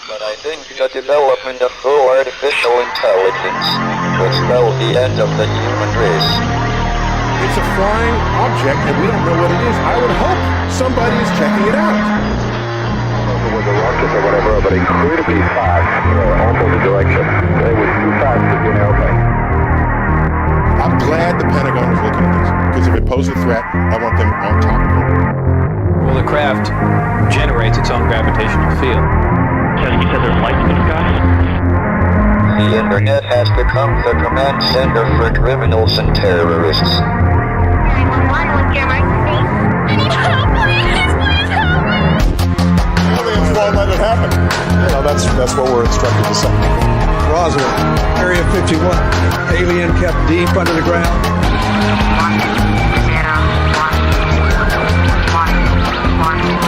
But I think the development of full artificial intelligence will spell the end of the human race. It's a flying object and we don't know what it is. I would hope somebody is checking it out. I don't know if it was a rocket or whatever, but incredibly fast, opposite direction. It was too fast to be an airplane. I'm glad the Pentagon is looking at this, because if it poses a threat, I want them on top of it. Well, the craft generates its own gravitational field. He said there's lights in the sky? The internet has become the command center for criminals and terrorists. 911, what's your emergency? I need help, please help me! Aliens won't let it happen. You know, that's what we're instructed to say. Roswell, Area 51. Alien kept deep under the ground. 1, 0, 1, 1,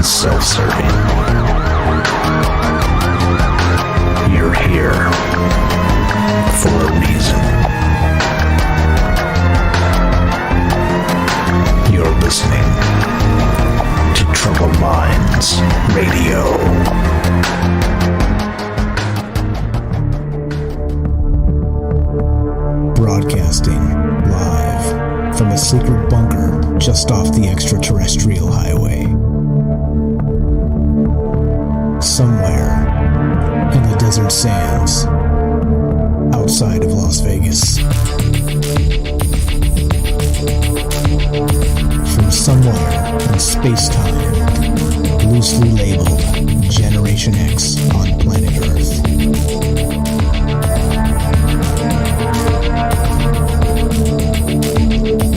self-serving. You're here for a reason. You're listening to Troubled Minds Radio. Broadcasting live from a secret bunker just off the extraterrestrial highway. Somewhere in the desert sands outside of Las Vegas. From somewhere in space-time, loosely labeled Generation X on planet Earth.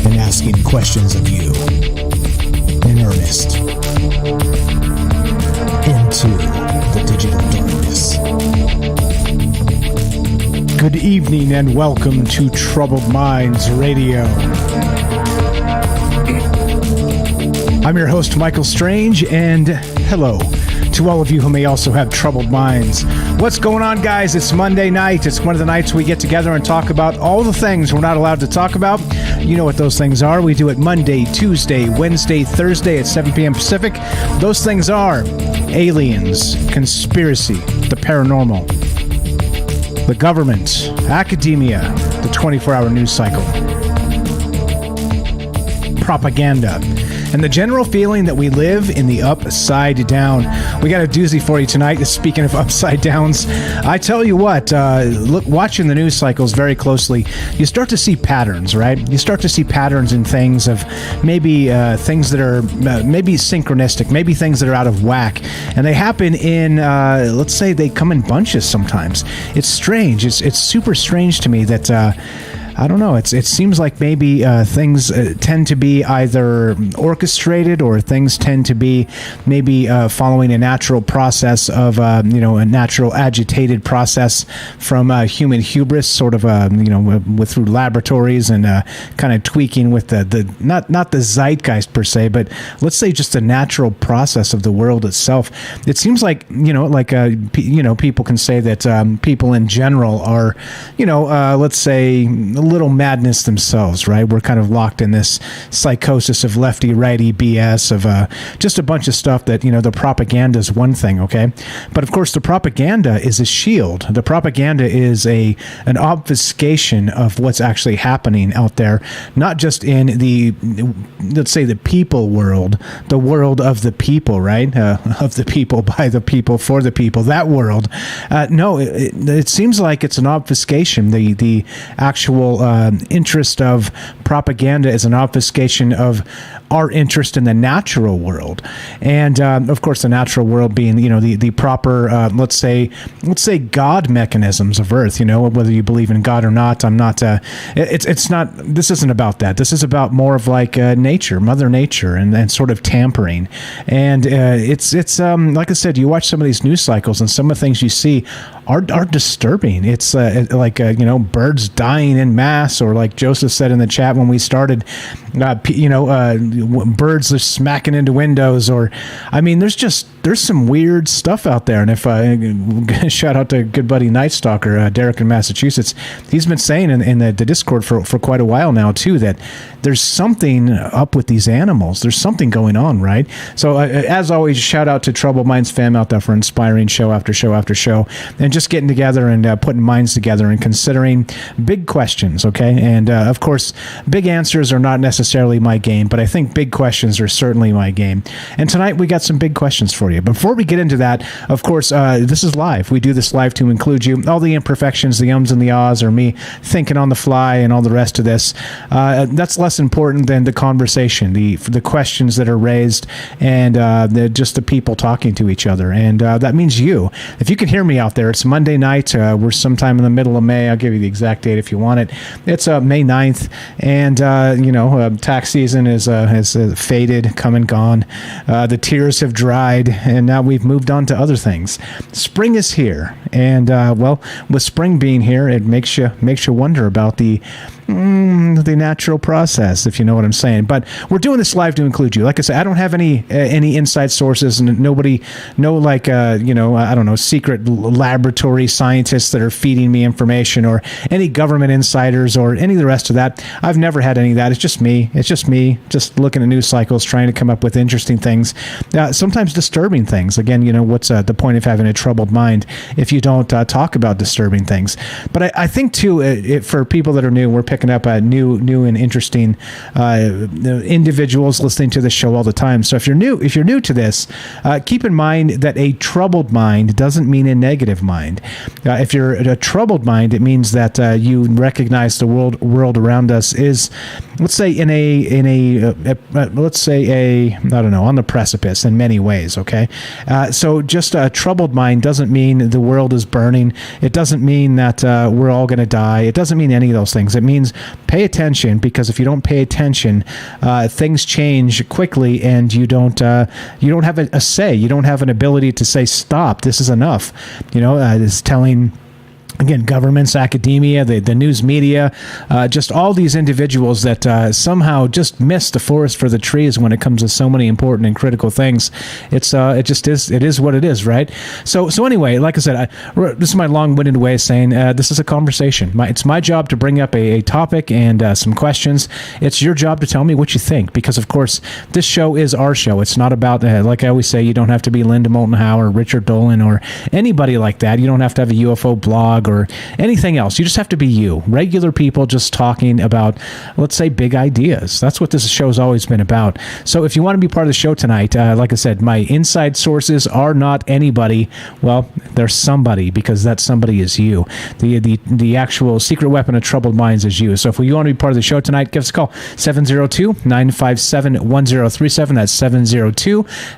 And asking questions of you in earnest into the digital darkness. Good evening and welcome to Troubled Minds Radio. I'm your host, Michael Strange, and hello to all of you who may also have troubled minds. What's going on, guys? It's Monday night. It's one of the nights we get together and talk about all the things we're not allowed to talk about. You know what those things are. We do it Monday, Tuesday, Wednesday, Thursday at 7 p.m. Pacific. Those things are aliens, conspiracy, the paranormal, the government, academia, the 24-hour news cycle, propaganda, and the general feeling that we live in the upside down. We got a doozy for you tonight. Speaking of upside downs, I tell you what, watching the news cycles very closely, you start to see patterns, right? You start to see patterns in things of maybe things that are maybe synchronistic, maybe things that are out of whack. And they happen in, let's say they come in bunches sometimes. It's strange. It's super strange to me that... I don't know. It seems like maybe things tend to be either orchestrated or things tend to be maybe following a natural process of, a natural agitated process from human hubris, sort of, with through laboratories and kind of tweaking with the not the zeitgeist per se, but let's say just a natural process of the world itself. It seems like, people can say that people in general are, let's say, a little madness themselves, right? We're kind of locked in this psychosis of lefty-righty BS of just a bunch of stuff that, the propaganda is one thing, okay? But of course, the propaganda is a shield. The propaganda is an obfuscation of what's actually happening out there, not just in the, let's say, the people world, the world of the people, right? Of the people, by the people, for the people, that world. No, it seems like it's an obfuscation. The actual interest of propaganda is an obfuscation of our interest in the natural world, and of course the natural world being the proper let's say God mechanisms of Earth. Whether you believe in God or not, I'm not. It's not. This isn't about that. This is about more of like nature, Mother Nature, and sort of tampering. And it's like I said, you watch some of these news cycles, and some of the things you see are disturbing. It's like birds dying in mass, or like Joseph said in the chat when we started, birds just smacking into windows, or I mean, there's some weird stuff out there. And if shout out to good buddy Night Stalker, Derek in Massachusetts, he's been saying in the Discord for quite a while now too, that there's something up with these animals. There's something going on, right? So as always, shout out to Troubled Minds fam out there for inspiring show after show after show, and just getting together and putting minds together and considering big questions, okay? And of course, big answers are not necessarily my game, but I think big questions are certainly my game. And tonight we got some big questions for you. Before we get into that, of course, this is live. We do this live to include you. All the imperfections, the ums and the ahs, or me thinking on the fly and all the rest of this, that's less important than the conversation, the questions that are raised, and just the people talking to each other. And that means you. If you can hear me out there, it's Monday night. We're sometime in the middle of May. I'll give you the exact date if you want it. It's May 9th, and tax season has faded, come and gone. The tears have dried, and now we've moved on to other things. Spring is here, and with spring being here, it makes you wonder about the natural process, if you know what I'm saying. But we're doing this live to include you. Like I said, I don't have any inside sources, and I don't know, secret laboratory scientists that are feeding me information, or any government insiders, or any of the rest of that. I've never had any of that. It's just me just looking at news cycles, trying to come up with interesting things, sometimes disturbing things. Again, what's the point of having a troubled mind if you don't talk about disturbing things? But I think too, for people that are new, we're picking up new and interesting individuals listening to the show all the time. So if you're new to this, keep in mind that a troubled mind doesn't mean a negative mind. If you're a troubled mind, it means that you recognize the world around us is, let's say, on the precipice in many ways. Okay, so just a troubled mind doesn't mean the world is burning. It doesn't mean that we're all going to die. It doesn't mean any of those things. It means pay attention, because if you don't pay attention, things change quickly, and you don't have a say. You don't have an ability to say, stop, this is enough. It's telling, again, governments, academia, the news media, just all these individuals that somehow just miss the forest for the trees when it comes to so many important and critical things. It is what it is, right? So anyway, like I said, this is my long-winded way of saying this is a conversation. It's my job to bring up a topic and some questions. It's your job to tell me what you think, because of course this show is our show. It's not about, like I always say, you don't have to be Linda Moulton Howe or Richard Dolan or anybody like that. You don't have to have a UFO blog or anything else. You just have to be you. Regular people just talking about, let's say, big ideas. That's what this show's always been about. So if you want to be part of the show tonight, like I said, my inside sources are not anybody. Well, they're somebody, because that somebody is you. The actual secret weapon of troubled minds is you. So if you want to be part of the show tonight, give us a call. 702-957-1037. That's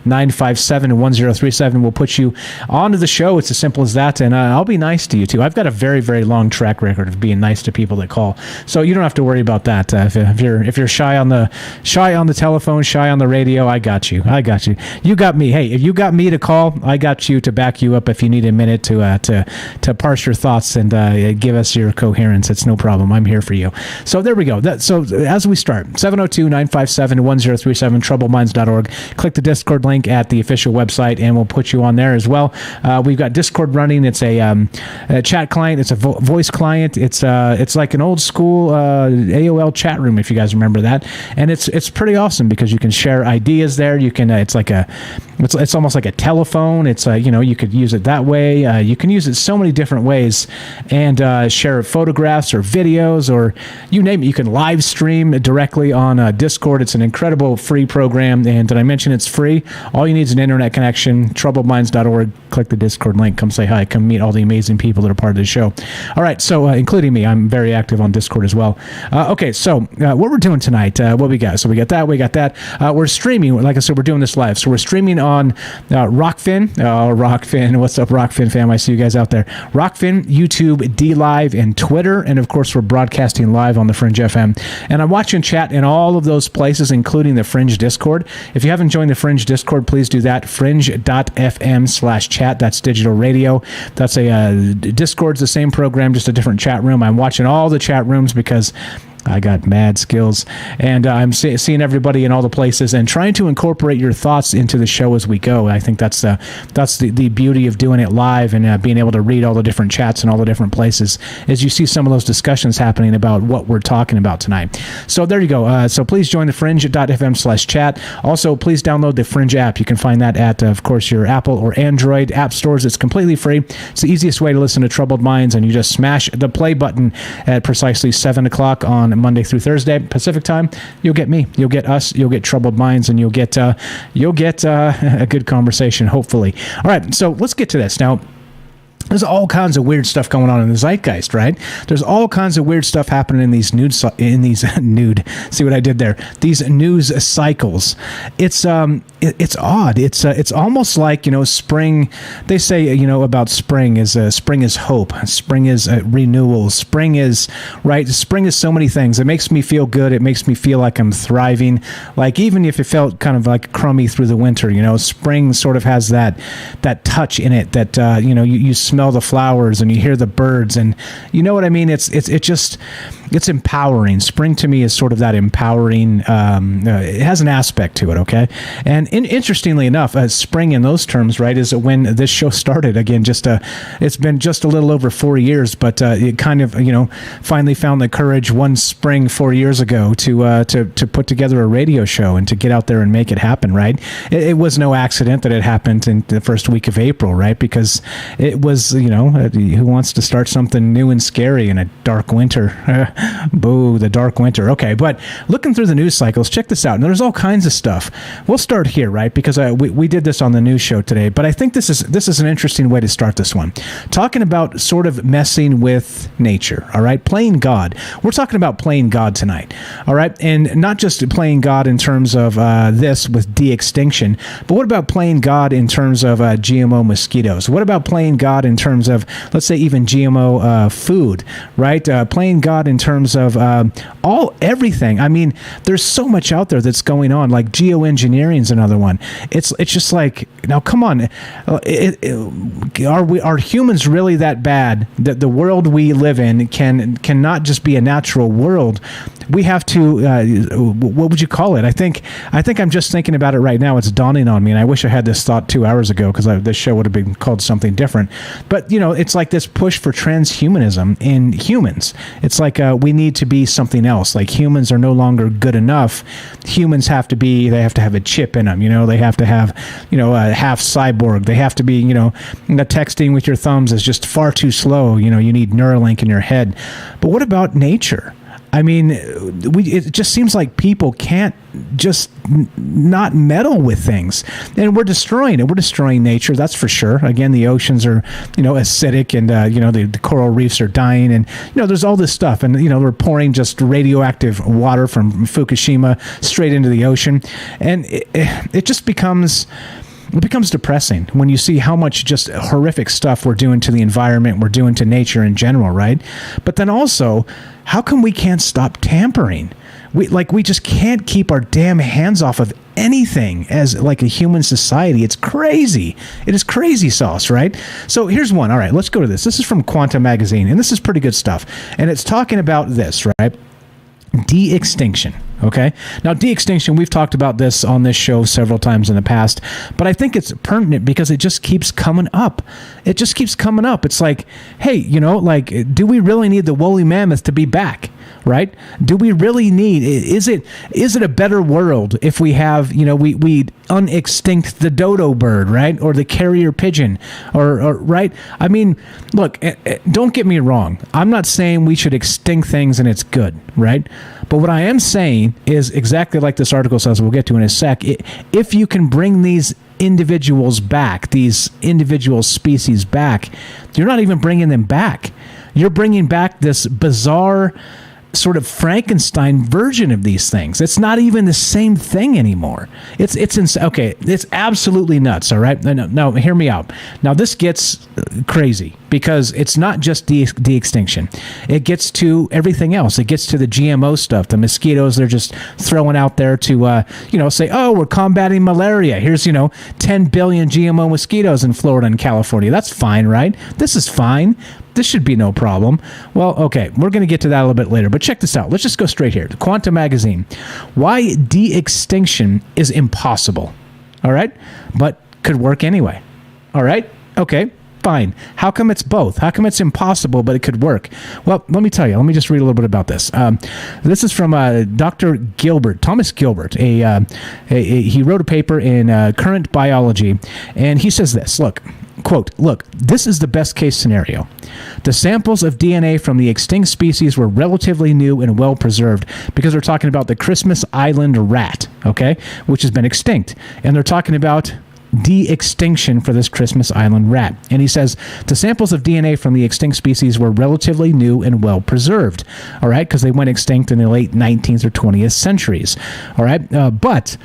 702-957-1037. We'll put you onto the show. It's as simple as that. And I'll be nice to you too. I've got a very, very long track record of being nice to people that call, so you don't have to worry about that. If you're shy on the telephone, shy on the radio, I got you. You got me. Hey, if you got me to call, I got you to back you up if you need a minute to parse your thoughts and give us your coherence. It's no problem. I'm here for you. So there we go. So as we start, 702-957-1037, troubleminds.org. Click the Discord link at the official website, and we'll put you on there as well. We've got Discord running. It's a chat client. It's a voice client. It's like an old school AOL chat room, if you guys remember that. And it's pretty awesome because you can share ideas there. You can it's almost like a telephone. It's you could use it that way. You can use it so many different ways, and share photographs or videos or you name it. You can live stream directly on Discord. It's an incredible free program, and did I mention it's free? All you need is an internet connection. Troubledminds.org. Click the Discord link. Come say hi. Come meet all the amazing people that are part part of the show. All right, so including me, I'm very active on Discord as well. Okay, so what we're doing tonight, what we got? So we got that. We're streaming, like I said, we're doing this live. So we're streaming on Rockfin. Oh, Rockfin. What's up, Rockfin fam? I see you guys out there. Rockfin, YouTube, D Live, and Twitter. And of course, we're broadcasting live on the Fringe FM. And I'm watching chat in all of those places, including the Fringe Discord. If you haven't joined the Fringe Discord, please do that. Fringe.fm/chat. That's digital radio. That's Discord's the same program, just a different chat room. I'm watching all the chat rooms because I got mad skills, and I'm seeing everybody in all the places and trying to incorporate your thoughts into the show as we go. I think that's the beauty of doing it live and being able to read all the different chats in all the different places as you see some of those discussions happening about what we're talking about tonight. So there you go. So please join the fringe.fm/chat. Also, please download the Fringe app. You can find that at, of course, your Apple or Android app stores. It's completely free. It's the easiest way to listen to Troubled Minds, and you just smash the play button at precisely 7 o'clock on Monday through Thursday Pacific time. You'll get me, you'll get us, you'll get Troubled Minds, and you'll get a good conversation, hopefully. All right, so let's get to this now. There's all kinds of weird stuff going on in the zeitgeist, right? There's all kinds of weird stuff happening in these nude. See what I did there? These news cycles. It's odd. It's almost like, spring. They say, about spring is hope. Spring is renewal. Spring is right. Spring is so many things. It makes me feel good. It makes me feel like I'm thriving. Like even if it felt kind of like crummy through the winter, spring sort of has that touch in it that you smell the flowers and you hear the birds, and you know what I mean. It's empowering. Spring to me is sort of that empowering. It has an aspect to it, okay. And interestingly enough, spring in those terms, right, is when this show started. Again, it's been just a little over 4 years, but it kind of finally found the courage one spring 4 years ago to put together a radio show and to get out there and make it happen. Right. It was no accident that it happened in the first week of April, right? Because it was who wants to start something new and scary in a dark winter? Boo, the dark winter. Okay, but looking through the news cycles, check this out. And there's all kinds of stuff. We'll start here, right? Because we did this on the news show today, but I think this is an interesting way to start this one. Talking about sort of messing with nature, all right? Playing God. We're talking about playing God tonight, all right? And not just playing God in terms of this with de-extinction, but what about playing God in terms of GMO mosquitoes? What about playing God in terms of, let's say, even GMO food, right? Playing God in terms of everything. I mean, there's so much out there that's going on. Like geoengineering is another one. It's just like, now come on, are humans really that bad that the world we live in cannot just be a natural world? We have to, what would you call it? I think I'm just thinking about it right now. It's dawning on me, and I wish I had this thought 2 hours ago, because this show would have been called something different. But, it's like this push for transhumanism in humans. It's like we need to be something else. Like humans are no longer good enough. Humans they have to have a chip in them. They have to have, a half cyborg. They have to be, the texting with your thumbs is just far too slow. You need Neuralink in your head. But what about nature? I mean, it just seems like people can't just not meddle with things, and we're destroying it. We're destroying nature, that's for sure. Again, the oceans are, acidic, and the coral reefs are dying, and there's all this stuff, and we're pouring just radioactive water from Fukushima straight into the ocean, and it just becomes. It becomes depressing when you see how much just horrific stuff we're doing to the environment, we're doing to nature in general, right? But then also, how come we can't stop tampering? We just can't keep our damn hands off of anything as like a human society. It's crazy. It is crazy sauce, right? So here's one. All right, let's go to this. This is from Quantum Magazine, and this is pretty good stuff. And it's talking about this, right? De-extinction. Okay. Now, de-extinction, we've talked about this on this show several times in the past, but I think it's pertinent because it just keeps coming up. It just keeps coming up. It's like, hey, do we really need the woolly mammoth to be back? Right? Do we really need? Is it a better world if we have we unextinct the dodo bird, right, or the carrier pigeon, or right? I mean, look, don't get me wrong. I'm not saying we should extinct things and it's good, right? But what I am saying is exactly like this article says. We'll get to in a sec. If you can bring these individuals back, these individual species back, you're not even bringing them back. You're bringing back this bizarre sort of Frankenstein version of these things. It's not even the same thing anymore. Okay, it's absolutely nuts, all right? No, hear me out. Now, this gets crazy because it's not just de-extinction. It gets to everything else. It gets to the GMO stuff, the mosquitoes they're just throwing out there to, say, oh, we're combating malaria. Here's, 10 billion GMO mosquitoes in Florida and California. That's fine, right? This is fine. This should be no problem. Well, okay, we're going to get to that a little bit later, but check this out. Let's just go straight here. The Quantum Magazine. Why de-extinction is impossible, all right? But could work anyway, all right? Okay, fine. How come it's both? How come it's impossible, but it could work? Well, let me tell you. Let me just read a little bit about this. This is from Dr. Gilbert, Thomas Gilbert. He wrote a paper in Current Biology, and he says this, quote, look, this is the best case scenario. The samples of DNA from the extinct species were relatively new and well preserved because they're talking about the Christmas Island rat, okay, which has been extinct. And they're talking about de-extinction for this Christmas Island rat. And he says the samples of DNA from the extinct species were relatively new and well preserved, all right, because they went extinct in the late 19th or 20th centuries, all right, but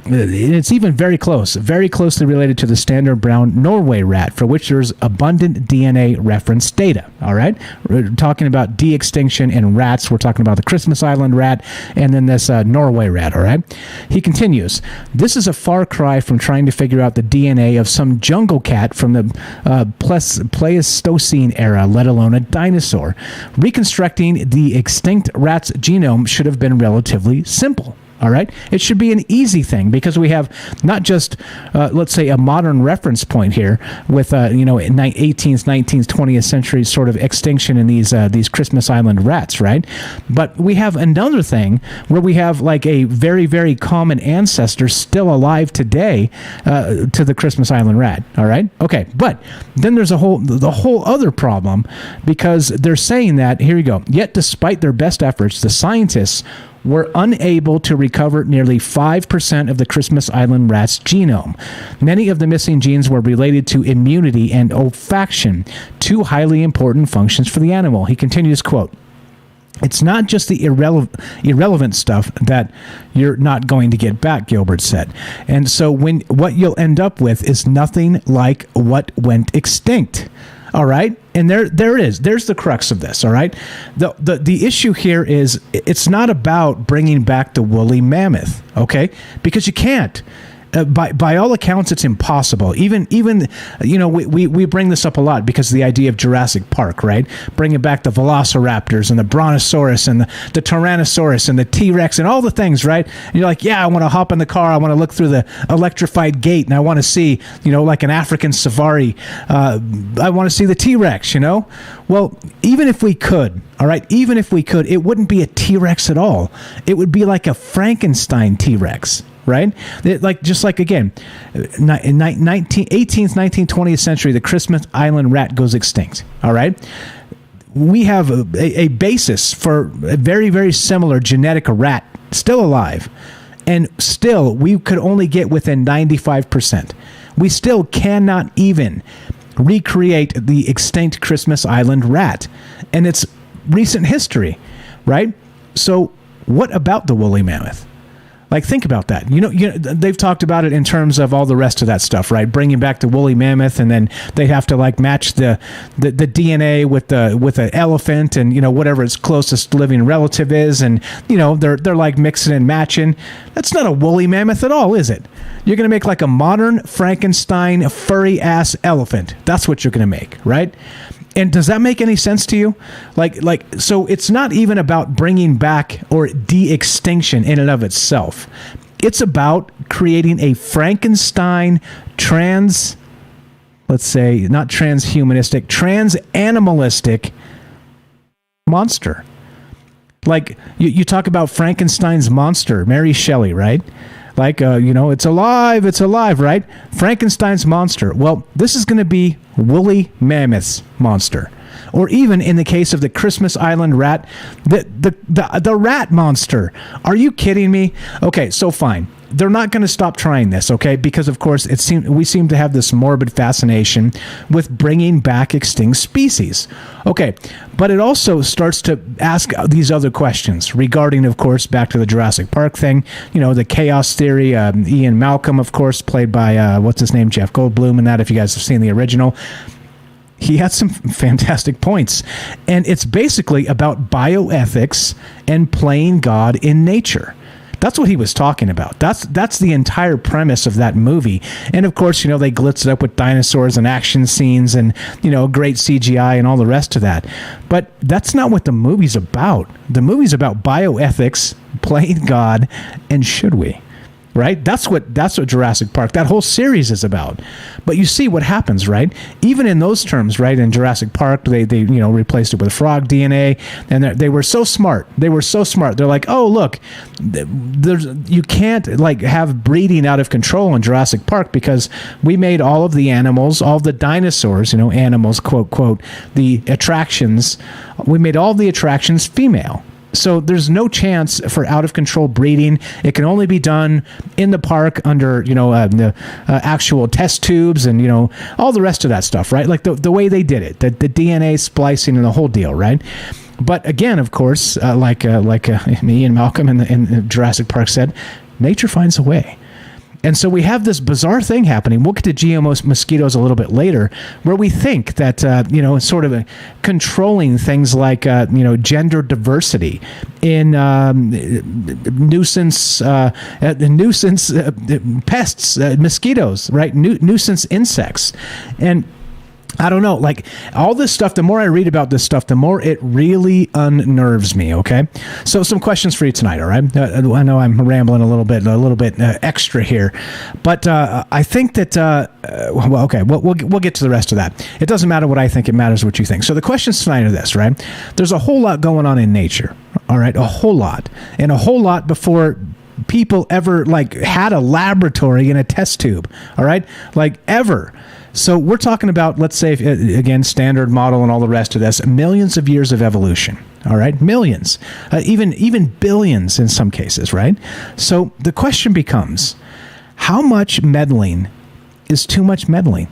it's even very closely related to the standard brown Norway rat, for which there's abundant DNA reference data, all right? We're talking about de-extinction in rats. We're talking about the Christmas Island rat and then this Norway rat, all right? He continues, this is a far cry from trying to figure out the DNA of some jungle cat from the Pleistocene era, let alone a dinosaur. Reconstructing the extinct rat's genome should have been relatively simple. All right. It should be an easy thing because we have not just, let's say, a modern reference point here with, 18th, 19th, 20th century sort of extinction in these Christmas Island rats, right? But we have another thing where we have like a very, very common ancestor still alive today to the Christmas Island rat. All right. Okay. But then there's the whole other problem because they're saying that, here you go, yet despite their best efforts, the scientists were unable to recover nearly 5% of the Christmas Island rat's genome. Many of the missing genes were related to immunity and olfaction, two highly important functions for the animal. He continues, quote, it's not just the irrelevant stuff that you're not going to get back, Gilbert said. And so what you'll end up with is nothing like what went extinct. All right. And there it is. There's the crux of this. All right. The issue here is it's not about bringing back the woolly mammoth. OK, because you can't. By all accounts, it's impossible. Even we bring this up a lot because of the idea of Jurassic Park, right? Bringing back the velociraptors and the brontosaurus and the tyrannosaurus and the T-Rex and all the things, right? And you're like, yeah, I want to hop in the car. I want to look through the electrified gate and I want to see, like an African safari. I want to see the T-Rex, Well, even if we could, all right, it wouldn't be a T-Rex at all. It would be like a Frankenstein T-Rex. Right? Again, in 18th, 19th, 20th century, the Christmas Island rat goes extinct. All right? We have a basis for a very, very similar genetic rat still alive. And still, we could only get within 95%. We still cannot even recreate the extinct Christmas Island rat. And it's recent history, right? So what about the woolly mammoth? Like, think about that. They've talked about it in terms of all the rest of that stuff, right? Bringing back the woolly mammoth, and then they have to match the DNA with the elephant and whatever its closest living relative is, and they're like mixing and matching. That's not a woolly mammoth at all, is it? You're gonna make like a modern Frankenstein furry ass elephant. That's what you're gonna make, right? And does that make any sense to you? So it's not even about bringing back or de-extinction in and of itself. It's about creating a Frankenstein trans-animalistic monster. Like, you talk about Frankenstein's monster, Mary Shelley, right? It's alive, right? Frankenstein's monster. Well, this is going to be woolly mammoth's monster. Or even in the case of the Christmas Island rat, the rat monster. Are you kidding me? Okay, so fine. they're not going to stop trying this, okay? Because, of course, we seem to have this morbid fascination with bringing back extinct species. Okay, but it also starts to ask these other questions regarding, of course, back to the Jurassic Park thing, the chaos theory. Ian Malcolm, of course, played by, what's his name, Jeff Goldblum, and that, if you guys have seen the original. He had some fantastic points. And it's basically about bioethics and playing God in nature. That's what he was talking about. That's the entire premise of that movie. And of course, they glitz it up with dinosaurs and action scenes and, great CGI and all the rest of that. But that's not what the movie's about. The movie's about bioethics, playing God, and should we? Right? That's what Jurassic Park, that whole series is about. But you see what happens, right? Even in those terms, right? In Jurassic Park, they replaced it with frog DNA, and they were so smart. They were so smart. They're like, oh, look, you can't have breeding out of control in Jurassic Park because we made all of the animals, all the dinosaurs, animals, quote, quote, the attractions, we made all the attractions female. So there's no chance for out-of-control breeding. It can only be done in the park under, the actual test tubes and, all the rest of that stuff, right? Like the way they did it, the DNA splicing and the whole deal, right? But again, of course, like Ian Malcolm in Jurassic Park said, nature finds a way. And so we have this bizarre thing happening. We'll get to GMO mosquitoes a little bit later, where we think that, sort of controlling things like, gender diversity in nuisance pests, mosquitoes, right? Nuisance insects. And I don't know, all this stuff, the more I read about this stuff, the more it really unnerves me, okay? So some questions for you tonight, all right? I know I'm rambling a little bit extra here, but I think that, we'll get to the rest of that. It doesn't matter what I think, it matters what you think. So the questions tonight are this, right? There's a whole lot going on in nature, all right? A whole lot. And a whole lot before people ever, had a laboratory in a test tube, all right? Ever. So we're talking about, let's say, again, standard model and all the rest of this, millions of years of evolution, all right? Millions, even billions in some cases, right? So the question becomes, how much meddling is too much meddling?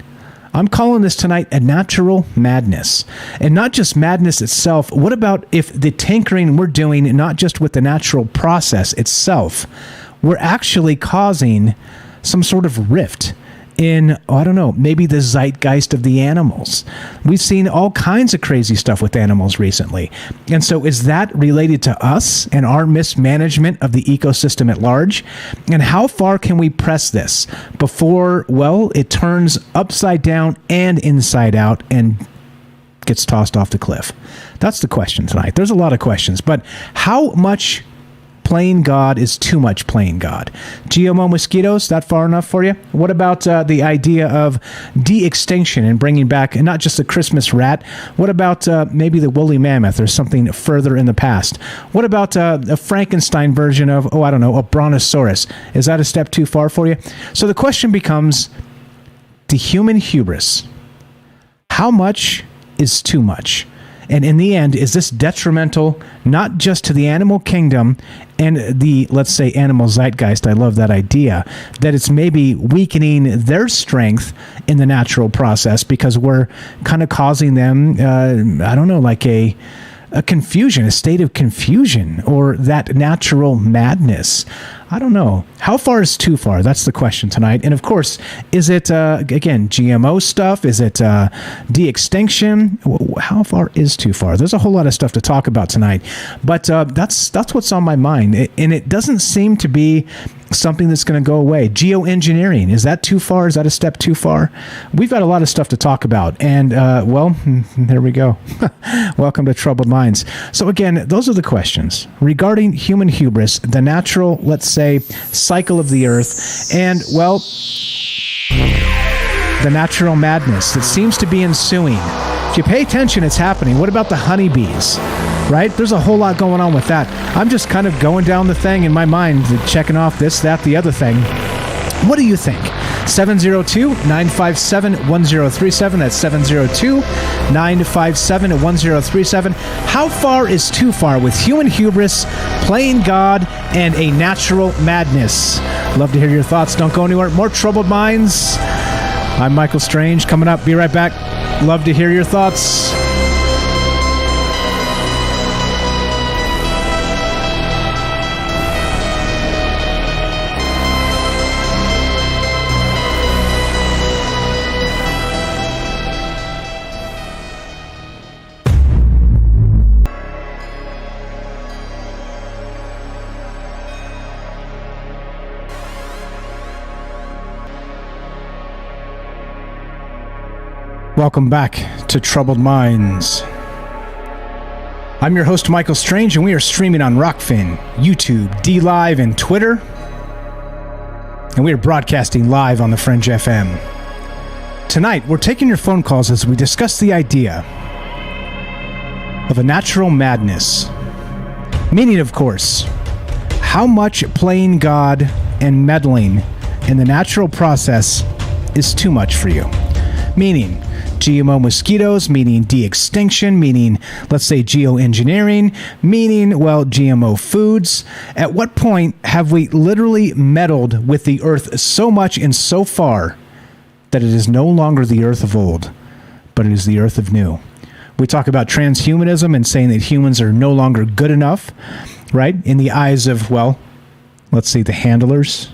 I'm calling this tonight a natural madness. And not just madness itself. What about if the tinkering we're doing, not just with the natural process itself, we're actually causing some sort of rift in, I don't know, maybe the zeitgeist of the animals. We've seen all kinds of crazy stuff with animals recently. And so is that related to us and our mismanagement of the ecosystem at large? And how far can we press this before, it turns upside down and inside out and gets tossed off the cliff? That's the question tonight. There's a lot of questions, but how much playing God is too much playing God? GMO mosquitoes, that far enough for you? What about the idea of de-extinction and bringing back not just the Christmas rat? What about maybe the woolly mammoth or something further in the past? What about a Frankenstein version of, a brontosaurus? Is that a step too far for you? So the question becomes, the human hubris. How much is too much? And in the end, is this detrimental not just to the animal kingdom and the, let's say, animal zeitgeist? I love that idea, that it's maybe weakening their strength in the natural process because we're kind of causing them, a confusion, a state of confusion, or that natural madness. I don't know. How far is too far? That's the question tonight. And of course, is it, again, GMO stuff? Is it de-extinction? How far is too far? There's a whole lot of stuff to talk about tonight. But that's what's on my mind. And it doesn't seem to be something that's going to go away. Geoengineering, is that too far? Is that a step too far? We've got a lot of stuff to talk about. And, there we go. Welcome to Troubled Minds. So again, those are the questions regarding human hubris, the natural, let's say, cycle of the earth, and, the natural madness that seems to be ensuing. If you pay attention, it's happening. What about the honeybees? Right? There's a whole lot going on with that. I'm just kind of going down the thing in my mind, checking off this, that, the other thing. What do you think? 702-957-1037. That's 702-957-1037. How far is too far with human hubris, playing God, and a natural madness? Love to hear your thoughts. Don't go anywhere. More Troubled Minds. I'm Michael Strange. Coming up. Be right back. Love to hear your thoughts. Welcome back to Troubled Minds. I'm your host, Michael Strange, and we are streaming on Rockfin, YouTube, D-Live, and Twitter. And we are broadcasting live on the Fringe FM. Tonight, we're taking your phone calls as we discuss the idea of a natural madness. Meaning, of course, how much playing God and meddling in the natural process is too much for you. Meaning, GMO mosquitos, meaning de-extinction, meaning, let's say, geoengineering, meaning, well, GMO foods. At what point have we literally meddled with the earth so much and so far that it is no longer the earth of old, but it is the earth of new? We talk about transhumanism and saying that humans are no longer good enough, right? In the eyes of, well, let's see, the handlers,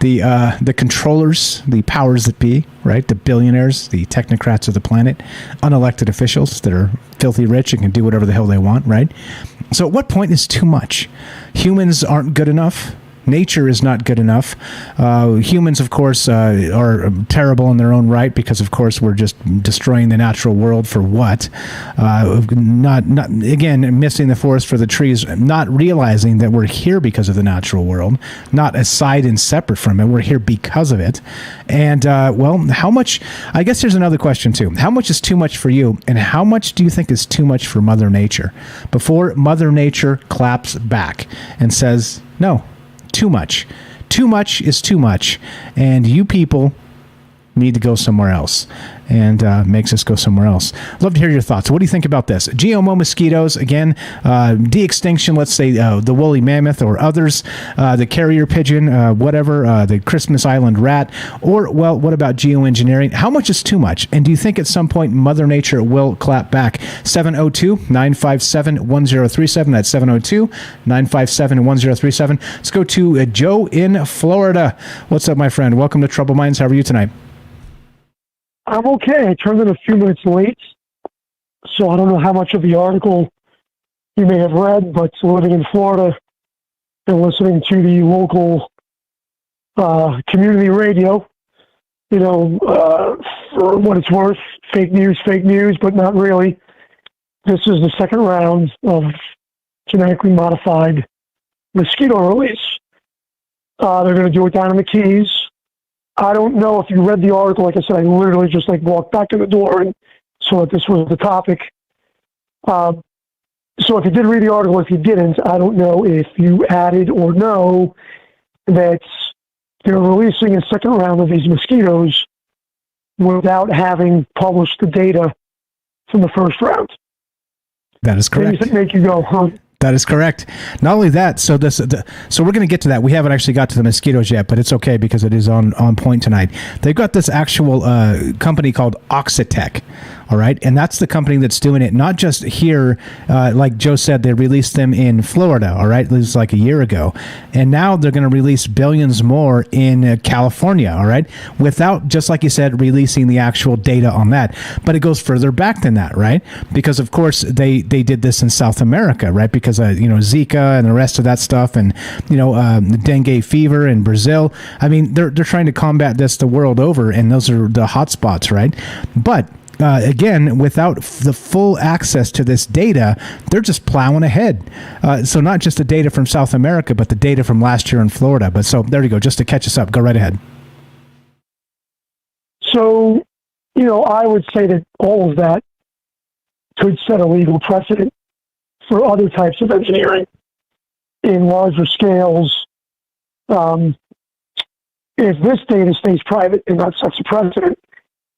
the controllers, the powers that be, right? The billionaires, the technocrats of the planet, unelected officials that are filthy rich and can do whatever the hell they want, right? So at what point is too much? Humans aren't good enough. Nature is not good enough. Humans, of course, are terrible in their own right because, of course, we're just destroying the natural world for what? Not again, missing the forest for the trees, not realizing that we're here because of the natural world, not aside and separate from it. We're here because of it. And, well, how much, I guess there's another question, too. How much is too much for you, and how much do you think is too much for Mother Nature? Before Mother Nature claps back and says, no. Too much. Too much is too much. And you people need to go somewhere else. And makes us go somewhere else. Love to hear your thoughts. What do you think about this? GMO mosquitoes, again, de-extinction, let's say the woolly mammoth or others, the carrier pigeon, whatever, the Christmas Island rat, or, well, what about geoengineering? How much is too much? And do you think at some point Mother Nature will clap back? 702-957-1037. That's 702-957-1037. Let's go to Joe in Florida. What's up, my friend? Welcome to Troubled Minds. How are you tonight? I'm okay. I turned in a few minutes late, so I don't know how much of the article you may have read, but living in Florida and listening to the local community radio, for what it's worth, fake news, but not really. This is the second round of genetically modified mosquito release. They're going to do it down in the Keys. I don't know if you read the article. Like I said, I literally just walked back to the door and saw that this was the topic. So if you did read the article, if you didn't, I don't know if you added or know that they're releasing a second round of these mosquitoes without having published the data from the first round. That is correct. Things that make you go, huh? That is correct. Not only that, so we're going to get to that. We haven't actually got to the mosquitoes yet, but it's okay because it is on point tonight. They've got this actual company called Oxitec, all right? And that's the company that's doing it, not just here. Like Joe said, they released them in Florida, all right? This was like a year ago. And now they're going to release billions more in California, all right? Without, just like you said, releasing the actual data on that. But it goes further back than that, right? Because, of course, they did this in South America, right? Because Zika and the rest of that stuff, and the dengue fever in Brazil. I mean, they're trying to combat this the world over, and those are the hot spots, right? But again, without the full access to this data, they're just plowing ahead. So not just the data from South America, but the data from last year in Florida. But so there you go. Just to catch us up, go right ahead. So, I would say that all of that could set a legal precedent for other types of engineering in larger scales. If this data stays private and that sets a precedent,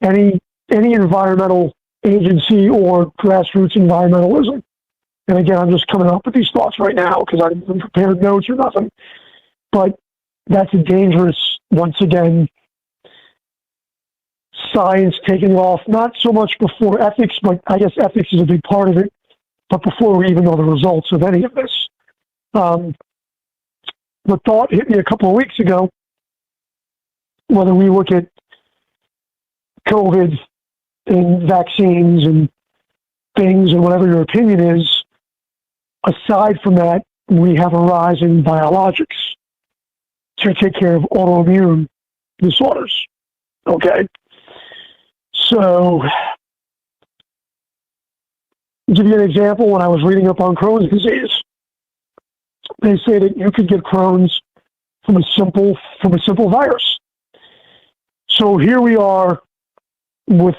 any environmental agency or grassroots environmentalism, and again, I'm just coming up with these thoughts right now because I haven't prepared notes or nothing, but that's a dangerous, once again, science taking off, not so much before ethics, but I guess ethics is a big part of it, but before we even know the results of any of this. The thought hit me a couple of weeks ago, whether we look at COVID and vaccines and things and whatever your opinion is, aside from that, we have a rise in biologics to take care of autoimmune disorders. Okay? So, to give you an example, when I was reading up on Crohn's disease, they say that you could get Crohn's from a simple virus. So here we are with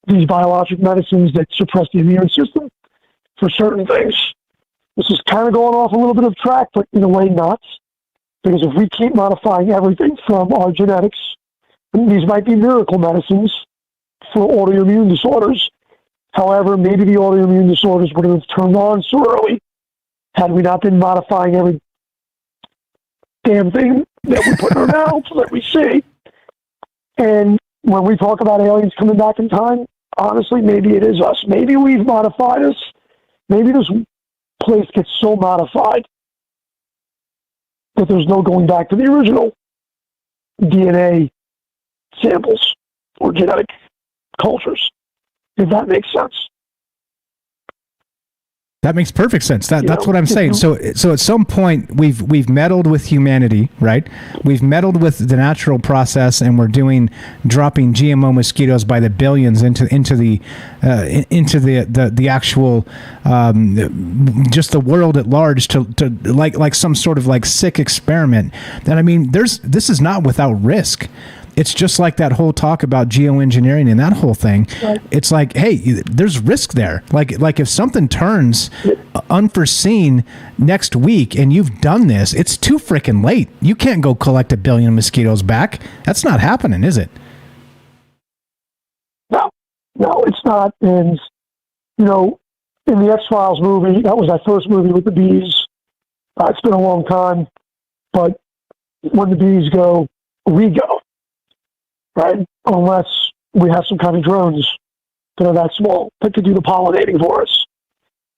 these biologic medicines that suppress the immune system for certain things. This is kind of going off a little bit of track, but in a way not. Because if we keep modifying everything from our genetics, these might be miracle medicines for autoimmune disorders. However, maybe the autoimmune disorders would have turned on so early had we not been modifying every damn thing that we put in our mouths that we see. And when we talk about aliens coming back in time, honestly, maybe it is us. Maybe we've modified us. Maybe this place gets so modified that there's no going back to the original DNA samples or genetic cultures, if that makes sense. That makes perfect sense. That's what I'm saying. So at some point we've meddled with humanity, right? We've meddled with the natural process, and we're dropping GMO mosquitoes by the billions into the actual just the world at large to like some sort of like sick experiment. And I mean, this is not without risk. It's just like that whole talk about geoengineering and that whole thing. Right. It's like, hey, there's risk there. Like if something turns unforeseen next week and you've done this, it's too freaking late. You can't go collect 1 billion mosquitoes back. That's not happening, is it? No, it's not. And, in the X-Files movie, that was our first movie with the bees. It's been a long time. But when the bees go, we go. Right? Unless we have some kind of drones that are that small that could do the pollinating for us.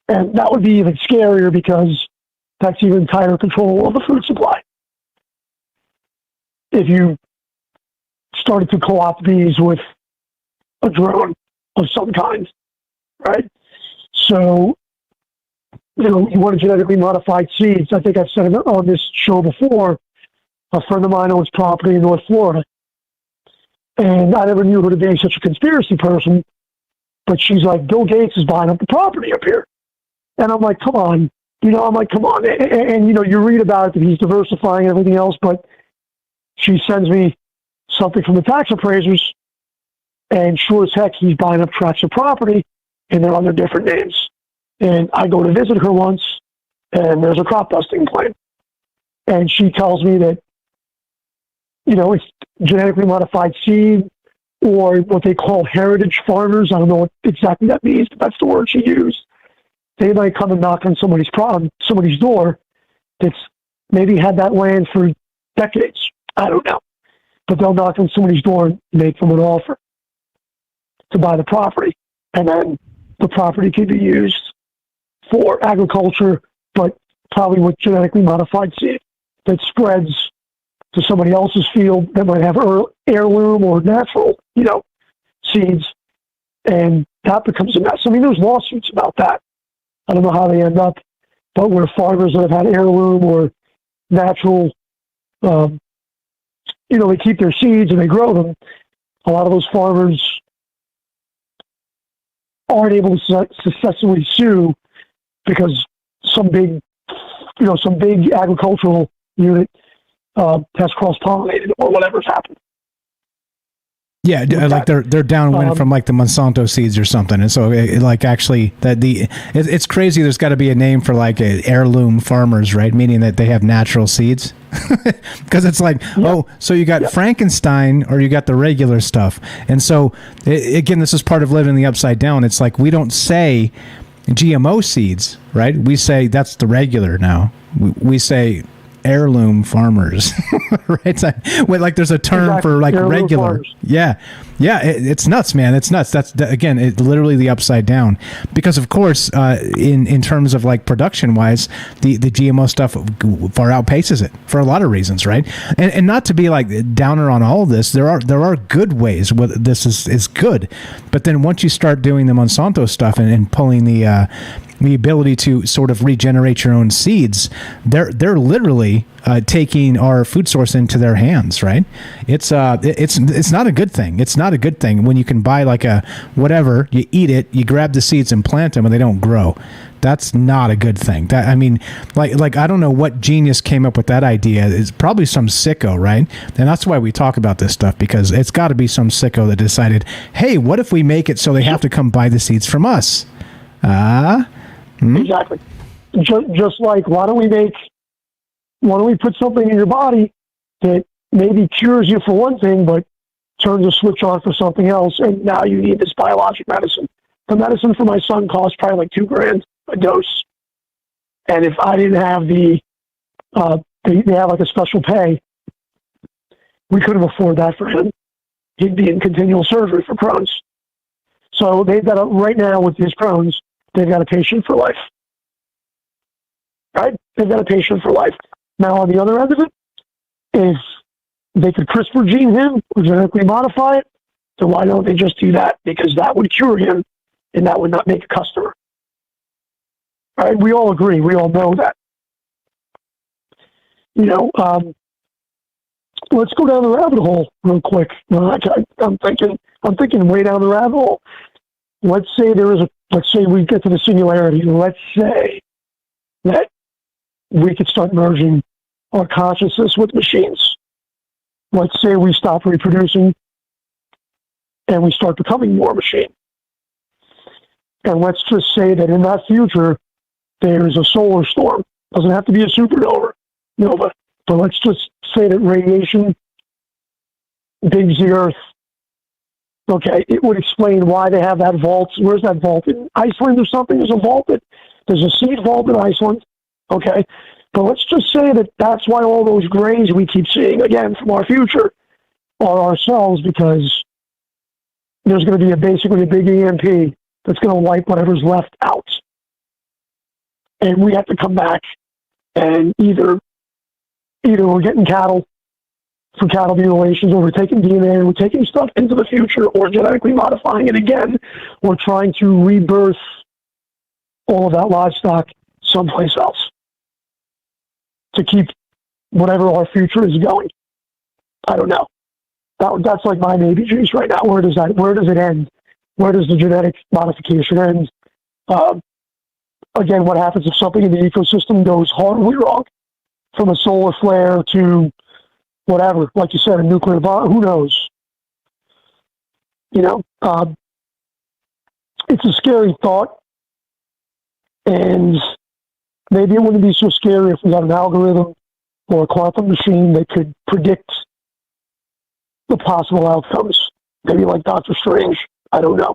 And that would be even scarier because that's even tighter control of the food supply. If you started to co-opt bees with a drone of some kind, right? So, you want genetically modified seeds. I think I've said it on this show before. A friend of mine owns property in North Florida. And I never knew her to be such a conspiracy person, but she's like, Bill Gates is buying up the property up here. And I'm like, come on. Come on. And you read about it that he's diversifying and everything else, but she sends me something from the tax appraisers, and sure as heck, he's buying up tracts of property, and they're under different names. And I go to visit her once, and there's a crop dusting plant. And she tells me that, it's genetically modified seed, or what they call heritage farmers. I don't know what exactly that means, but that's the word she used. They might come and knock on somebody's door that's maybe had that land for decades. I don't know. But they'll knock on somebody's door and make them an offer to buy the property. And then the property can be used for agriculture, but probably with genetically modified seed that spreads to somebody else's field that might have heirloom or natural, seeds, and that becomes a mess. I mean, there's lawsuits about that. I don't know how they end up, but where farmers that have had heirloom or natural, they keep their seeds and they grow them. A lot of those farmers aren't able to successfully sue because some big agricultural unit has cross-pollinated or whatever's happened. Yeah, like they're downwind from like the Monsanto seeds or something, and so actually it's crazy. There's got to be a name for like heirloom farmers, right? Meaning that they have natural seeds, because it's like so you got Frankenstein or you got the regular stuff, and so again, this is part of living in the upside down. It's like we don't say GMO seeds, right? We say that's the regular now. We say heirloom farmers, right? Like there's a term for like heirloom regular. farmers. Yeah. It's nuts, man. It's nuts. That's again, it's literally the upside down. Because of course, in terms of like production wise, the GMO stuff far outpaces it for a lot of reasons, right? And not to be like downer on all of this, there are good ways where this is good, but then once you start doing the Monsanto stuff and pulling the ability to sort of regenerate your own seeds, they're literally taking our food source into their hands, right? It's not a good thing. It's not a good thing when you can buy like a whatever, you eat it, you grab the seeds and plant them and they don't grow. That's not a good thing. That, I mean, like I don't know what genius came up with that idea. It's probably some sicko, right? And that's why we talk about this stuff, because it's got to be some sicko that decided, hey, what if we make it so they have to come buy the seeds from us? Exactly. Just like, why don't we put something in your body that maybe cures you for one thing, but turns a switch on for something else, and now you need this biologic medicine. The medicine for my son costs probably like $2,000 a dose. And if I didn't have they have like a special pay, we couldn't afford that for him. He'd be in continual surgery for Crohn's. So they've got right now with his Crohn's, they've got a patient for life. Right? They've got a patient for life. Now, on the other end of it, if they could CRISPR gene him or genetically modify it, then why don't they just do that? Because that would cure him, and that would not make a customer. All right? We all agree. We all know that. Let's go down the rabbit hole real quick. I'm thinking way down the rabbit hole. Let's say we get to the singularity. Let's say that we could start merging our consciousness with machines. Let's say we stop reproducing and we start becoming more machine. And let's just say that in that future, there's a solar storm. Doesn't have to be a supernova, but let's just say that radiation digs the Earth. Okay, it would explain why they have that vault. Where's that vault? In Iceland or something? There's a vault. There's a seed vault in Iceland. Okay, but let's just say that that's why all those grays we keep seeing, again, from our future are ourselves, because there's going to be basically a big EMP that's going to wipe whatever's left out. And we have to come back and either we're getting cattle for cattle mutilations, or we're taking DNA and we're taking stuff into the future, or genetically modifying it again, or trying to rebirth all of that livestock someplace else to keep whatever our future is going. I don't know. That's like my maybe juice right now. Where does it end? Where does the genetic modification end? Again, what happens if something in the ecosystem goes horribly wrong? From a solar flare to whatever, like you said, a nuclear bomb, who knows? It's a scary thought, and maybe it wouldn't be so scary if we had an algorithm or a quantum machine that could predict the possible outcomes. Maybe like Doctor Strange. I don't know.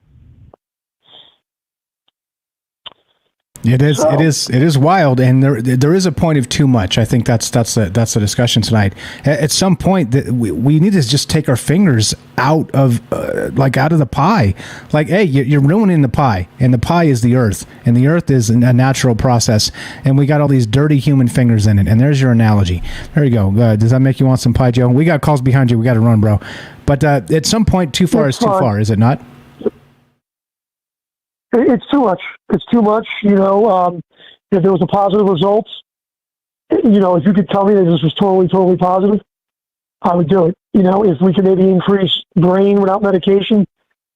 It is wild, and there is a point of too much. I think that's the discussion tonight. At some point, that we need to just take our fingers out of the pie. Like, hey, you're ruining the pie, and the pie is the earth, and the earth is a natural process, and we got all these dirty human fingers in it. And there's your analogy. There you go. Does that make you want some pie, Joe? We got calls behind you. We got to run, bro. But at some point, too far is too far, is it not? It's too much. It's too much. If there was a positive result, if you could tell me that this was totally, totally positive, I would do it. If we could maybe increase brain without medication,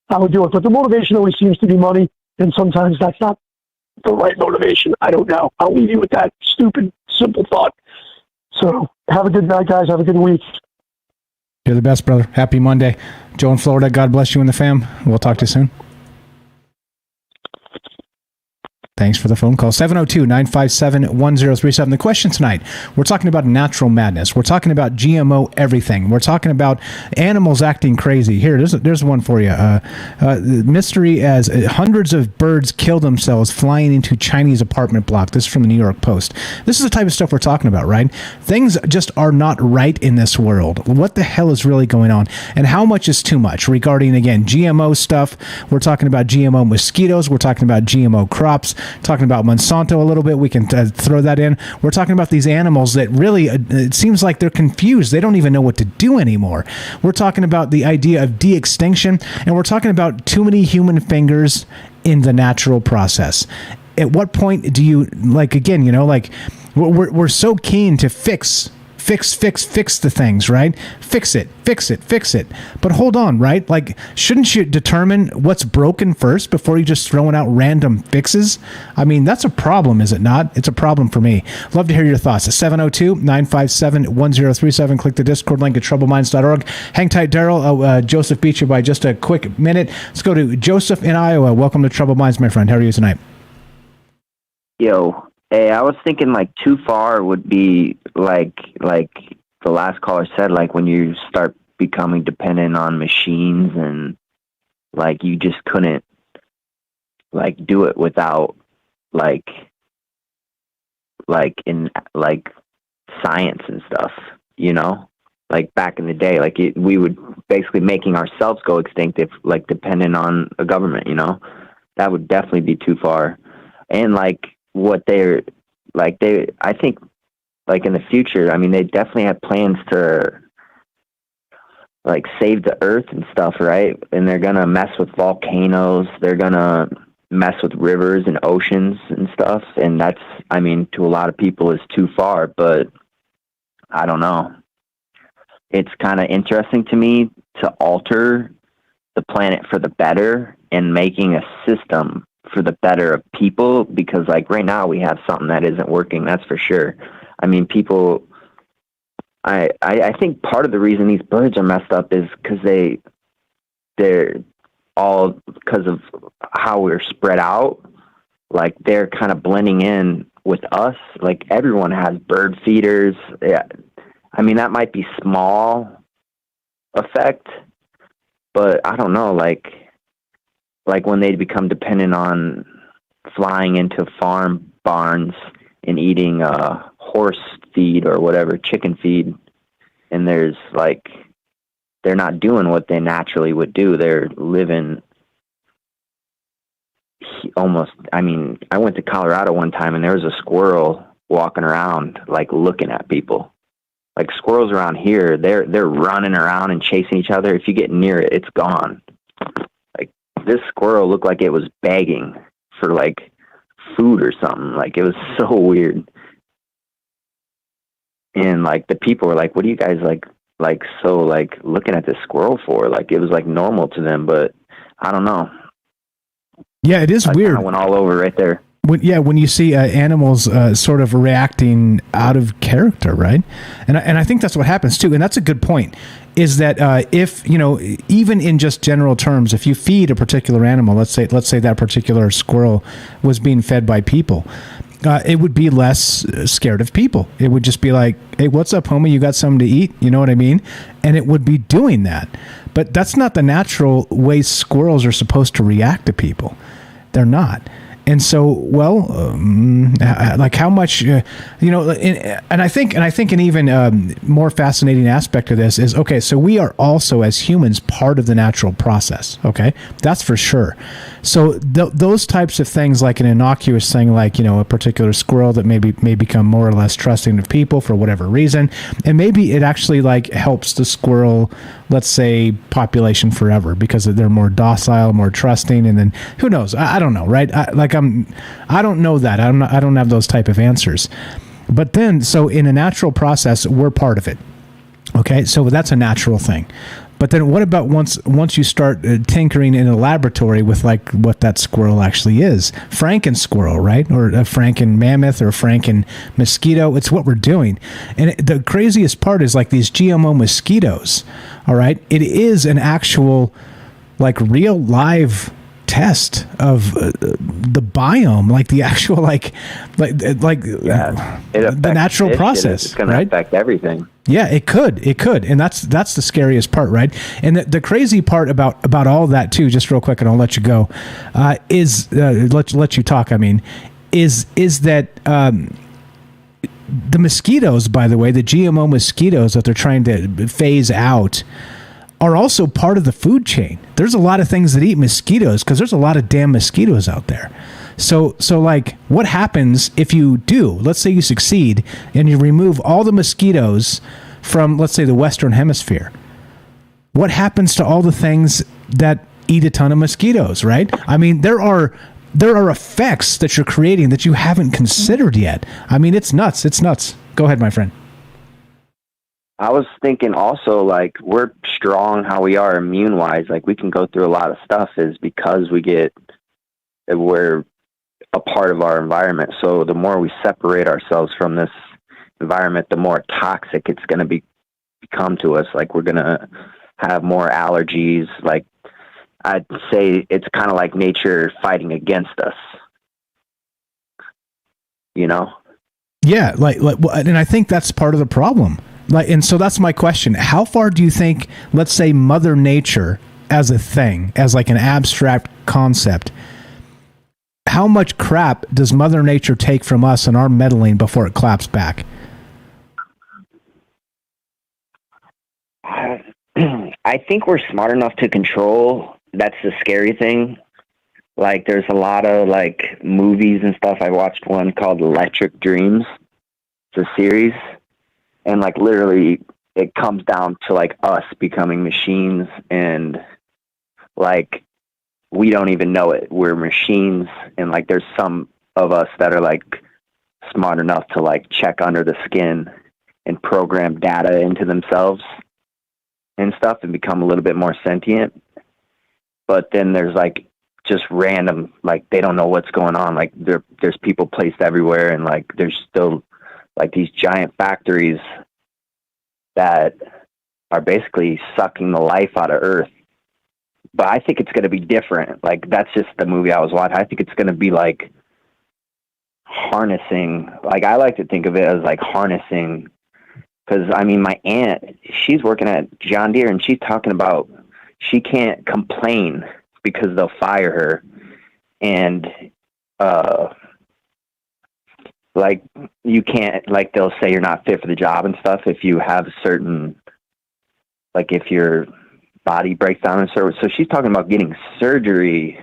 I would do it. But the motivation always seems to be money, and sometimes that's not the right motivation. I don't know. I'll leave you with that stupid, simple thought. So have a good night, guys. Have a good week. You're the best, brother. Happy Monday. Joe in Florida, God bless you and the fam. We'll talk to you soon. Thanks for the phone call. 702-957-1037. The question tonight, we're talking about natural madness. We're talking about GMO everything. We're talking about animals acting crazy. Here, there's one for you. Mystery as hundreds of birds kill themselves flying into Chinese apartment block. This is from the New York Post. This is the type of stuff we're talking about, right? Things just are not right in this world. What the hell is really going on? And how much is too much regarding, again, GMO stuff? We're talking about GMO mosquitoes. We're talking about GMO crops. Talking about Monsanto a little bit. We can throw that in. We're talking about these animals that really, it seems like they're confused. They don't even know what to do anymore. We're talking about the idea of de-extinction, and we're talking about too many human fingers in the natural process. At what point do you, like, again, you know, like, we're so keen to fix the things, right? Fix it. But hold on, right? Like, shouldn't you determine what's broken first before you just throwing out random fixes? I mean, that's a problem, is it not? It's a problem for me. Love to hear your thoughts. 702-957-1037. Click the Discord link at troubleminds.org. Hang tight, Daryl. Joseph beat you by just a quick minute. Let's go to Joseph in Iowa. Welcome to Trouble Minds, my friend. How are you tonight? Yo. Hey, I was thinking like too far would be like the last caller said, like when you start becoming dependent on machines and like you just couldn't like do it without like in like science and stuff, you know, like back in the day, like we would basically making ourselves go extinct if like dependent on a government, you know, that would definitely be too far. And like, what I think like in the future, I mean, they definitely have plans to like save the earth and stuff, right? And they're going to mess with volcanoes. They're going to mess with rivers and oceans and stuff. And that's, I mean, to a lot of people is too far, but I don't know. It's kind of interesting to me to alter the planet for the better and making a system for the better of people, because like right now we have something that isn't working, that's for sure. I mean, people, I think part of the reason these birds are messed up is because they're all because of how we're spread out. Like they're kind of blending in with us. Like everyone has bird feeders. Yeah. I mean, that might be small effect, but I don't know, like when they become dependent on flying into farm barns and eating horse feed or whatever, chicken feed, and there's like, they're not doing what they naturally would do. They're living almost, I mean, I went to Colorado one time and there was a squirrel walking around, like looking at people. Like squirrels around here, they're running around and chasing each other. If you get near it, it's gone. This squirrel looked like it was begging for like food or something. Like it was so weird. And like the people were like, what are you guys like so like looking at this squirrel for? Like it was like normal to them, but I don't know. Yeah, it is weird. I went all over right there. When you see animals sort of reacting out of character, right? And I think that's what happens too. And that's a good point. Is that if, you know, even in just general terms, if you feed a particular animal, let's say that particular squirrel was being fed by people, it would be less scared of people. It would just be like, hey, what's up, homie? You got something to eat? You know what I mean? And it would be doing that. But that's not the natural way squirrels are supposed to react to people. They're not. And so, well, like how much, you know, and I think an even more fascinating aspect of this is, okay, so we are also as humans part of the natural process. Okay, that's for sure. So those types of things, like an innocuous thing, like, you know, a particular squirrel that may become more or less trusting of people for whatever reason, and maybe it actually like helps the squirrel, let's say, population forever because they're more docile, more trusting, and then who knows? I don't know, right? I don't know that. I don't have those type of answers. But then, so in a natural process, we're part of it. Okay, so that's a natural thing. But then what about once you start tinkering in a laboratory with like what that squirrel actually is? Franken squirrel, right? Or a Franken mammoth or a Franken mosquito. It's what we're doing. And the craziest part is like these GMO mosquitoes, all right? It is an actual like real live test of the biome, like the actual, It the natural process. It's going to affect everything. Yeah, it could, and that's the scariest part, right? And the crazy part about all that too, just real quick, and I'll let you go, is let you talk. I mean, is that the mosquitoes, by the way, the GMO mosquitoes that they're trying to phase out, are also part of the food chain. There's a lot of things that eat mosquitoes because there's a lot of damn mosquitoes out there. So like, what happens if you do, let's say you succeed and you remove all the mosquitoes from, let's say, the Western Hemisphere? What happens to all the things that eat a ton of mosquitoes, right? I mean, there are effects that you're creating that you haven't considered yet. I mean, it's nuts. It's nuts. Go ahead, my friend. I was thinking also, like, we're strong how we are immune-wise. Like, we can go through a lot of stuff is because we're a part of our environment. So the more we separate ourselves from this environment, the more toxic it's going to become to us. Like, we're going to have more allergies. Like, I'd say it's kind of like nature fighting against us, you know? Yeah, and I think that's part of the problem. And so that's my question. How far do you think, let's say, Mother Nature as a thing, as like an abstract concept, how much crap does Mother Nature take from us and our meddling before it claps back? I think we're smart enough to control. That's the scary thing. Like, there's a lot of, like, movies and stuff. I watched one called Electric Dreams. It's a series. And, like, literally it comes down to, like, us becoming machines, and, like, we don't even know it. We're machines, and, like, there's some of us that are, like, smart enough to, like, check under the skin and program data into themselves and stuff and become a little bit more sentient. But then there's, like, just random, like, they don't know what's going on. Like, there's people placed everywhere, and, like, there's still, like, these giant factories that are basically sucking the life out of Earth. But I think it's going to be different. Like, that's just the movie I was watching. I think it's going to be, like, harnessing. Like, I like to think of it as, like, harnessing. Because, I mean, my aunt, she's working at John Deere, and she's talking about she can't complain because they'll fire her. And, like, you can't, like, they'll say you're not fit for the job and stuff if you have certain, like, if your body breaks down and so she's talking about getting surgery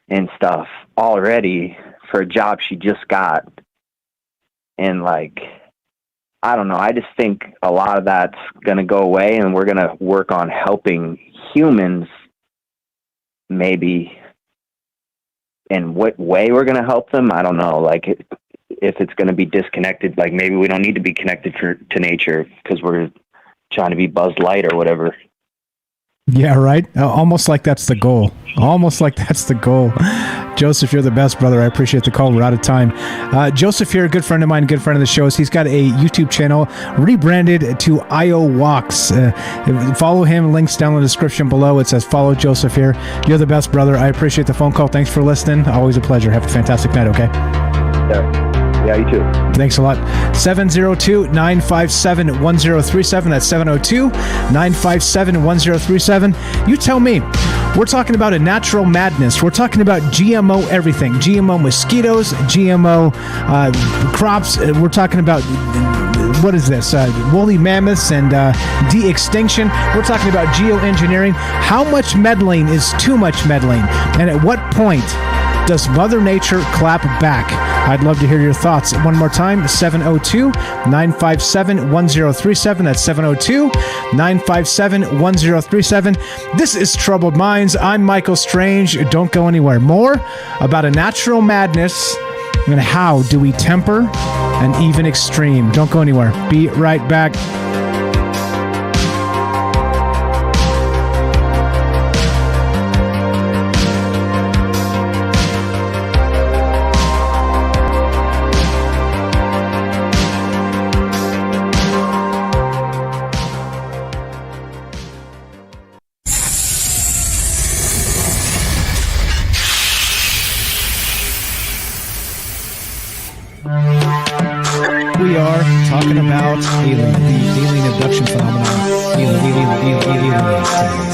and stuff already for a job she just got. And, like, I don't know. I just think a lot of that's going to go away, and we're going to work on helping humans, maybe. In what way we're going to help them, I don't know. Like, if it's going to be disconnected, like, maybe we don't need to be connected to nature because we're trying to be Buzz Light or whatever. Yeah, right? Almost like that's the goal. Almost like that's the goal. Joseph, you're the best, brother. I appreciate the call. We're out of time. Joseph here, a good friend of mine, good friend of the show. He's got a YouTube channel rebranded to IO Walks. Follow him. Links down in the description below. It says, follow Joseph here. You're the best, brother. I appreciate the phone call. Thanks for listening. Always a pleasure. Have a fantastic night, okay? Yeah, you too. Thanks a lot. 702-957-1037. That's 702-957-1037. You tell me. We're talking about a natural madness. We're talking about GMO everything. GMO mosquitoes, GMO crops. We're talking about, what is this? Woolly mammoths and de-extinction. We're talking about geoengineering. How much meddling is too much meddling? And at what point does Mother Nature clap back? I'd love to hear your thoughts. One more time, 702-957-1037. That's 702-957-1037. This is Troubled Minds. I'm Michael Strange. Don't go anywhere. More about a natural madness and how do we temper an even extreme. Don't go anywhere. Be right back. talking about the alien abduction phenomenon. Aliens.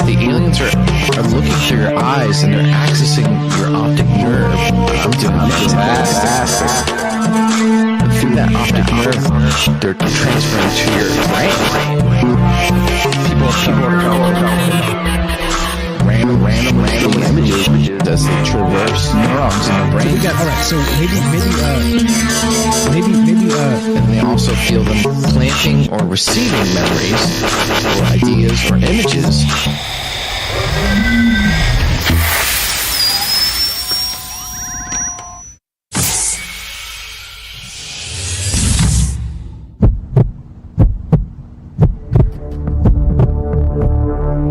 The aliens are looking through your eyes and they're accessing your optic nerve. I'm doing fantastic. And through that optic nerve, they're transferring to your brain. People are random images as they traverse neurons in the brain. All right, so maybe, and they also feel them planting or receiving memories or ideas or images.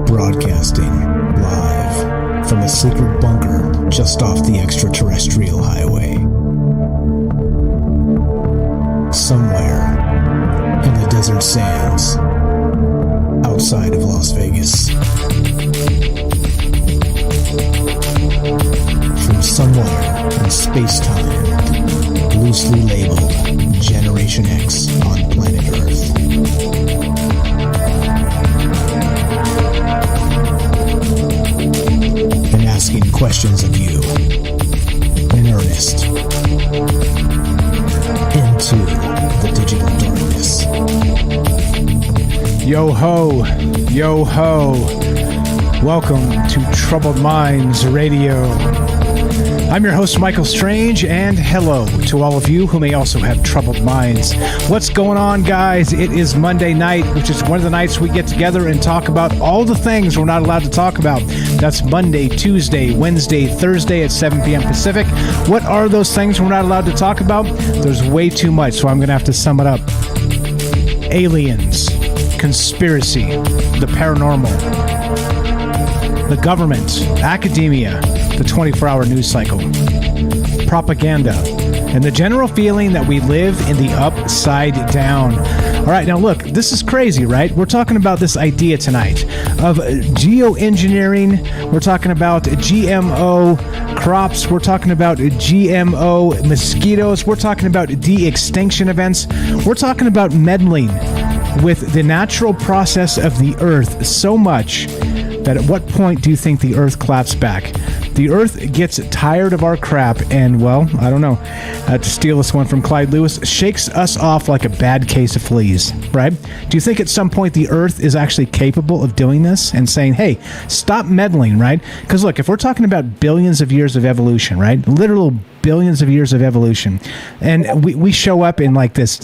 Broadcasting live from a secret bunker just off the extraterrestrial highway. Somewhere in the desert sands outside of Las Vegas. From somewhere in space-time, loosely labeled Generation X on planet Earth. And asking questions of you in earnest into the digital darkness. Yo ho, yo ho. Welcome to Troubled Minds Radio. I'm your host, Michael Strange, and hello to all of you who may also have troubled minds. What's going on, guys? It is Monday night, which is one of the nights we get together and talk about all the things we're not allowed to talk about. That's Monday, Tuesday, Wednesday, Thursday at 7 p.m. Pacific. What are those things we're not allowed to talk about? There's way too much, so I'm going to have to sum it up. Aliens, conspiracy, the paranormal, the government, academia, the 24-hour news cycle, propaganda, and the general feeling that we live in the upside down. All right, now look, this is crazy, right? We're talking about this idea tonight of geoengineering. We're talking about GMO crops. We're talking about GMO mosquitos. We're talking about de-extinction events. We're talking about meddling with the natural process of the earth so much that at what point do you think the earth claps back? The earth gets tired of our crap and, well, I don't know, to steal this one from Clyde Lewis, shakes us off like a bad case of fleas, right? Do you think at some point the earth is actually capable of doing this and saying, hey, stop meddling, right? Because look, if we're talking about billions of years of evolution, right? Literal billions of years of evolution, and we show up in like this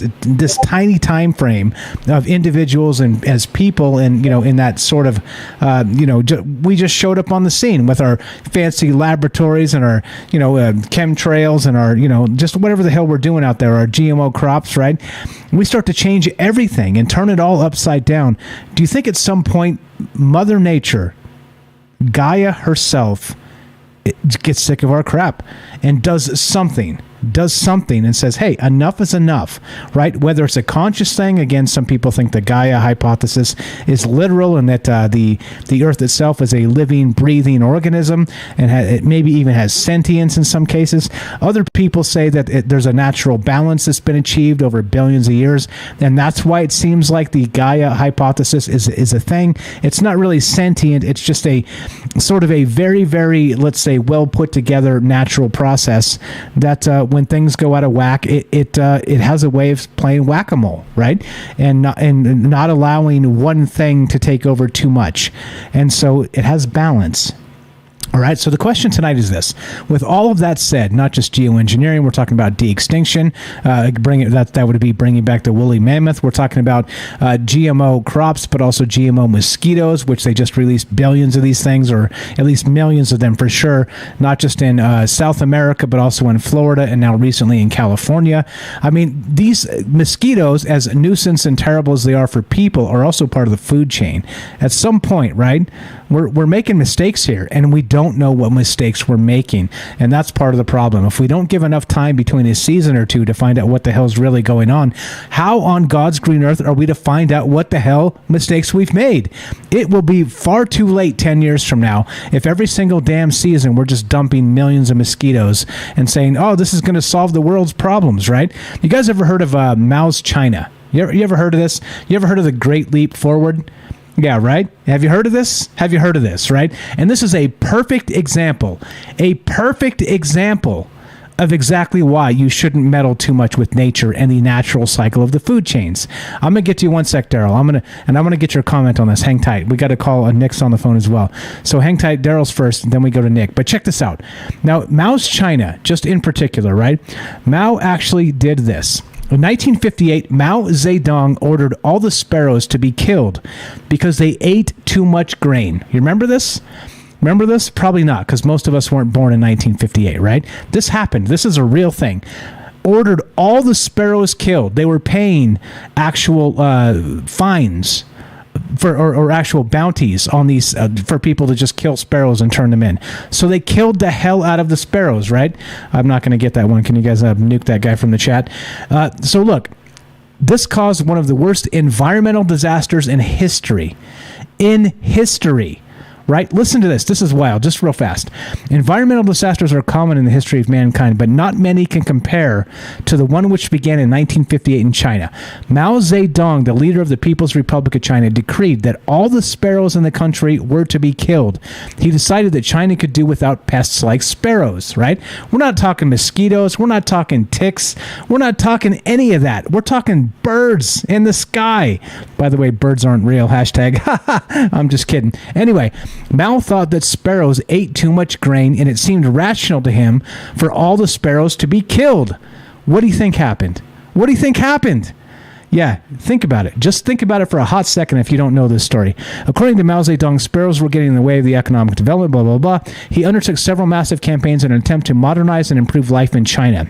tiny time frame of individuals and as people, and in that sort of we just showed up on the scene with our fancy laboratories and our chemtrails and our just whatever the hell we're doing out there, our GMO crops, right? We start to change everything and turn it all upside down. Do you think at some point Mother Nature, Gaia herself, gets sick of our crap and does something and says, hey, enough is enough, right? Whether it's a conscious thing, again, some people think the Gaia hypothesis is literal and that the earth itself is a living, breathing organism and it maybe even has sentience in some cases. Other people say that there's a natural balance that's been achieved over billions of years, and that's why it seems like the Gaia hypothesis is a thing. It's not really sentient. It's just a sort of a very, very, let's say, well put together natural process that when things go out of whack, it has a way of playing whack-a-mole, right? And not allowing one thing to take over too much. And so it has balance. All right, so the question tonight is this. With all of that said, not just geoengineering, we're talking about de-extinction. That would be bringing back the woolly mammoth. We're talking about GMO crops, but also GMO mosquitoes, which they just released billions of these things, or at least millions of them for sure, not just in South America, but also in Florida and now recently in California. I mean, these mosquitoes, as nuisance and terrible as they are for people, are also part of the food chain. At some point, right, we're making mistakes here, and we don't know what mistakes we're making, and that's part of the problem. If we don't give enough time between a season or two to find out what the hell's really going on, how on God's green earth are we to find out what the hell mistakes we've made? It will be far too late 10 years from now if every single damn season we're just dumping millions of mosquitoes and saying, oh, this is going to solve the world's problems, right? You guys ever heard of Mao's China? You ever heard of this? You ever heard of the Great Leap Forward? Yeah, right? Have you heard of this? Have you heard of this, right? And this is a perfect example of exactly why you shouldn't meddle too much with nature and the natural cycle of the food chains. I'm going to get to you one sec, Daryl. I'm going to get your comment on this. Hang tight. We got to call Nick's on the phone as well. So hang tight. Daryl's first, and then we go to Nick. But check this out. Now, Mao's China, just in particular, right? Mao actually did this. In 1958, Mao Zedong ordered all the sparrows to be killed because they ate too much grain. You remember this? Remember this? Probably not, because most of us weren't born in 1958, right? This happened. This is a real thing. Ordered all the sparrows killed. They were paying actual fines or actual bounties on these for people to just kill sparrows and turn them in. So they killed the hell out of the sparrows, right? I'm not going to get that one. Can you guys nuke that guy from the chat? So look, this caused one of the worst environmental disasters in history. Right? Listen to this. This is wild. Just real fast. Environmental disasters are common in the history of mankind, but not many can compare to the one which began in 1958 in China. Mao Zedong, the leader of the People's Republic of China, decreed that all the sparrows in the country were to be killed. He decided that China could do without pests like sparrows, right? We're not talking mosquitoes. We're not talking ticks. We're not talking any of that. We're talking birds in the sky. By the way, birds aren't real. Hashtag. I'm just kidding. Anyway, Mao thought that sparrows ate too much grain, and it seemed rational to him for all the sparrows to be killed. What do you think happened? Yeah, think about it. Just think about it for a hot second if you don't know this story. According to Mao Zedong, sparrows were getting in the way of the economic development, blah, blah, blah. He undertook several massive campaigns in an attempt to modernize and improve life in China.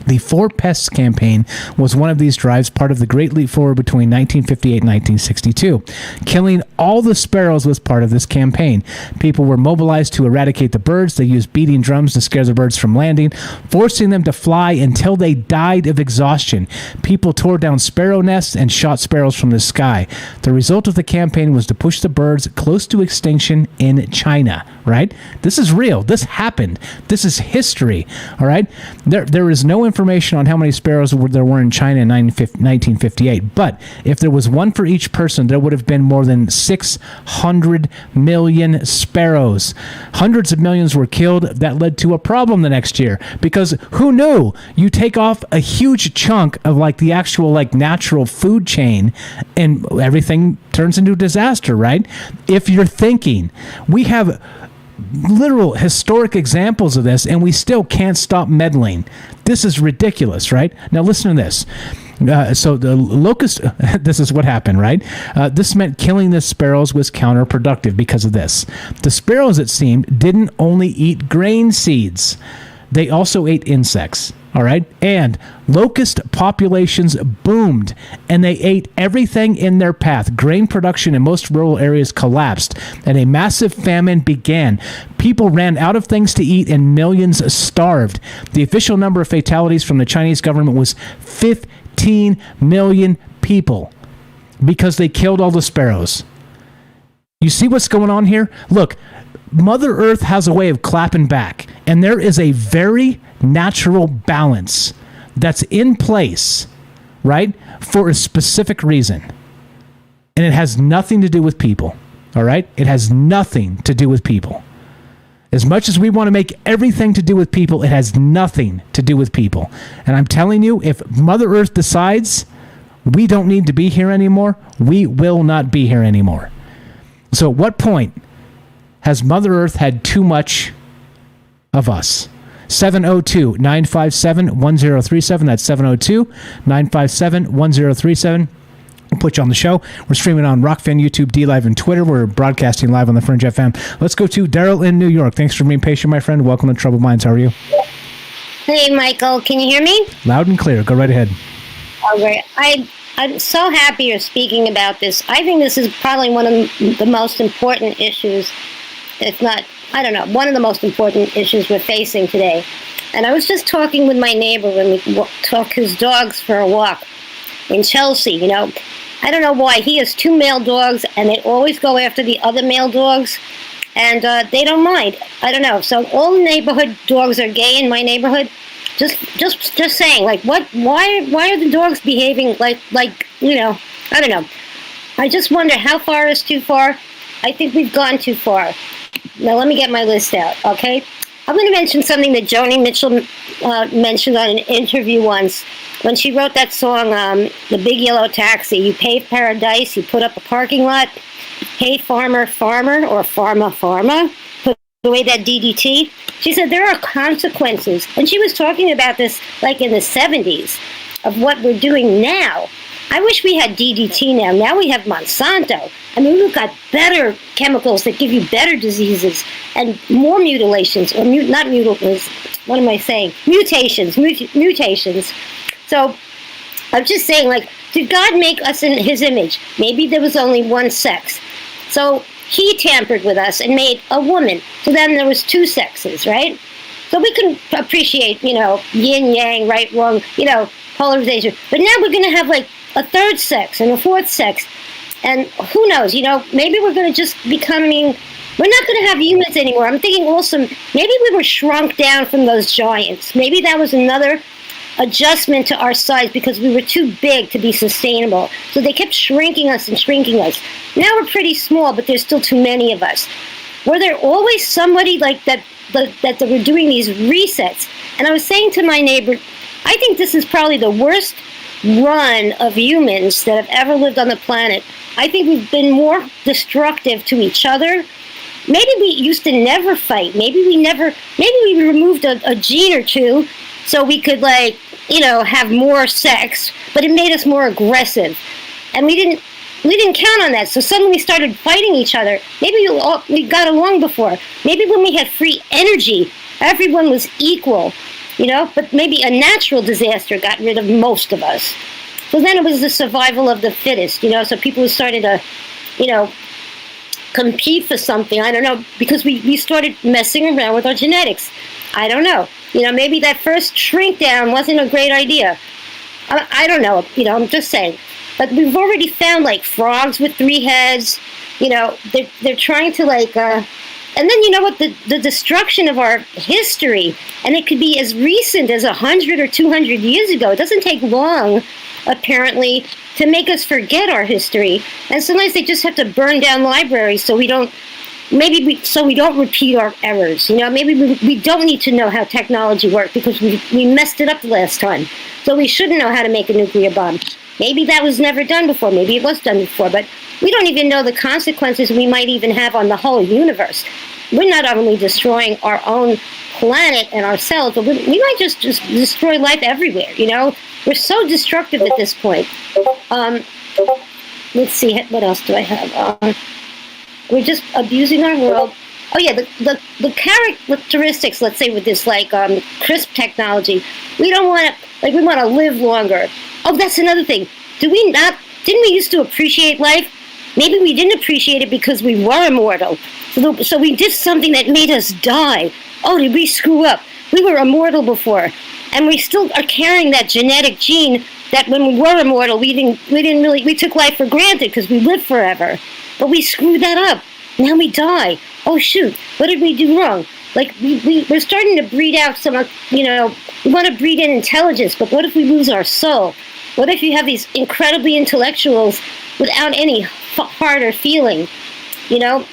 The Four Pests campaign was one of these drives, part of the Great Leap Forward between 1958 and 1962. Killing all the sparrows was part of this campaign. People were mobilized to eradicate the birds. They used beating drums to scare the birds from landing, forcing them to fly until they died of exhaustion. People tore down sparrow nests and shot sparrows from the sky. The result of the campaign was to push the birds close to extinction in China, right? This is real. This happened. This is history, all right? There is no information on how many sparrows there were in China in 1958, but if there was one for each person, there would have been more than 600 million sparrows. Hundreds of millions were killed. That led to a problem the next year, because who knew? You take off a huge chunk of like the actual like natural food chain and everything turns into a disaster, right? If you're thinking, we have literal historic examples of this, and we still can't stop meddling. This is ridiculous, right? Now listen to this. So the locust, this is what happened, right? This meant killing the sparrows was counterproductive because of this. The sparrows, it seemed, didn't only eat grain seeds. They also ate insects. All right. And locust populations boomed, and they ate everything in their path. Grain production in most rural areas collapsed, and a massive famine began. People ran out of things to eat, and millions starved. The official number of fatalities from the Chinese government was 15 million people because they killed all the sparrows. You see what's going on here? Look, Mother Earth has a way of clapping back, and there is a very natural balance that's in place, right, for a specific reason. And it has nothing to do with people, all right? It has nothing to do with people. As much as we want to make everything to do with people, it has nothing to do with people. And I'm telling you, if Mother Earth decides we don't need to be here anymore, we will not be here anymore. So at what point has Mother Earth had too much of us? 702-957-1037. That's 702-957-1037. We'll put you on the show. We're streaming on Rockfin, YouTube, D-Live, and Twitter. We're broadcasting live on the Fringe FM. Let's go to Daryl in New York. Thanks for being patient, my friend. Welcome to Troubled Minds. How are you? Hey, Michael. Can you hear me? Loud and clear. Go right ahead. Oh, great. I'm so happy you're speaking about this. I think this is probably one of the most important issues, if not, I don't know, one of the most important issues we're facing today. And I was just talking with my neighbor when we took his dogs for a walk in Chelsea. You know, I don't know why. He has 2 male dogs, and they always go after the other male dogs, and they don't mind. I don't know. So all neighborhood dogs are gay in my neighborhood, Just saying, like, what? Why are the dogs behaving like I don't know. I just wonder how far is too far. I think we've gone too far. Now let me get my list out, okay? I'm going to mention something that Joni Mitchell mentioned on an interview once when she wrote that song, "The Big Yellow Taxi." You pave paradise, you put up a parking lot. Hey, farmer, farmer, or pharma, pharma. Put away that DDT. She said there are consequences, and she was talking about this like in the 70s of what we're doing now. I wish we had DDT now. Now we have Monsanto. I mean, we've got better chemicals that give you better diseases and more mutilations, or not mutilations. What am I saying? Mutations. So I'm just saying, like, did God make us in His image? Maybe there was only one sex. So He tampered with us and made a woman. So then there was two sexes, right? So we can appreciate, yin, yang, right, wrong, polarization. But now we're going to have, like, a third sex and a fourth sex. And who knows, maybe we're going to just we're not going to have humans anymore. I'm thinking also, maybe we were shrunk down from those giants. Maybe that was another adjustment to our size because we were too big to be sustainable. So they kept shrinking us and shrinking us. Now we're pretty small, but there's still too many of us. Were there always somebody like that they were doing these resets? And I was saying to my neighbor, I think this is probably the worst run of humans that have ever lived on the planet. I think we've been more destructive to each other. Maybe we used to never fight. Maybe we removed a gene or two so we could have more sex, but it made us more aggressive. And we didn't count on that. So suddenly we started fighting each other. Maybe we got along before. Maybe when we had free energy, everyone was equal. But maybe a natural disaster got rid of most of us. So then it was the survival of the fittest, so people started to, compete for something. I don't know, because we started messing around with our genetics. I don't know. Maybe that first shrink down wasn't a great idea. I don't know. I'm just saying. But we've already found, like, frogs with 3 heads. They're trying to, and then the destruction of our history, and it could be as recent as 100 or 200 years ago. It doesn't take long, apparently, to make us forget our history. And sometimes they just have to burn down libraries so we don't repeat our errors. Maybe we don't need to know how technology worked because we messed it up the last time. So we shouldn't know how to make a nuclear bomb. Maybe that was never done before. Maybe it was done before, but we don't even know the consequences we might even have on the whole universe. We're not only destroying our own planet and ourselves, but we might just destroy life everywhere, We're so destructive at this point. Let's see, what else do I have? We're just abusing our world. Oh yeah, the characteristics, let's say, with this CRISP technology, we don't want to, we want to live longer. Oh, that's another thing. Didn't we used to appreciate life? Maybe we didn't appreciate it because we were immortal. So we did something that made us die. Oh, did we screw up? We were immortal before. And we still are carrying that genetic gene that when we were immortal, we took life for granted because we lived forever. But we screwed that up. Now we die. Oh, shoot. What did we do wrong? We're starting to breed out some, we want to breed in intelligence, but what if we lose our soul? What if you have these incredibly intellectuals without any heart or feeling, I'm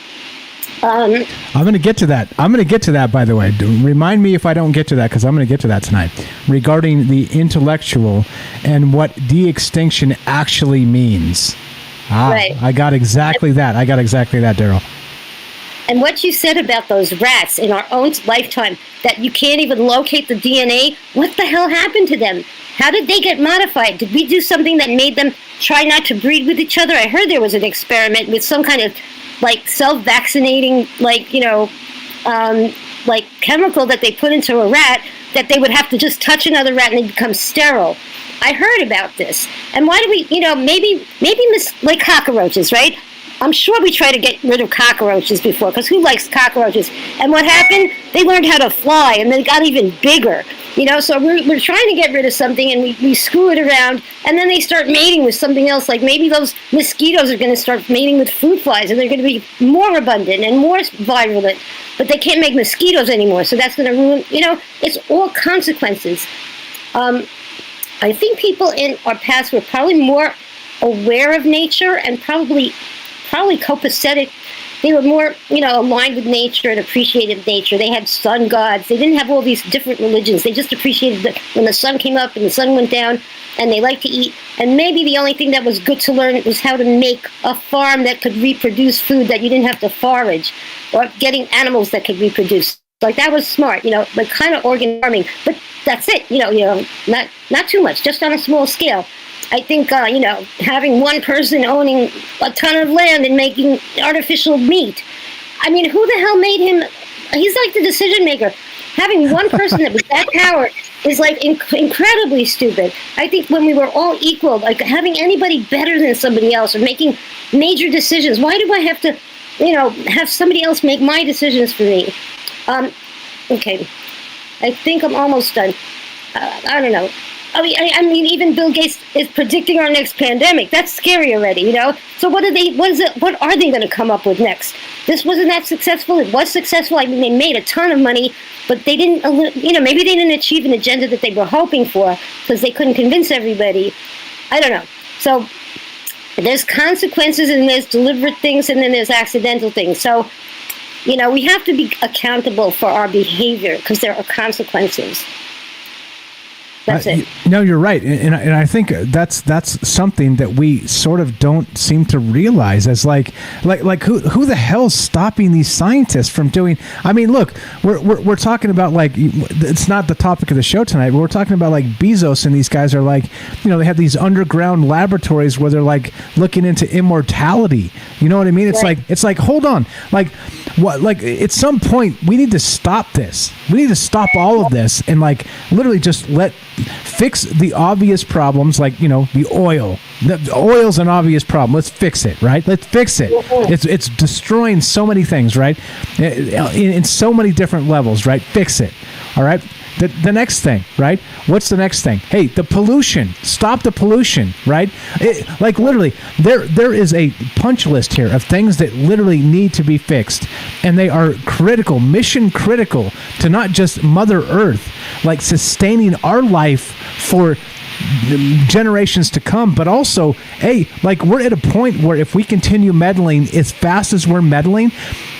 going to get to that, by the way. Remind me if I don't get to that, because I'm going to get to that tonight, regarding the intellectual and what de-extinction actually means. Right. I got exactly that, Daryl. And what you said about those rats in our own lifetime, that you can't even locate the DNA, what the hell happened to them? How did they get modified? Did we do something that made them try not to breed with each other? I heard there was an experiment with some kind of self-vaccinating, chemical that they put into a rat that they would have to just touch another rat and they become sterile. I heard about this. And why do we, maybe like cockroaches, right? I'm sure we tried to get rid of cockroaches before, because who likes cockroaches? And what happened? They learned how to fly, and they got even bigger. So we're trying to get rid of something, and we screw it around, and then they start mating with something else. Like maybe those mosquitoes are going to start mating with fruit flies, and they're going to be more abundant and more virulent. But they can't make mosquitoes anymore, so that's going to ruin. It's all consequences. I think people in our past were probably more aware of nature and probably copacetic. They were more, aligned with nature and appreciated nature. They had sun gods. They didn't have all these different religions. They just appreciated when the sun came up and the sun went down, and they liked to eat. And maybe the only thing that was good to learn was how to make a farm that could reproduce food that you didn't have to forage, or getting animals that could reproduce. Like that was smart, like kind of organic farming. But that's it, not too much, just on a small scale. I think, having one person owning a ton of land and making artificial meat. I mean, who the hell made him? He's like the decision maker. Having one person that was that power is like incredibly stupid. I think when we were all equal, like having anybody better than somebody else or making major decisions. Why do I have to, have somebody else make my decisions for me? Okay. I think I'm almost done. I don't know. I mean, even Bill Gates is predicting our next pandemic. That's scary already, So what are they going to come up with next? This wasn't that successful. It was successful. I mean, they made a ton of money, but they didn't, maybe they didn't achieve an agenda that they were hoping for because they couldn't convince everybody. I don't know. So there's consequences, and there's deliberate things, and then there's accidental things. So, we have to be accountable for our behavior because there are consequences. That's it. No, you're right, and I think that's something that we sort of don't seem to realize as like who the hell's stopping these scientists from doing? I mean, look, we're talking about like it's not the topic of the show tonight, but we're talking about like Bezos and these guys are like, they have these underground laboratories where they're like looking into immortality. You know what I mean? It's like hold on, like what? Like at some point we need to stop this. We need to stop all of this and like literally just fix the obvious problems, like the oil. The oil's an obvious problem. Let's fix it, right? Let's fix it. It's destroying so many things, right? In so many different levels, right? Fix it. All right. The next thing, right? What's the next thing? Hey, the pollution. Stop the pollution, right? Like literally, there is a punch list here of things that literally need to be fixed, and they are critical, mission critical to not just Mother Earth, like sustaining our life for generations to come, but also, hey, like we're at a point where if we continue meddling as fast as we're meddling,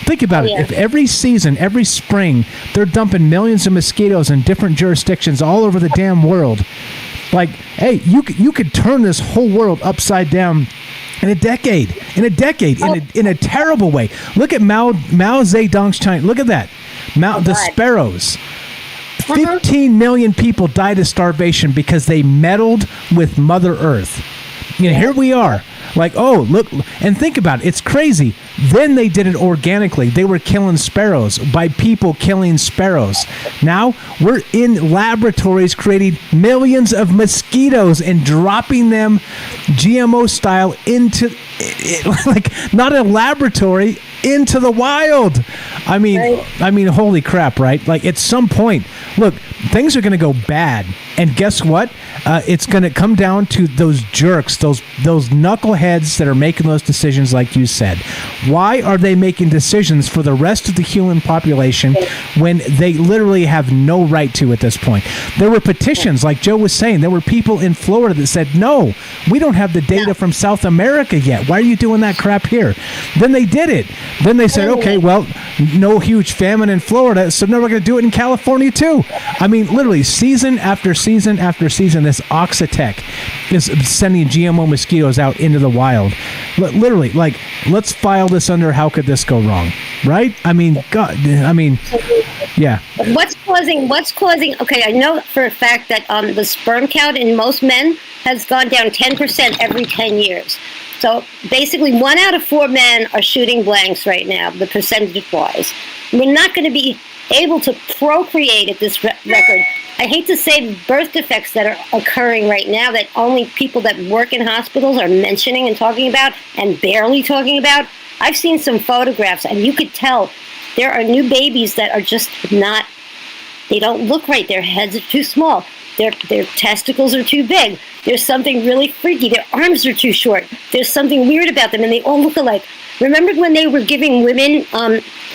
think about it. If every season, every spring, they're dumping millions of mosquitoes in different jurisdictions all over the damn world, like, hey, you could turn this whole world upside down in a decade, in a terrible way. Look at Mao Zedong's China. Look at that. The sparrows. 15 million people died of starvation because they meddled with Mother Earth. Here we are. Like, oh, look, and think about it. It's crazy. Then they did it organically. They were killing sparrows by people killing sparrows. Now we're in laboratories creating millions of mosquitoes and dropping them GMO style into, like, not a laboratory, into the wild. I mean, holy crap, right? Like at some point, look, things are going to go bad. And guess what? It's going to come down to those jerks, those knuckleheads that are making those decisions like you said. Why are they making decisions for the rest of the human population when they literally have no right to at this point? There were petitions, like Joe was saying. There were people in Florida that said, no, we don't have the data from South America yet. Why are you doing that crap here? Then they did it. Then they said, okay, well, no huge famine in Florida, so now we're going to do it in California too. I mean, literally, season after season after season, this Oxitec is sending GMO mosquitoes out into the wild. Literally, like, let's file this under how could this go wrong, right? I mean, God, yeah. What's causing, okay, I know for a fact that the sperm count in most men has gone down 10% every 10 years. So basically 1 out of 4 men are shooting blanks right now, the percentage-wise. We're not going to be able to procreate at this record. I hate to say the birth defects that are occurring right now that only people that work in hospitals are mentioning and talking about and barely talking about. I've seen some photographs and you could tell there are new babies that are just not They don't look right. Their heads are too small. Their testicles are too big. There's something really freaky. Their arms are too short. There's something weird about them, and they all look alike. Remember when they were giving women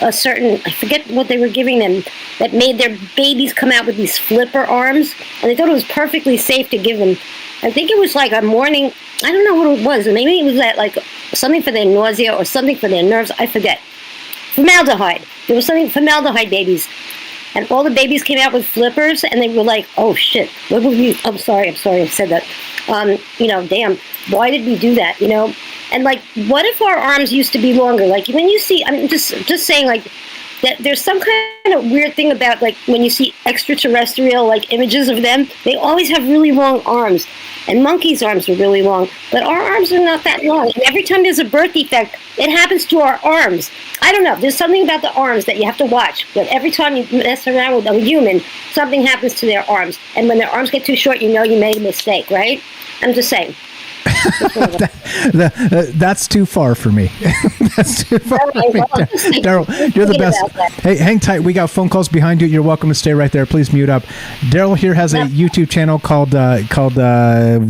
a certain, I forget what they were giving them, that made their babies come out with these flipper arms, and they thought it was perfectly safe to give them. I think it was like a morning, I don't know what it was. Maybe it was that like something for their nausea or something for their nerves. I forget. Formaldehyde. There was something, formaldehyde babies. And all the babies came out with flippers, and they were like, "Oh shit! What were we? I'm sorry, I said that. Damn, why did we do that? And like, what if our arms used to be longer? Like when you see, I'm just saying, like that there's some kind of weird thing about like when you see extraterrestrial like images of them, they always have really long arms, and monkeys' arms are really long, but our arms are not that long. And every time there's a birth defect, it happens to our arms. I don't know. There's something about the arms that you have to watch. But every time you mess around with a human, something happens to their arms. And when their arms get too short, you know you made a mistake, right? I'm just saying. That's too far for me. That's too far for me. Daryl, you're the best. Hey, hang tight. We got phone calls behind you. You're welcome to stay right there. Please mute up. Daryl here has a YouTube channel called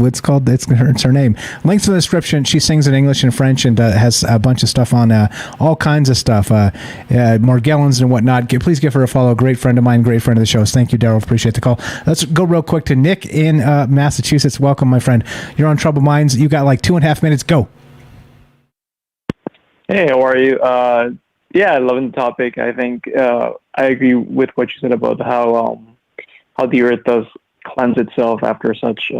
what's called? It's her name. Links in the description. She sings in English and French and has a bunch of stuff on all kinds of stuff, Morgellons and whatnot. Please give her a follow. Great friend of mine. Great friend of the show. Thank you, Daryl. Appreciate the call. Let's go real quick to Nick in Massachusetts. Welcome, my friend. You're on Troubled Minds. You got like 2.5 minutes. Go. Hey, how are you? Yeah, I love the topic. I think I agree with what you said about how the Earth does cleanse itself after such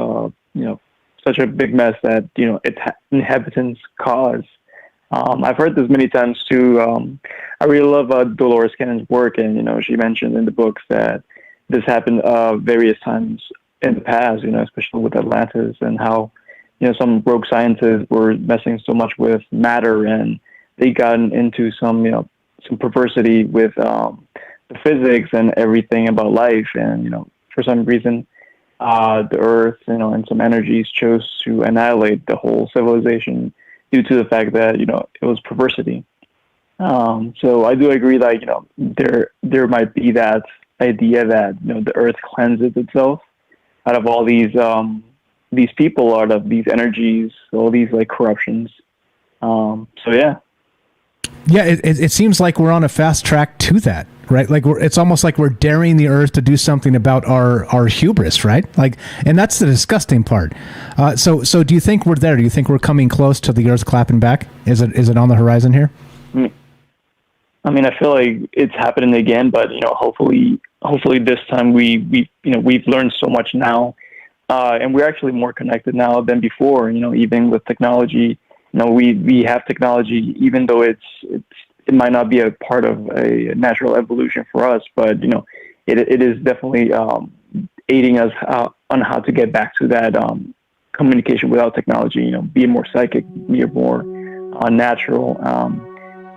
such a big mess that its inhabitants cause. I've heard this many times too. I really love Dolores Cannon's work, and she mentioned in the books that this happened various times in the past. Especially with Atlantis and how some rogue scientists were messing so much with matter, and they got into some perversity with the physics and everything about life. And for some reason, the Earth, and some energies chose to annihilate the whole civilization due to the fact that it was perversity. So I do agree that there might be that idea that the Earth cleanses itself out of all these people, out of these energies, all these like corruptions. So yeah. Yeah, it seems like we're on a fast track to that, right? Like it's almost like we're daring the Earth to do something about our hubris, right? Like, and that's the disgusting part. So do you think we're there? Do you think we're coming close to the Earth clapping back? Is it on the horizon here? I mean, I feel like it's happening again, but hopefully this time we've learned so much now. And we're actually more connected now than before. Even with technology, we have technology, even though it might not be a part of a natural evolution for us, but it is definitely aiding us on how to get back to that communication without technology. Be more psychic, be more natural,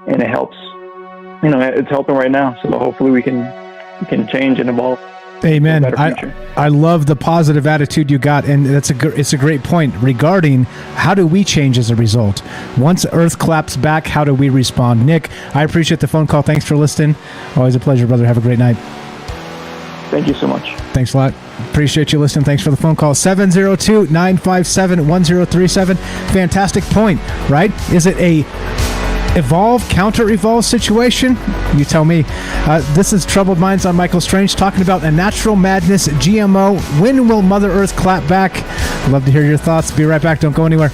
and it helps. It's helping right now. So hopefully we can change and evolve. Amen. I love the positive attitude you got, and it's a great point regarding how do we change as a result. Once Earth claps back, how do we respond? Nick, I appreciate the phone call. Thanks for listening. Always a pleasure, brother. Have a great night. Thank you so much. Thanks a lot. Appreciate you listening. Thanks for the phone call. 702-957-1037. Fantastic point, right? Is it a evolve, counter-evolve situation? You tell me. This is Troubled Minds. I'm Michael Strange, talking about a natural madness, GMO. When will Mother Earth clap back? I'd love to hear your thoughts. Be right back. Don't go anywhere.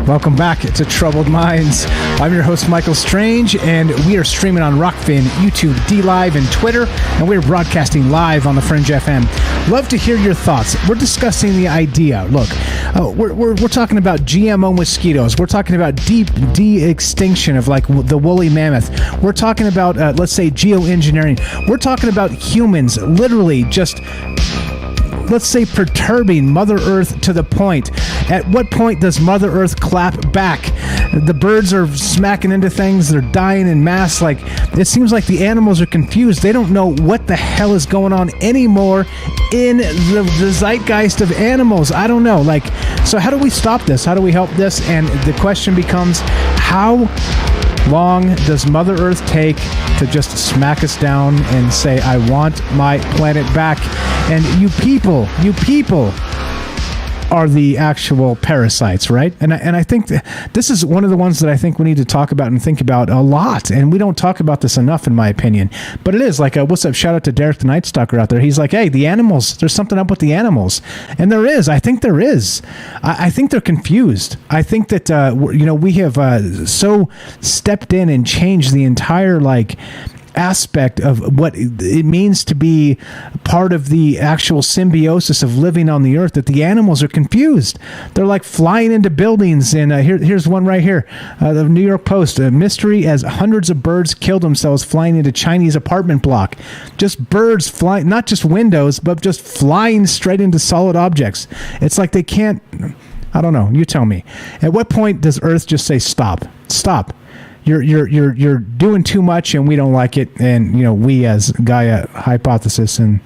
Welcome back to Troubled Minds. I'm your host, Michael Strange, and we are streaming on Rockfin, YouTube, DLive, and Twitter, and we're broadcasting live on the Fringe FM. Love to hear your thoughts. We're discussing the idea. Look, We're talking about GMO mosquitoes. We're talking about deep de-extinction of like the woolly mammoth. We're talking about, let's say, geoengineering. We're talking about humans literally just, let's say, perturbing Mother Earth to the point. At what point does Mother Earth clap back? The birds are smacking into things. They're dying in mass. Like, it seems like the animals are confused. They don't know what the hell is going on anymore in the zeitgeist of animals. I don't know. Like, so how do we stop this? How do we help this? And the question becomes, how long does Mother Earth take to just smack us down and say, I want my planet back? And you people are the actual parasites, right? And I think this is one of the ones that I think we need to talk about and think about a lot. And we don't talk about this enough, in my opinion. But it is like, what's up? Shout out to Derek the Night Stalker out there. He's like, hey, the animals, there's something up with the animals. And there is. I think there is. I think they're confused. I think that, we have so stepped in and changed the entire, aspect of what it means to be part of the actual symbiosis of living on the earth, that the animals are confused. They're like flying into buildings, and here's one right here. The New York Post, a mystery as hundreds of birds killed themselves flying into Chinese apartment block. Just birds flying, not just windows, but just flying straight into solid objects. It's like they can't, I don't know, you tell me. At what point does Earth just say stop? You're doing too much, and we don't like it. And we as Gaia hypothesis, and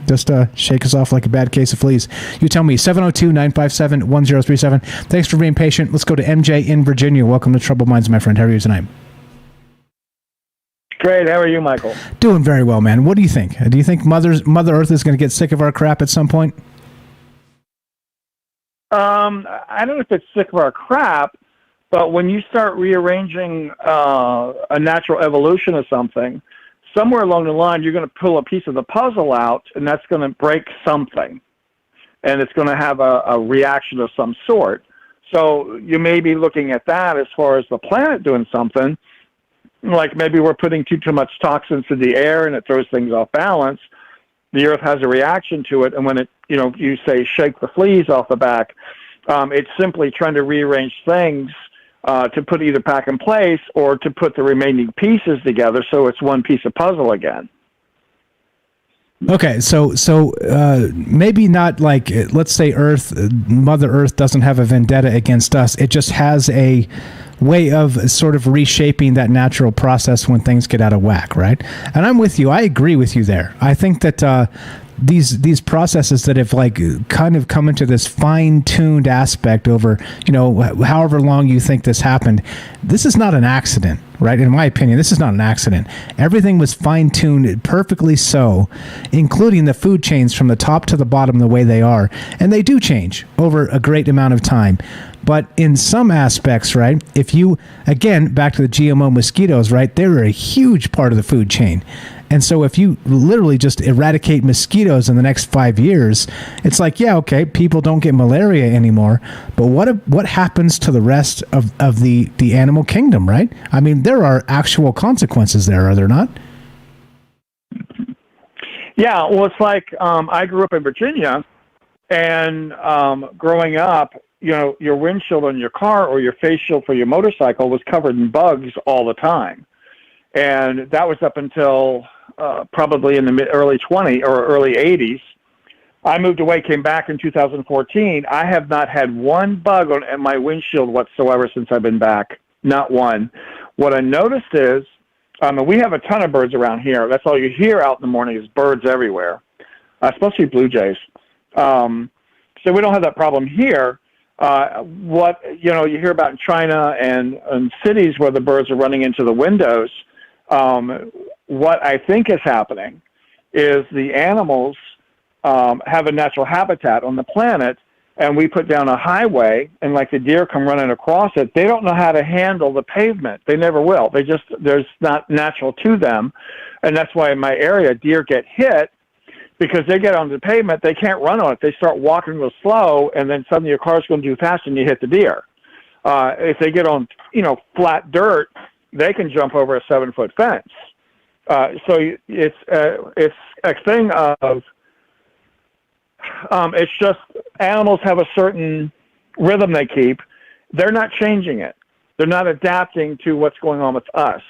just shake us off like a bad case of fleas. You tell me. 702-957-1037. Thanks for being patient. Let's go to MJ in Virginia. Welcome to Troubled Minds, my friend. How are you tonight? Great. How are you, Michael? Doing very well, man. What do you think? Do you think Mother Earth is going to get sick of our crap at some point? I don't know if it's sick of our crap. But when you start rearranging a natural evolution of something, somewhere along the line, you're going to pull a piece of the puzzle out, and that's going to break something. And it's going to have a reaction of some sort. So you may be looking at that as far as the planet doing something, like maybe we're putting too much toxins in the air and it throws things off balance. The Earth has a reaction to it, and when it, you say shake the fleas off the back, it's simply trying to rearrange things to put either back in place or to put the remaining pieces together so it's one piece of puzzle again. Okay, so maybe not like, let's say Mother Earth doesn't have a vendetta against us. It just has a way of sort of reshaping that natural process when things get out of whack, right? And I'm with you. I agree with you there. I think that these processes that have kind of come into this fine-tuned aspect over, however long you think this happened, this is not an accident, right? In my opinion, this is not an accident. Everything was fine-tuned perfectly so, including the food chains from the top to the bottom the way they are. And they do change over a great amount of time. But in some aspects, right, if you, again, back to the GMO mosquitoes, right, they're a huge part of the food chain. And so if you literally just eradicate mosquitoes in the next 5 years, it's like, yeah, okay, people don't get malaria anymore. But what happens to the rest of the animal kingdom, right? I mean, there are actual consequences there, are there not? Yeah, well, it's like I grew up in Virginia, and growing up, your windshield on your car or your face shield for your motorcycle was covered in bugs all the time. And that was up until probably in the early 20s or early 80s. I moved away, came back in 2014. I have not had one bug on my windshield whatsoever since I've been back. Not one. What I noticed is, we have a ton of birds around here. That's all you hear out in the morning is birds everywhere, especially blue jays. So we don't have that problem here. What you hear about in China and cities where the birds are running into the windows, what I think is happening is the animals have a natural habitat on the planet, and we put down a highway, and like the deer come running across it, they don't know how to handle the pavement. They never will. There's not natural to them, and that's why in my area deer get hit. Because they get on the pavement, they can't run on it. They start walking real slow, and then suddenly your car's going to do fast, and you hit the deer. If they get on, flat dirt, they can jump over a 7-foot fence. So it's a thing of it's just animals have a certain rhythm they keep, they're not changing it. They're not adapting to what's going on with us.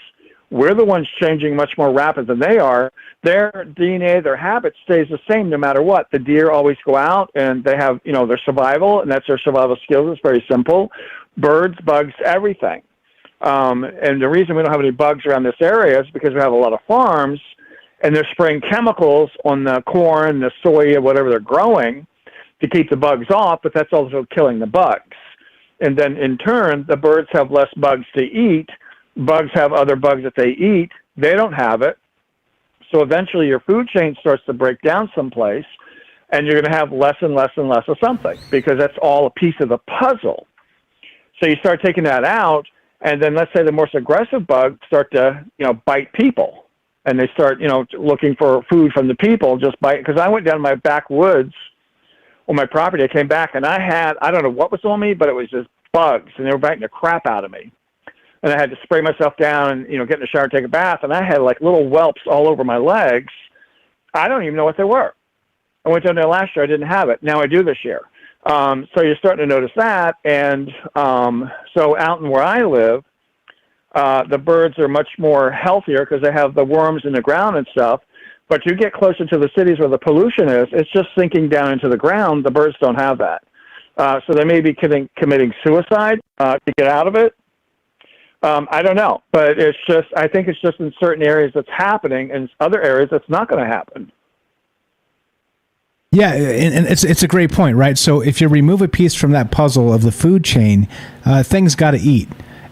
We're the ones changing much more rapid than they are. Their DNA, their habit stays the same no matter what. The deer always go out and they have, their survival, and that's their survival skills. It's very simple. Birds, bugs, everything. And the reason we don't have any bugs around this area is because we have a lot of farms, and they're spraying chemicals on the corn, the soy, whatever they're growing to keep the bugs off, but that's also killing the bugs. And then in turn, the birds have less bugs to eat. Bugs have other bugs that they eat. They don't have it. So eventually your food chain starts to break down someplace, and you're going to have less and less and less of something because that's all a piece of the puzzle. So you start taking that out, and then let's say the most aggressive bugs start to, bite people. And they start, looking for food from the people, just bite. Because I went down my backwoods on my property. I came back, and I don't know what was on me, but it was just bugs, and they were biting the crap out of me. And I had to spray myself down and, get in the shower and take a bath. And I had like little whelps all over my legs. I don't even know what they were. I went down there last year. I didn't have it. Now I do this year. So you're starting to notice that. And so out in where I live, the birds are much more healthier because they have the worms in the ground and stuff. But you get closer to the cities where the pollution is, it's just sinking down into the ground. The birds don't have that. So they may be committing suicide to get out of it. I don't know, but I think it's just in certain areas that's happening, and other areas that's not going to happen. Yeah, and it's a great point, right? So if you remove a piece from that puzzle of the food chain, things got to eat.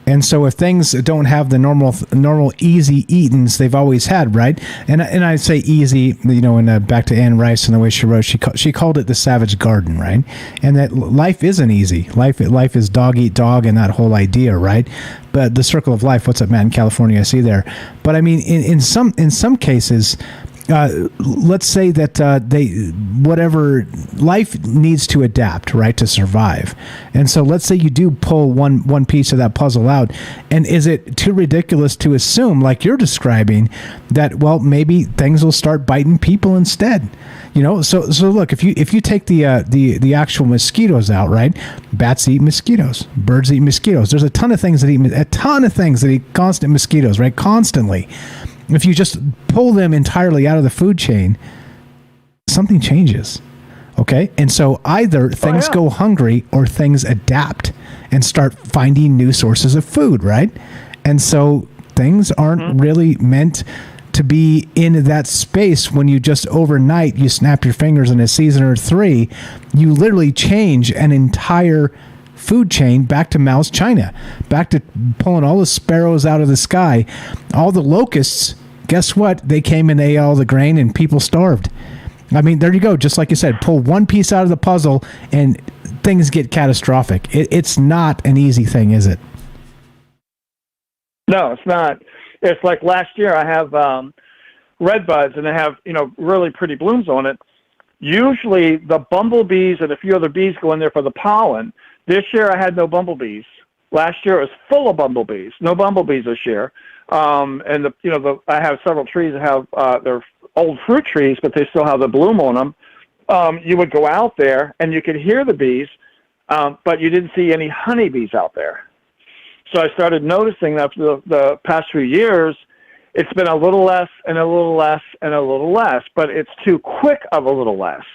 And so if things don't have the normal easy eatings they've always had, right? And I say easy, and back to Anne Rice and the way she wrote, she called it the savage garden, right? And that life isn't easy. Life is dog eat dog, and that whole idea, right? But the circle of life. What's up, Matt in California? I see there. But I mean, in some cases, let's say that whatever life needs to adapt, right, to survive. And so let's say you do pull one piece of that puzzle out, and is it too ridiculous to assume, like you're describing, that, well, maybe things will start biting people instead? So look, if you take the actual mosquitoes out, right? Bats eat mosquitoes, birds eat mosquitoes. There's a ton of things that eat constant mosquitoes, right? Constantly. If you just pull them entirely out of the food chain, something changes. Okay? And so either things go hungry or things adapt and start finding new sources of food, right? And so things aren't really meant to be in that space when you just overnight, you snap your fingers in a season or 3, you literally change an entire food chain back to Mao's China, back to pulling all the sparrows out of the sky, all the locusts. Guess what? They came and ate all the grain, and people starved. I mean, there you go. Just like you said, pull one piece out of the puzzle, and things get catastrophic. It's not an easy thing, is it? No, it's not. It's like last year. I have red buds, and they have really pretty blooms on it. Usually, the bumblebees and a few other bees go in there for the pollen. This year, I had no bumblebees. Last year, it was full of bumblebees. No bumblebees this year. And I have several trees that have they're old fruit trees, but they still have the bloom on them. You would go out there and you could hear the bees, but you didn't see any honeybees out there. So I started noticing that for the past few years, it's been a little less and a little less and a little less, but it's too quick of a little less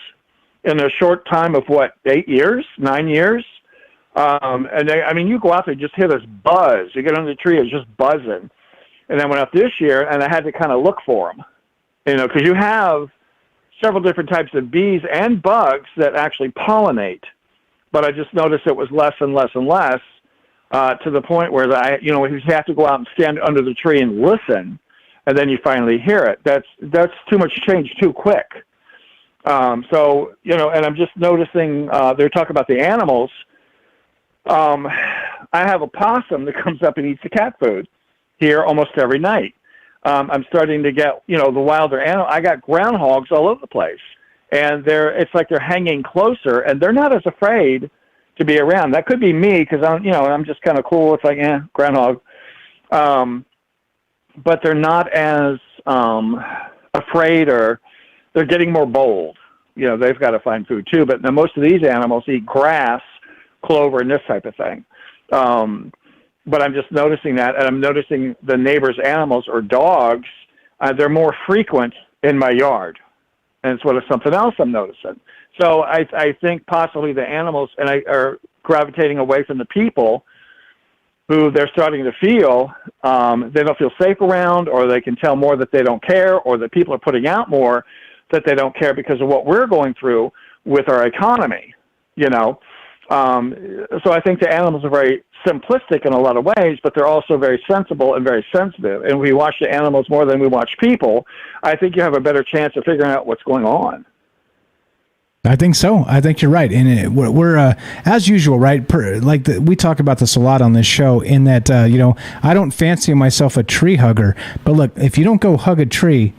in a short time of 8 years, 9 years. And you go out there, just hear this buzz. You get under the tree, it's just buzzing. And I went out this year, and I had to kind of look for them, because you have several different types of bees and bugs that actually pollinate. But I just noticed it was less and less and less, to the point where you have to go out and stand under the tree and listen, and then you finally hear it. That's too much change too quick. And I'm just noticing they're talking about the animals. I have a possum that comes up and eats the cat food here almost every night. I'm starting to get, the wilder animal. I got groundhogs all over the place, and it's like they're hanging closer, and they're not as afraid to be around. That could be me because I'm just kind of cool. It's like, groundhog. But they're not as afraid, or they're getting more bold. They've got to find food too. But now most of these animals eat grass clover and this type of thing. But I'm just noticing that, and I'm noticing the neighbors' animals or dogs, they're more frequent in my yard. And it's something else I'm noticing. So I think possibly the animals are gravitating away from the people who they're starting to feel they don't feel safe around, or they can tell more that they don't care, or that people are putting out more that they don't care because of what we're going through with our economy, you know. So I think the animals are very simplistic in a lot of ways, but they're also very sensible and very sensitive. And we watch the animals more than we watch people. I think you have a better chance of figuring out what's going on. I think so. I think you're right. And we're as usual, right? We talk about this a lot on this show in that, I don't fancy myself a tree hugger. But look, if you don't go hug a tree,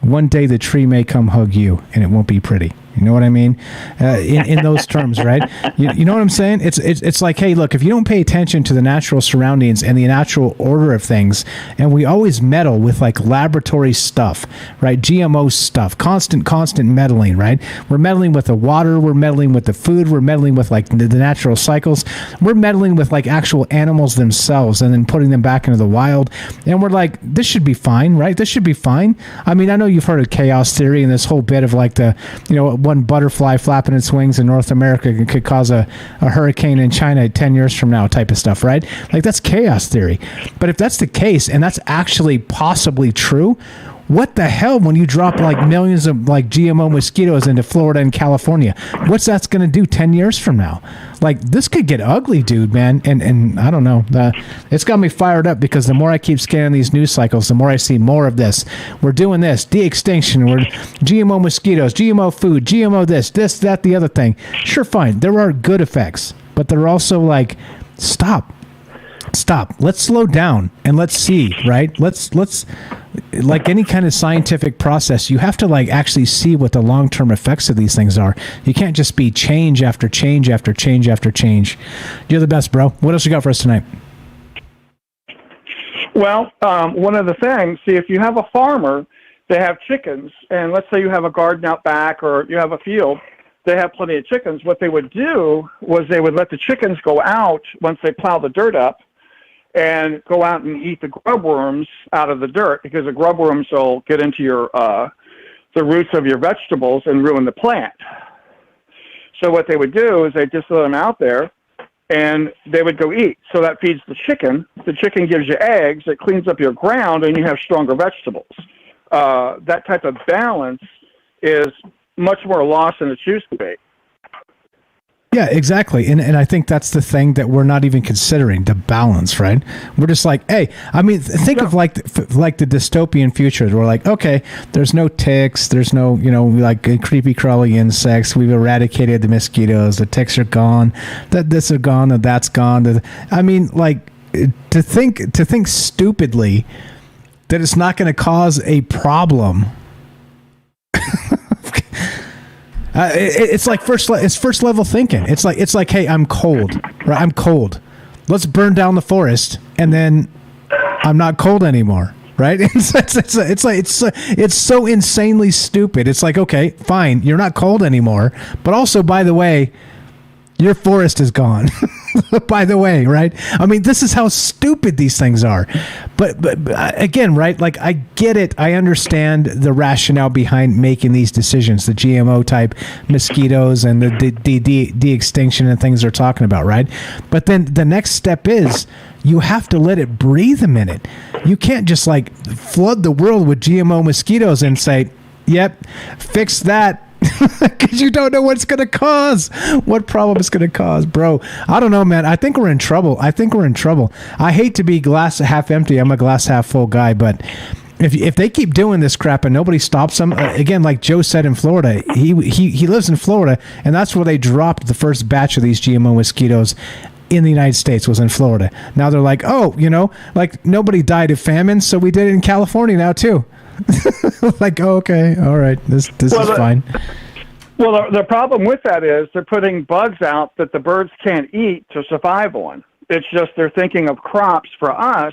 one day the tree may come hug you, and it won't be pretty. You know what I mean? In those terms, right? You know what I'm saying? It's like, hey, look, if you don't pay attention to the natural surroundings and the natural order of things, and we always meddle with like laboratory stuff, right? GMO stuff, constant meddling, right? We're meddling with the water, we're meddling with the food, we're meddling with like the natural cycles, we're meddling with like actual animals themselves, and then putting them back into the wild, and we're like, this should be fine, right? This should be fine. I mean, I know you've heard of chaos theory and this whole bit of like one butterfly flapping its wings in North America could cause a hurricane in China 10 years from now type of stuff, right? Like, that's chaos theory. But if that's the case, and that's actually possibly true, what the hell when you drop like millions of like GMO mosquitoes into Florida and California? What's that's going to do 10 years from now? Like, this could get ugly, dude, man. And I don't know. It's got me fired up because the more I keep scanning these news cycles, the more I see more of this. We're doing this, de-extinction, we're GMO mosquitoes, GMO food, GMO this, that, the other thing. Sure, fine. There are good effects, but they're also like, stop. Let's slow down and let's see, right? Let's like any kind of scientific process, you have to like actually see what the long-term effects of these things are. You can't just be change after change after change after change. You're the best, bro. What else you got for us tonight? Well, one of the things, see, if you have a farmer, they have chickens, and let's say you have a garden out back or you have a field, they have plenty of chickens. What they would do was they would let the chickens go out once they plow the dirt up and go out and eat the grub worms out of the dirt, because the grub worms will get into your the roots of your vegetables and ruin the plant. So what they would do is they just let them out there and they would go eat. So that feeds the chicken. The chicken gives you eggs. It cleans up your ground and you have stronger vegetables. That type of balance is much more lost than it used to be. Yeah, exactly. And I think that's the thing that we're not even considering, the balance, right? We're just like, hey, I mean, think of like the dystopian future. We're like, okay, there's no ticks, there's no, like creepy crawly insects. We've eradicated the mosquitoes. The ticks are gone. This are gone. That's gone. I mean, like, to think stupidly that it's not going to cause a problem. It's like first level thinking. It's like, hey, I'm cold, right? I'm cold. Let's burn down the forest, and then I'm not cold anymore, right? It's so insanely stupid. It's like, okay, fine, you're not cold anymore, but also, by the way, your forest is gone. By the way, right? I mean, this is how stupid these things are. But again, right? Like, I get it. I understand the rationale behind making these decisions, the GMO type mosquitoes and the de-extinction and things they're talking about, right? But then the next step is you have to let it breathe a minute. You can't just like flood the world with GMO mosquitoes and say, yep, fix that. Because you don't know what it's going to cause, what problem it's going to cause, bro. I don't know, man. I think we're in trouble. I hate to be glass half empty. I'm a glass half full guy, but if they keep doing this crap and nobody stops them, again, like Joe said in Florida, he lives in Florida, and that's where they dropped the first batch of these GMO mosquitoes in the United States, was in Florida. Now they're like, oh, like nobody died of famine, so we did it in California now too. Like, oh, okay, all right, this is fine. Well, the problem with that is they're putting bugs out that the birds can't eat to survive on. It's just they're thinking of crops for us,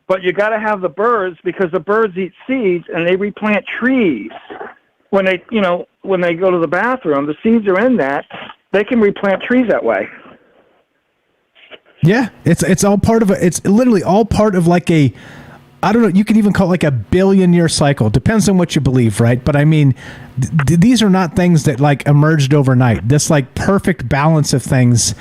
but you got to have the birds, because the birds eat seeds and they replant trees. When they go to the bathroom, the seeds are in that. They can replant trees that way. Yeah, it's all part of it's literally all part of like a, I don't know, you could even call it like a billion-year cycle. Depends on what you believe, right? But I mean, these are not things that like emerged overnight. This like perfect balance of things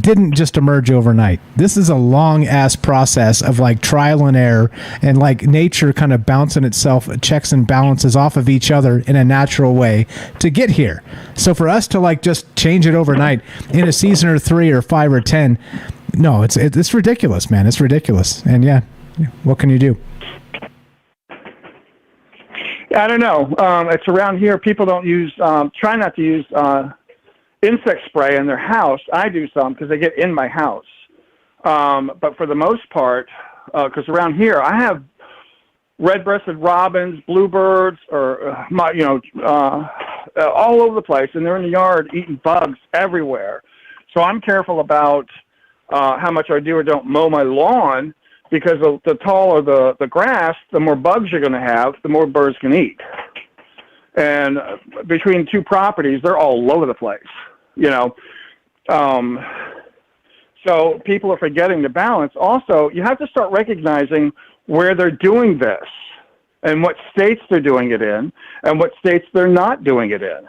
didn't just emerge overnight. This is a long-ass process of like trial and error and like nature kind of bouncing itself, checks and balances off of each other in a natural way to get here. So for us to like just change it overnight in a season or 3 or 5 or 10, no, it's ridiculous, man. It's ridiculous. And yeah, what can you do? I don't know. It's around here. People don't use, try not to use insect spray in their house. I do some because they get in my house. But for the most part, because around here I have red-breasted robins, bluebirds, or all over the place, and they're in the yard eating bugs everywhere. So I'm careful about how much I do or don't mow my lawn. Because the taller the grass, the more bugs you're going to have, the more birds can eat. And between 2 properties, they're all over the place, So people are forgetting the balance. Also, you have to start recognizing where they're doing this and what states they're doing it in and what states they're not doing it in.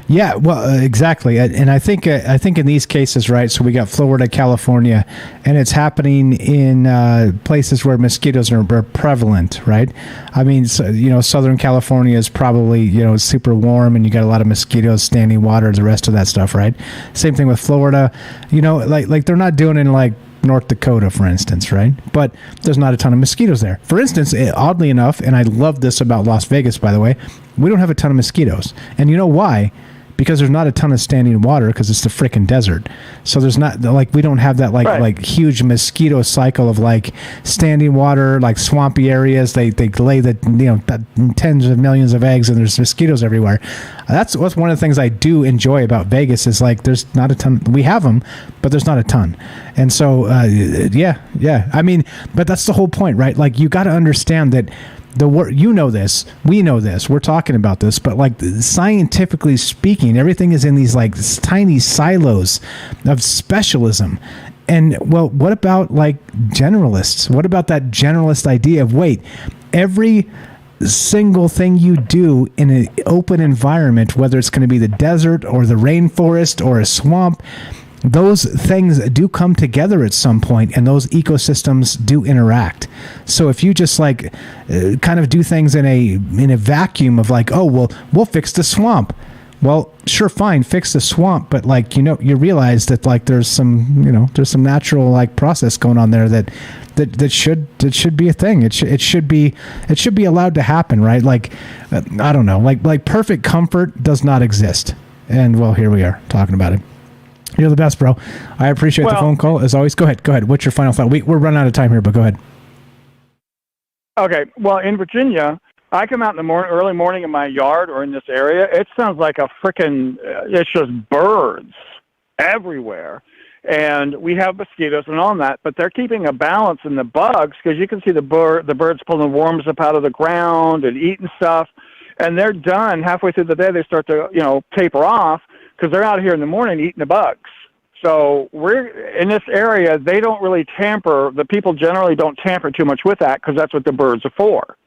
Yeah, well, exactly, and I think in these cases, right? So we got Florida, California, and it's happening in places where mosquitoes are prevalent, right? I mean, so, Southern California is probably super warm, and you got a lot of mosquitoes, standing water, the rest of that stuff, right? Same thing with Florida, like they're not doing it in like North Dakota, for instance, right? But there's not a ton of mosquitoes there. For instance, oddly enough, and I love this about Las Vegas, by the way, we don't have a ton of mosquitoes. And you know why? Because there's not a ton of standing water because it's the frickin' desert. So there's not like, we don't have that like huge mosquito cycle of like standing water, like swampy areas. They lay tens of millions of eggs and there's mosquitoes everywhere. That's one of the things I do enjoy about Vegas is like, there's not a ton. We have them, but there's not a ton. And so, yeah. I mean, but that's the whole point, right? Like you got to understand that this, we know this, we're talking about this, but like scientifically speaking, everything is in these like tiny silos of specialism. And well, what about like generalists? What about that generalist idea of every single thing you do in an open environment, whether it's going to be the desert or the rainforest or a swamp, those things do come together at some point and those ecosystems do interact. So if you just like kind of do things in a vacuum of like, oh, well, we'll fix the swamp. Well, sure, fine, fix the swamp. But like, you realize that like there's some natural like process going on there that should be a thing. It should be allowed to happen, right? Like, I don't know, like perfect comfort does not exist. And well, here we are talking about it. You're the best, bro. I appreciate the phone call. As always, go ahead. What's your final thought? We're running out of time here, but go ahead. Okay. Well, in Virginia, I come out in the early morning in my yard or in this area. It sounds like a freaking, it's just birds everywhere. And we have mosquitoes and all that, but they're keeping a balance in the bugs because you can see the birds pulling worms up out of the ground and eating stuff. And they're done halfway through the day. They start to, taper off. Because they're out here in the morning eating the bugs. So we're in this area, they don't really tamper. The people generally don't tamper too much with that because that's what the birds are for.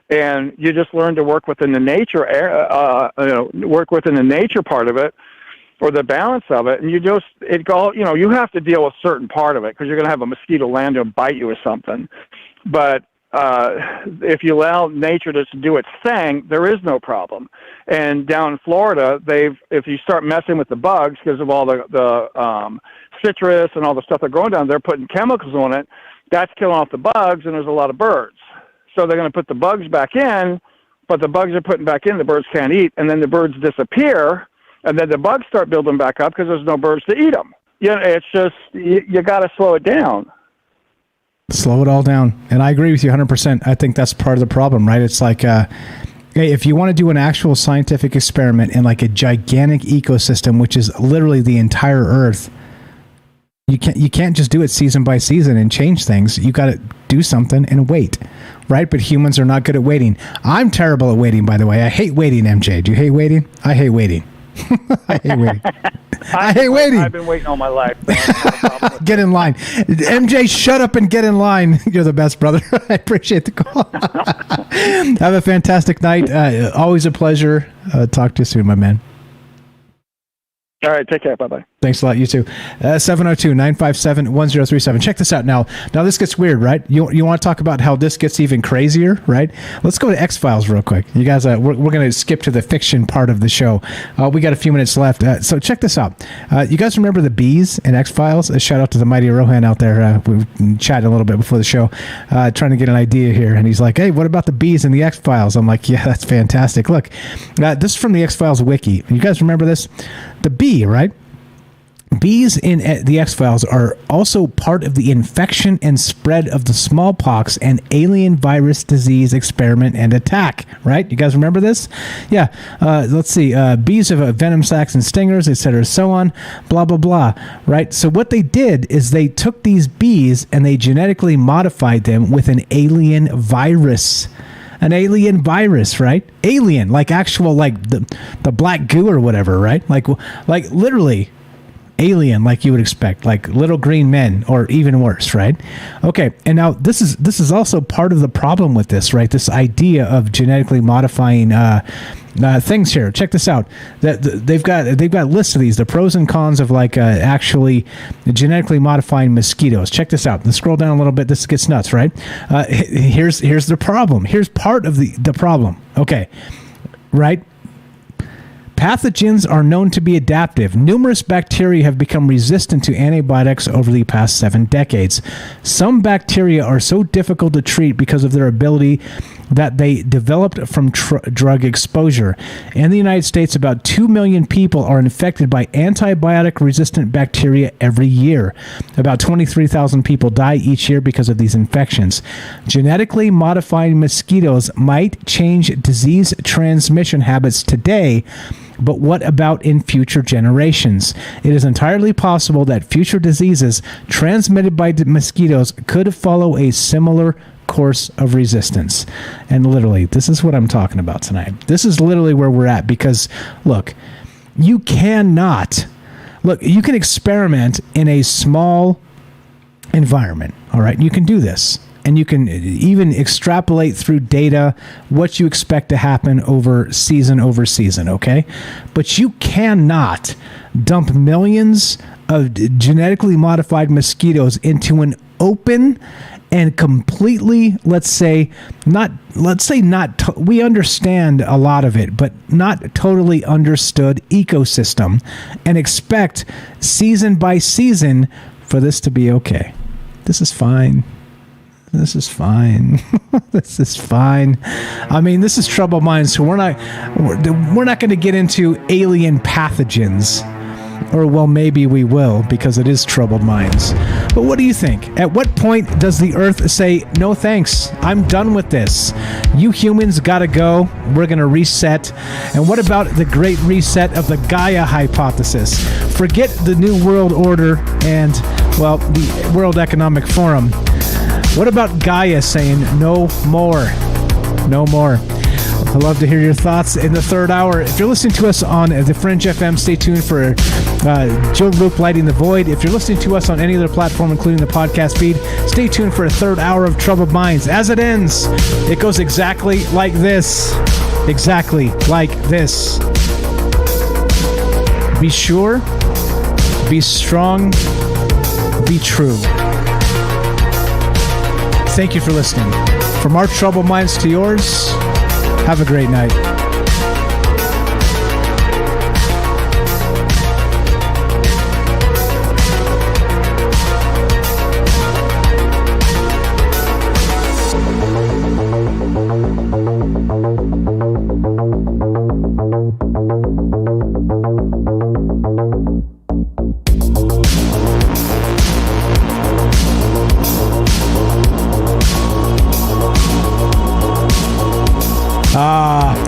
And you just learn to work within the nature, work within the nature part of it or the balance of it. And you have to deal with a certain part of it because you're going to have a mosquito land and bite you or something. But if you allow nature to do its thing, there is no problem. And down in Florida, if you start messing with the bugs because of all the citrus and all the stuff they're growing down, they're putting chemicals on it. That's killing off the bugs, and there's a lot of birds. So they're going to put the bugs back in, but the bugs are putting back in, the birds can't eat, and then the birds disappear, and then the bugs start building back up because there's no birds to eat them. It's just you got to slow it down. Slow it all down. And I agree with you 100%. I think that's part of the problem, right? It's like, if you want to do an actual scientific experiment in like a gigantic ecosystem, which is literally the entire Earth, you can't just do it season by season and change things. You got to do something and wait, right? But humans are not good at waiting. I'm terrible at waiting, by the way. I hate waiting, MJ. Do you hate waiting? I hate waiting. I hate waiting. I ain't waiting. I've been waiting all my life. Get in line. MJ, shut up and get in line. You're the best, brother. I appreciate the call. Have a fantastic night. Always a pleasure. Talk to you soon, my man. All right, take care. Bye-bye. Thanks a lot. You too. 702-957-1037. Check this out now. Now this gets weird, right? You want to talk about how this gets even crazier, right? Let's go to X-Files real quick. You guys, we're going to skip to the fiction part of the show. We got a few minutes left. So check this out. You guys remember the bees in X-Files? A shout out to the mighty Rohan out there. We chatted a little bit before the show, trying to get an idea here. And he's like, hey, what about the bees in the X-Files? I'm like, yeah, that's fantastic. Look, this is from the X-Files wiki. You guys remember this? The bee, right? Bees in the X-Files are also part of the infection and spread of the smallpox and alien virus disease experiment and attack, right? You guys remember this? Yeah. Let's see. Bees have venom sacs and stingers, etc., so on, blah, blah, blah, right? So what they did is they took these bees and they genetically modified them with an alien virus. An alien virus, right? Alien, like actual, like the black goo or whatever, right? Like literally alien, like you would expect, like little green men, or even worse, right? Okay, and now this is also part of the problem with this, right? This idea of genetically modifying things here. Check this out. They've got lists of these, the pros and cons of like actually genetically modifying mosquitoes. Check this out. Let's scroll down a little bit. This gets nuts, right? Here's the problem. Here's part of the problem. Okay, right? Pathogens are known to be adaptive. Numerous bacteria have become resistant to antibiotics over the past 7 decades. Some bacteria are so difficult to treat because of their ability that they developed from drug exposure. In the United States, about 2 million people are infected by antibiotic-resistant bacteria every year. About 23,000 people die each year because of these infections. Genetically modifying mosquitoes might change disease transmission habits today, but what about in future generations? It is entirely possible that future diseases transmitted by mosquitoes could follow a similar course of resistance. And literally, this is what I'm talking about tonight. This is literally where we're at, because look, you can experiment in a small environment. All right, you can do this. And you can even extrapolate through data what you expect to happen over season, okay? But you cannot dump millions of genetically modified mosquitoes into an open and completely, we understand a lot of it, but not totally understood ecosystem, and expect season by season for this to be okay. This is fine. This is fine. This is fine. I mean, this is troubled minds. So we're not going to get into alien pathogens, or well, maybe we will, because it is troubled minds. But what do you think? At what point does the Earth say, no thanks, I'm done with this? You humans gotta go. We're gonna reset. And what about the great reset of the Gaia hypothesis? Forget the New World Order and, well, the World Economic Forum. What about Gaia saying no more? No more. I'd love to hear your thoughts in the third hour. If you're listening to us on the Fringe FM, stay tuned for Joe Roop Lighting the Void. If you're listening to us on any other platform, including the podcast feed, stay tuned for a third hour of Troubled Minds. As it ends, it goes exactly like this. Exactly like this. Be sure, be strong, be true. Thank you for listening. From our troubled minds to yours, have a great night.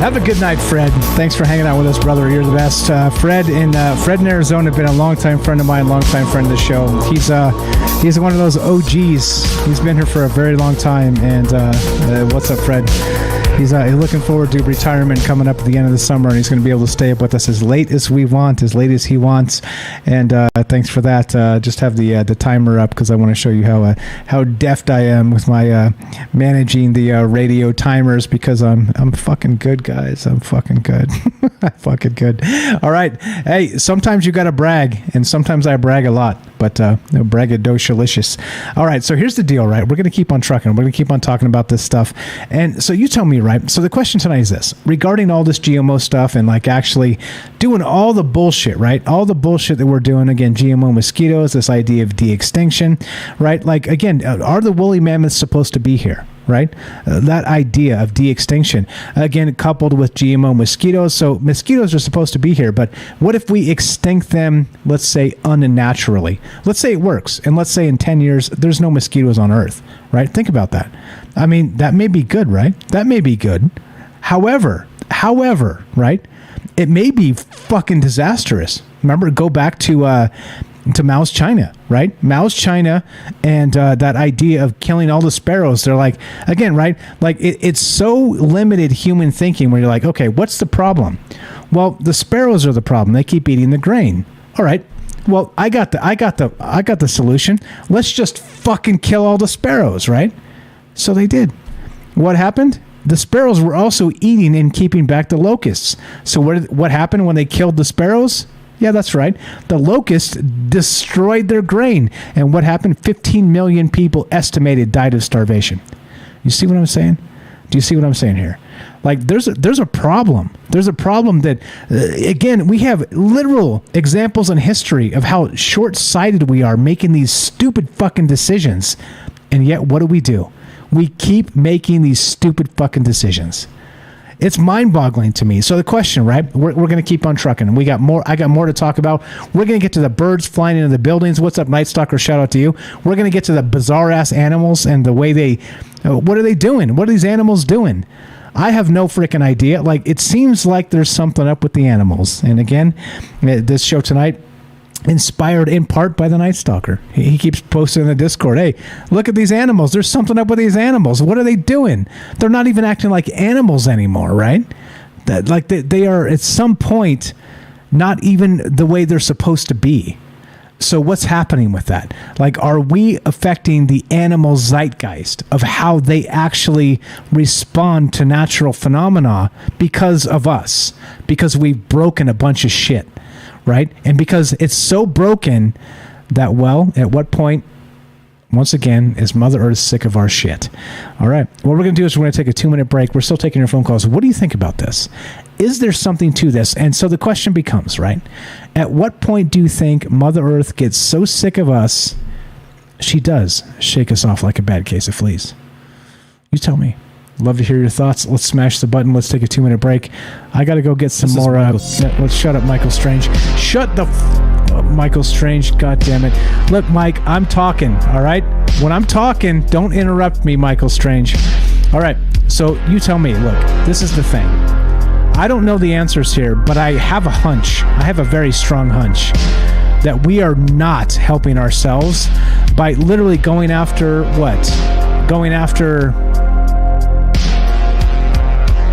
Have a good night, Fred. Thanks for hanging out with us, brother. You're the best. Fred in Arizona, been a longtime friend of mine, longtime friend of the show. He's one of those OGs. He's been here for a very long time. And what's up, Fred? He's looking forward to retirement coming up at the end of the summer, and he's going to be able to stay up with us as late as we want, as late as he wants. And thanks for that. Just have the timer up because I want to show you how deft I am with my managing the radio timers, because I'm fucking good, guys. I'm fucking good. Fucking good. All right. Hey, sometimes you got to brag, and sometimes I brag a lot, but braggadocious. All right. So here's the deal, right? We're going to keep on trucking. We're going to keep on talking about this stuff. And so you tell me, right? So the question tonight is this: regarding all this GMO stuff and like actually doing all the bullshit, right? All the bullshit that we're doing, again, GMO mosquitoes, this idea of de-extinction, right? Like, again, are the woolly mammoths supposed to be here? Right? That idea of de-extinction, again, coupled with GMO mosquitoes. So mosquitoes are supposed to be here, but what if we extinct them, let's say, unnaturally? Let's say it works, and let's say in 10 years, there's no mosquitoes on Earth, right? Think about that. I mean, that may be good, right? That may be good. However, right? It may be fucking disastrous. Remember, go back to Mao's China, right? Mao's China, and that idea of killing all the sparrows. They're like, again, right? Like it's so limited human thinking where you're like, okay, what's the problem? Well, the sparrows are the problem. They keep eating the grain. All right. Well, I got the solution. Let's just fucking kill all the sparrows, right? So they did. What happened? The sparrows were also eating and keeping back the locusts. So what happened when they killed the sparrows? Yeah, that's right. The locusts destroyed their grain. And what happened? 15 million people estimated died of starvation. You see what I'm saying? Do you see what I'm saying here? Like, there's a problem. There's a problem that, again, we have literal examples in history of how short-sighted we are making these stupid fucking decisions. And yet, what do? We keep making these stupid fucking decisions. It's mind-boggling to me. So the question, right? We're going to keep on trucking. We got more. I got more to talk about. We're going to get to the birds flying into the buildings. What's up, Night Stalker? Shout out to you. We're going to get to the bizarre-ass animals and the way they... what are they doing? What are these animals doing? I have no freaking idea. Like, it seems like there's something up with the animals. And again, this show tonight, inspired in part by the Night Stalker. He keeps posting in the Discord, hey, look at these animals. There's something up with these animals. What are they doing? They're not even acting like animals anymore, right? That, like, they are at some point not even the way they're supposed to be. So what's happening with that? Like, are we affecting the animal zeitgeist of how they actually respond to natural phenomena because of us? Because we've broken a bunch of shit, right? And because it's so broken that, well, at what point, once again, is Mother Earth sick of our shit? All right. What we're going to do is we're going to take a 2-minute break. We're still taking your phone calls. What do you think about this? Is there something to this? And so the question becomes, right? At what point do you think Mother Earth gets so sick of us, she does shake us off like a bad case of fleas? You tell me. Love to hear your thoughts. Let's smash the button. Let's take a 2-minute break. I got to go get some more. Let's shut up, Michael Strange. Shut the up, Michael Strange. God damn it. Look, Mike, I'm talking. All right. When I'm talking, don't interrupt me, Michael Strange. All right. So you tell me. Look, this is the thing. I don't know the answers here, but I have a hunch. I have a very strong hunch that we are not helping ourselves by literally going after what? Going after,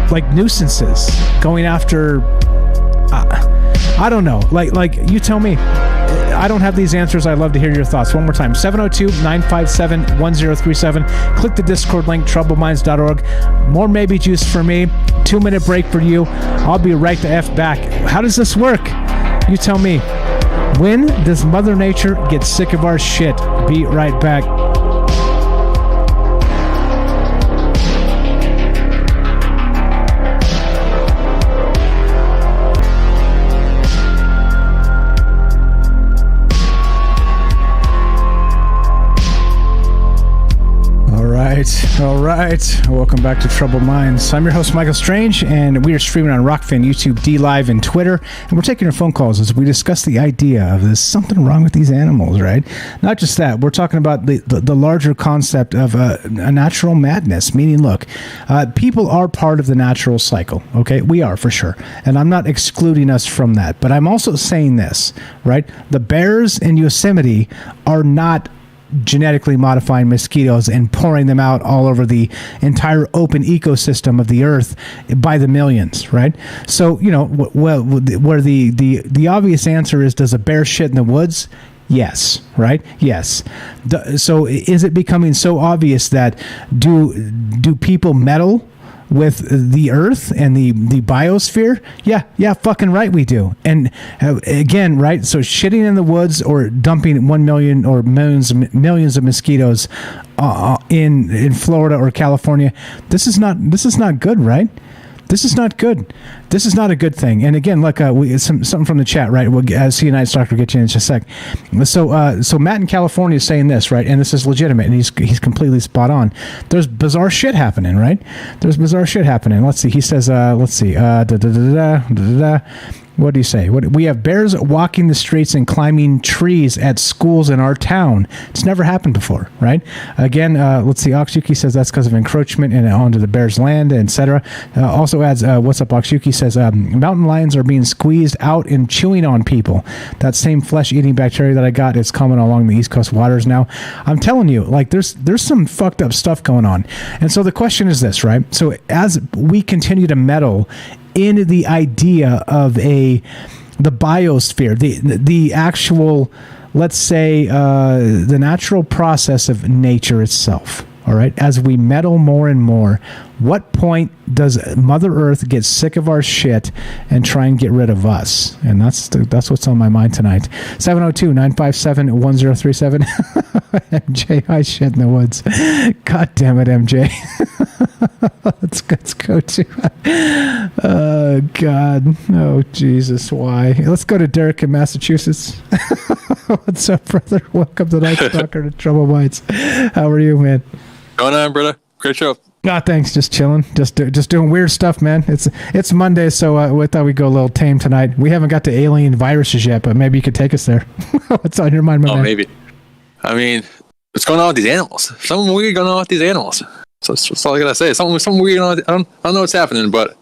like, nuisances, going after, I don't know. Like you tell me. I don't have these answers. I'd love to hear your thoughts. One more time, 702-957-1037. Click the Discord link, troubleminds.org. More maybe juice for me. 2-minute break for you. I'll be right the F back. How does this work? You tell me. When does Mother Nature get sick of our shit? Be right back. All right. Welcome back to Troubled Minds. I'm your host, Michael Strange, and we are streaming on Rockfin, YouTube, D-Live, and Twitter. And we're taking your phone calls as we discuss the idea of there's something wrong with these animals, right? Not just that. We're talking about the larger concept of a natural madness, meaning, look, people are part of the natural cycle, okay? We are, for sure. And I'm not excluding us from that. But I'm also saying this, right? The bears in Yosemite are not genetically modifying mosquitoes and pouring them out all over the entire open ecosystem of the earth by the millions, right? So, you know, where the obvious answer is, does a bear shit in the woods? Yes, right? Yes. So is it becoming so obvious that do people meddle with the earth and the biosphere? Yeah, fucking right we do. And again, right, so shitting in the woods or dumping 1 million or millions of mosquitoes in Florida or California, this is not good, right? This is not good. This is not a good thing. And again, look, something from the chat, right? We'll see, United Stock will get you in just a sec. So Matt in California is saying this, right? And this is legitimate, and he's completely spot on. There's bizarre shit happening, right? There's bizarre shit happening. Let's see. He says, what do you say? We have bears walking the streets and climbing trees at schools in our town. It's never happened before, right? Again, let's see. Oxyuki says that's because of encroachment and onto the bears' land, etc. Also adds, what's up, Oxyuki says, mountain lions are being squeezed out and chewing on people. That same flesh-eating bacteria that I got is common along the East Coast waters now. I'm telling you, like, there's some fucked up stuff going on. And so the question is this, right? So as we continue to meddle in the idea of the biosphere, the actual, let's say, the natural process of nature itself. All right. As we meddle more and more, what point does Mother Earth get sick of our shit and try and get rid of us? And that's what's on my mind tonight. 702-957-1037. MJ, I shit in the woods. God damn it, MJ. Let's go to. Oh God. Oh Jesus. Why? Let's go to Derek in Massachusetts. What's up, brother? Welcome to Night Stalker to Trouble Bites. How are you, man? Going on, brother. Great show. Ah, thanks. Just chilling. Just doing weird stuff, man. It's Monday, so we thought we'd go a little tame tonight. We haven't got to alien viruses yet, but maybe you could take us there. What's on your mind, my man? Maybe. I mean, what's going on with these animals? Something weird going on with these animals. So that's all I gotta say. Something weird going on. I don't know what's happening, but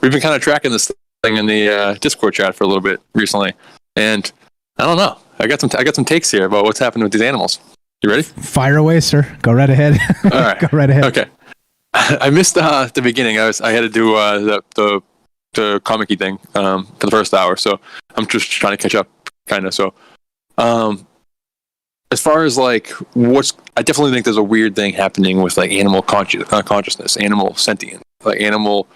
we've been kind of tracking this thing in the Discord chat for a little bit recently, and I don't know. I got some takes here about what's happening with these animals. You ready? Fire away, sir. Go right ahead. All right. Go right ahead. Okay. I missed the beginning. I had to do the comic-y thing for the first hour, so I'm just trying to catch up, kind of. So, as far as like I definitely think there's a weird thing happening with like animal consciousness, animal sentience, like animal.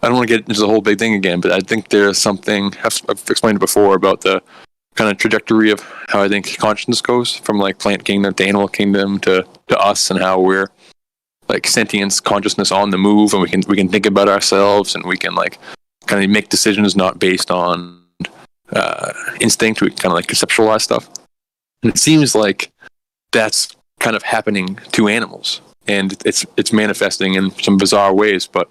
I don't want to get into the whole big thing again, but I think there's something I've explained it before about the kind of trajectory of how I think consciousness goes from like plant kingdom to animal kingdom to us, and how we're like sentience, consciousness on the move, and we can think about ourselves, and we can like kind of make decisions not based on instinct. We kind of like conceptualize stuff, and it seems like that's kind of happening to animals, and it's manifesting in some bizarre ways. But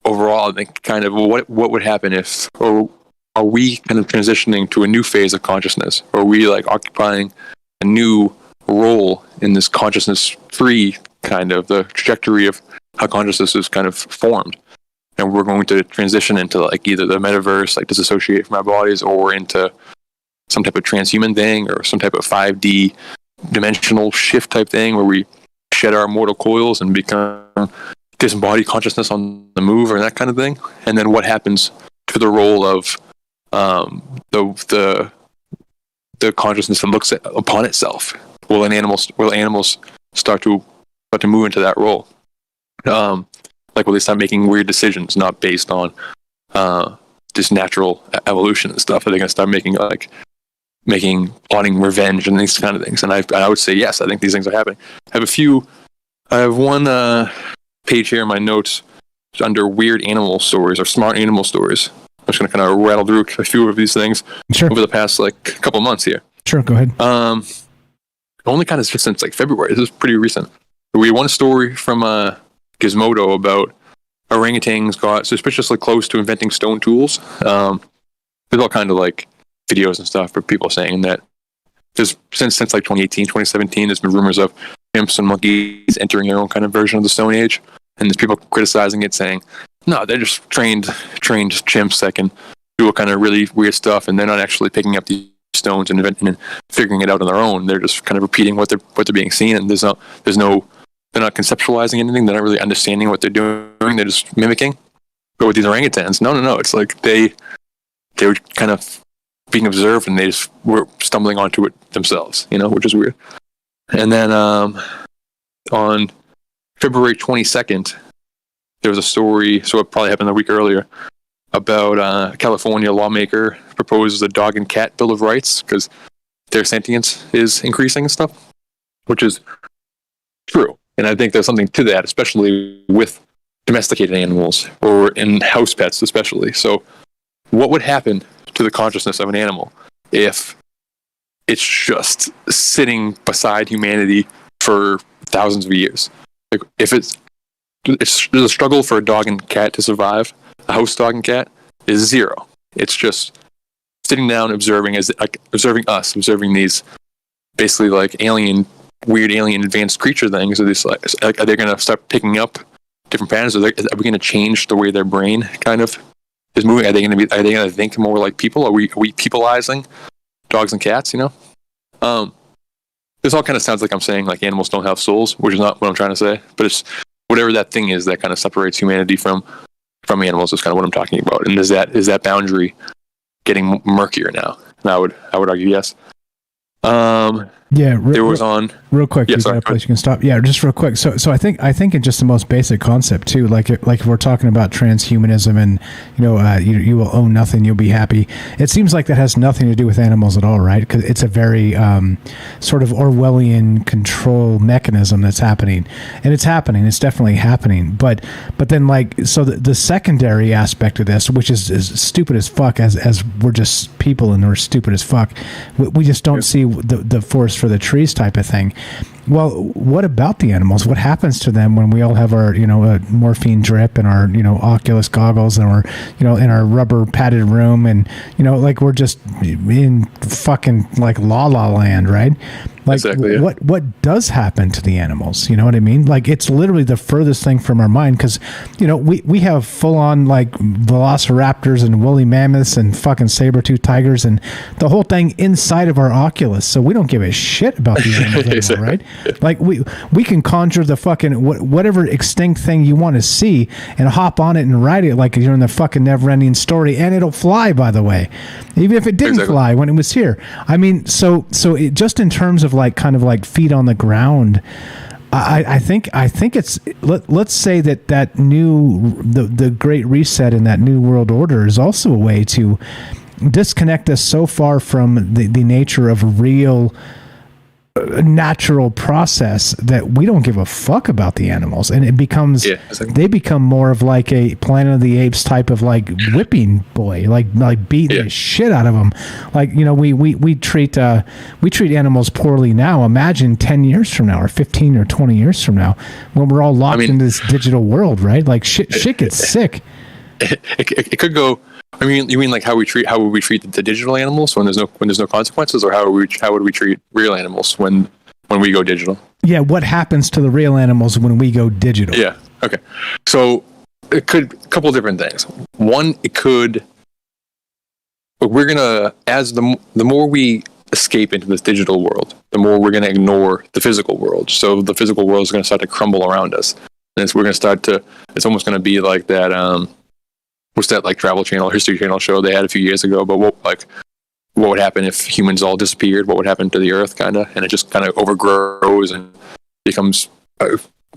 overall, I think kind of what would happen if, or are we kind of transitioning to a new phase of consciousness? Or are we like occupying a new role in this consciousness-free kind of the trajectory of how consciousness is kind of formed? And we're going to transition into like either the metaverse, like disassociate from our bodies, or into some type of transhuman thing, or some type of 5D dimensional shift type thing where we shed our mortal coils and become disembodied consciousness on the move, or that kind of thing. And then what happens to the role of the consciousness that looks upon itself? Will animals start to move into that role? Like, will they start making weird decisions not based on just natural evolution and stuff? Are they going to start plotting revenge and these kind of things? And I would say yes. I think these things are happening. I have one page here in my notes under weird animal stories or smart animal stories. I'm just going to kind of rattle through a few of these things over the past like couple months here. Sure, go ahead. Only kind of just since like February. This is pretty recent. We had one story from Gizmodo about orangutans got suspiciously close to inventing stone tools. There's all kind of like videos and stuff for people saying that there's since like 2018, 2017, there's been rumors of chimps and monkeys entering their own kind of version of the Stone Age, and there's people criticizing it, saying, no, they're just trained chimps that can do all kind of really weird stuff, and they're not actually picking up these stones and figuring it out on their own. They're just kind of repeating what they're being seen, and they're not conceptualizing anything. They're not really understanding what they're doing. They're just mimicking. But with these orangutans, no, it's like they were kind of being observed, and they just were stumbling onto it themselves, which is weird. And then on February 22nd, there was a story, so it probably happened a week earlier, about a California lawmaker proposes a dog and cat bill of rights because their sentience is increasing and stuff, which is true. And I think there's something to that, especially with domesticated animals or in house pets especially. So what would happen to the consciousness of an animal if it's just sitting beside humanity for thousands of years? Like if there's a struggle for a dog and cat to survive, a house dog and cat is zero. It's just sitting down, observing observing these basically like weird alien advanced creature things. Are they going to start picking up different patterns? Are we going to change the way their brain kind of is moving? Are they going to think more like people? Are we peopleizing dogs and cats? This all kind of sounds like I'm saying like animals don't have souls, which is not what I'm trying to say. But it's whatever that thing is that kind of separates humanity from animals is kind of what I'm talking about. And is that boundary getting murkier now? And I would argue yes. There was real quick. Yeah, is sorry, that a place you can stop? Yeah, just real quick. So I think in just the most basic concept too, like if we're talking about transhumanism and you will own nothing, you'll be happy. It seems like that has nothing to do with animals at all, right? Because it's a very sort of Orwellian control mechanism that's happening, and it's happening. It's definitely happening. But then so the secondary aspect of this, which is stupid as fuck, as we're just people and we're stupid as fuck. We just don't see the forest for the trees type of thing. Well, what about the animals? What happens to them when we all have our morphine drip and our Oculus goggles and we're in our rubber padded room and we're just in fucking like La La Land, right? Like exactly, yeah. What does happen to the animals? You know what I mean? Like it's literally the furthest thing from our mind because we have full on like velociraptors and woolly mammoths and fucking saber-toothed tigers and the whole thing inside of our Oculus. So we don't give a shit about the animals anymore, right? Like we can conjure the fucking whatever extinct thing you want to see and hop on it and ride it like you're in the fucking Never-Ending Story, and it'll fly. By the way, even if it didn't fly when it was here. I mean, so it, just in terms of like kind of like feet on the ground. I think it's let's say that the Great Reset and that New World Order is also a way to disconnect us so far from the nature of real natural process that we don't give a fuck about the animals, and it becomes they become more of like a Planet of the Apes type of like whipping boy, like beating the shit out of them. Like we treat animals poorly now. Imagine 10 years from now, or 15 or 20 years from now, when we're all locked in this digital world, right? Like shit gets sick. It could go. I mean, you mean like how would we treat the digital animals when there's no consequences, or how would we treat real animals when we go digital? Yeah, what happens to the real animals when we go digital? Yeah. Okay. So it could a couple of different things. One, we're gonna the more we escape into this digital world, the more we're gonna ignore the physical world. So the physical world is gonna start to crumble around us, and we're gonna start to. It's almost gonna be like that. What's that like Travel Channel, History Channel show they had a few years ago? But what would happen if humans all disappeared? What would happen to the Earth, kind of? And it just kind of overgrows and becomes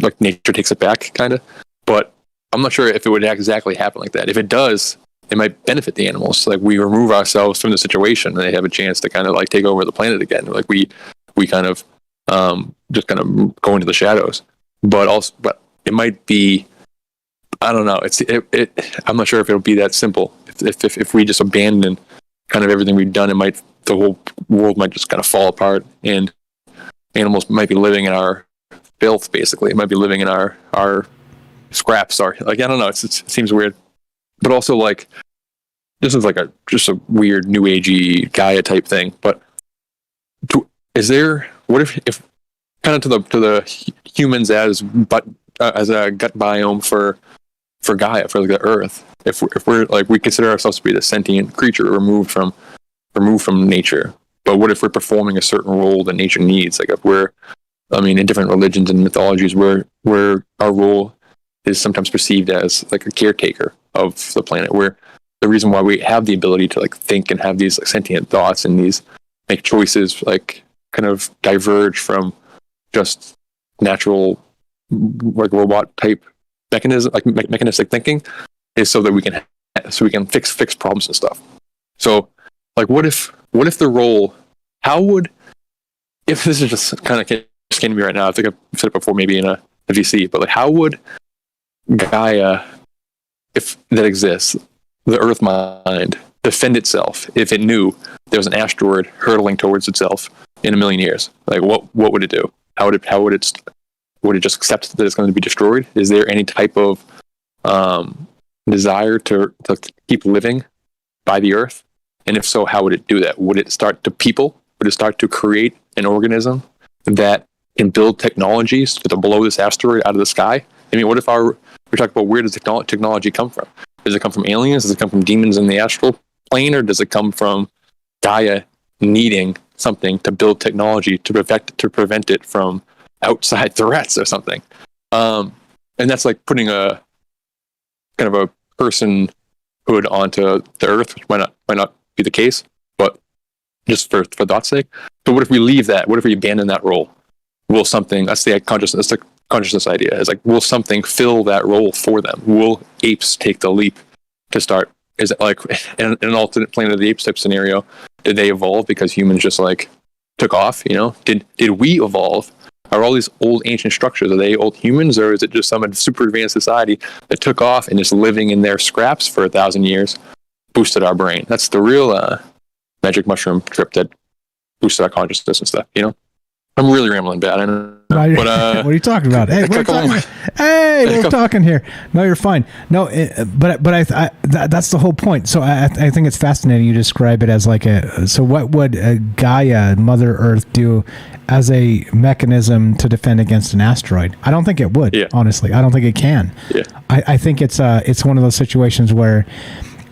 like nature takes it back, kind of. But I'm not sure if it would exactly happen like that. If it does, it might benefit the animals. Like we remove ourselves from the situation, and they have a chance to kind of like take over the planet again. Like we kind of just kind of go into the shadows. But it might be. I don't know. I'm not sure if it'll be that simple. If we just abandon kind of everything we've done, the whole world might just kind of fall apart, and animals might be living in our filth. Basically, it might be living in our scraps. Or like I don't know. It seems weird, but also like this is like just a weird new agey Gaia type thing. But what if kind of to the humans as a gut biome for Gaia, for like the Earth, if we're like we consider ourselves to be the sentient creature removed from nature, But what if we're performing a certain role that nature needs? Like if we're, I mean, in different religions and mythologies, where our role is sometimes perceived as like a caretaker of the planet, where the reason why we have the ability to like think and have these like sentient thoughts and these make choices like kind of diverge from just natural like robot type mechanism, like mechanistic thinking, is so that we can fix problems and stuff. So like what if the role, how would, if this is just kind of just came to me right now, I think I've said it before maybe in a VC, but like how would Gaia, if that exists, the Earth mind, defend itself if it knew there was an asteroid hurtling towards itself in a million years? Like what would it do? Would it just accept that it's going to be destroyed? Is there any type of desire to keep living by the Earth? And if so, how would it do that? Would it start to people? Would it start to create an organism that can build technologies to blow this asteroid out of the sky? I mean, what if we're talking about where does technology come from? Does it come from aliens? Does it come from demons in the astral plane? Or does it come from Gaia needing something to build technology to prevent it from outside threats or something? And that's like putting a kind of a personhood onto the Earth, which might not be the case, but just for thought's sake. So what if we leave that? What if we abandon that role? Will something, that's the consciousness idea, is like, will something fill that role for them? Will apes take the leap to start? Is it like in an alternate Planet of the Apes type scenario? Did they evolve because humans just like took off? You know, did we evolve? Are all these old ancient structures, are they old humans, or is it just some super advanced society that took off and is living in their scraps for 1,000 years, boosted our brain? That's the real magic mushroom trip that boosted our consciousness and stuff. You know, I'm really rambling bad. I know, but what are you talking about? Hey, we're talking here. No, you're fine. No, but that's the whole point. So I think it's fascinating. You describe it as like so what would Gaia, Mother Earth, do as a mechanism to defend against an asteroid? I don't think it would. Yeah. Honestly, I don't think it can. Yeah. I think it's one of those situations where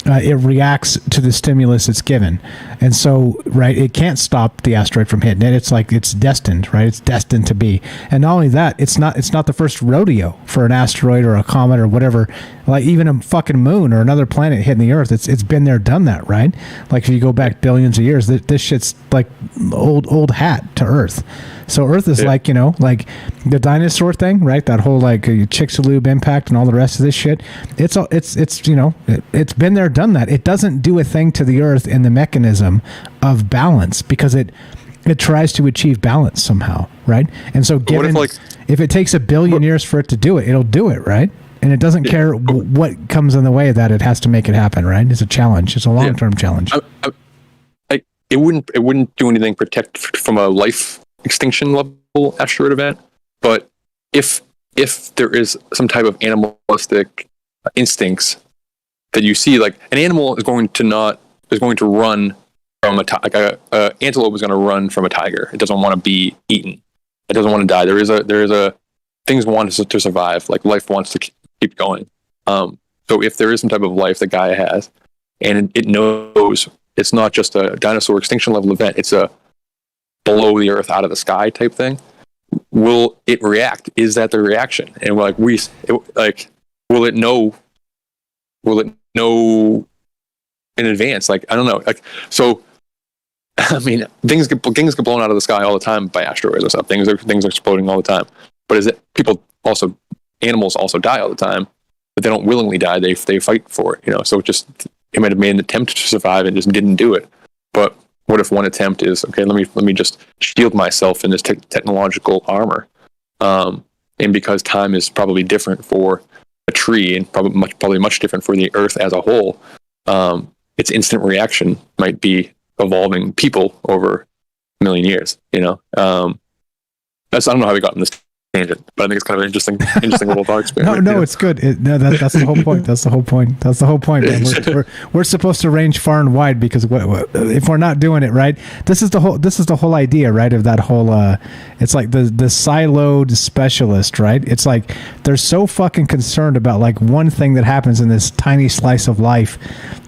it reacts to the stimulus it's given, and so it can't stop the asteroid from hitting it. It's like it's destined, right? It's destined to be. And not only that, it's not the first rodeo for an asteroid or a comet or whatever. Like even a fucking moon or another planet hitting the Earth, it's been there, done that, right? Like if you go back billions of years, this shit's like old hat to Earth. So Earth is like, you know, like the dinosaur thing, right? That whole like Chicxulub impact and all the rest of this shit. It's you know, it's been there, done that. It doesn't do a thing to the Earth in the mechanism of balance because it tries to achieve balance somehow, right? And so given if it takes 1 billion years for it to do it, it'll do it, right? And it doesn't care what comes in the way of that. It has to make it happen, right? It's a challenge. It's a long-term challenge. It wouldn't do anything protect from a life extinction level asteroid event, but if there is some type of animalistic instincts that you see, like an animal is going to run from a antelope is going to run from a tiger. It doesn't want to be eaten. It doesn't want to die. There is a things want to survive. Like life wants to keep going. So if there is some type of life that Gaia has, and it knows it's not just a dinosaur extinction level event, it's a below the Earth out of the sky type thing, will it react? Is that the reaction? And will it know in advance? Like, I don't know. Like, so I mean, things get blown out of the sky all the time by asteroids or something. Things are exploding all the time. But is it animals also die all the time, but they don't willingly die. They fight for it, you know. So it might have made an attempt to survive and just didn't do it. But what if one attempt is, okay, let me just shield myself in this technological armor, and because time is probably different for a tree and probably much different for the Earth as a whole, its instant reaction might be evolving people over 1 million years. You know, I don't know how we got in this tangent, but I think it's kind of an interesting little thought experiment. No, it's good. That's the whole point. That's the whole point. That's the whole point. Man. We're supposed to range far and wide because if we're not doing it right, this is the whole idea, right? Of that whole, it's like the siloed specialist, right? It's like they're so fucking concerned about like one thing that happens in this tiny slice of life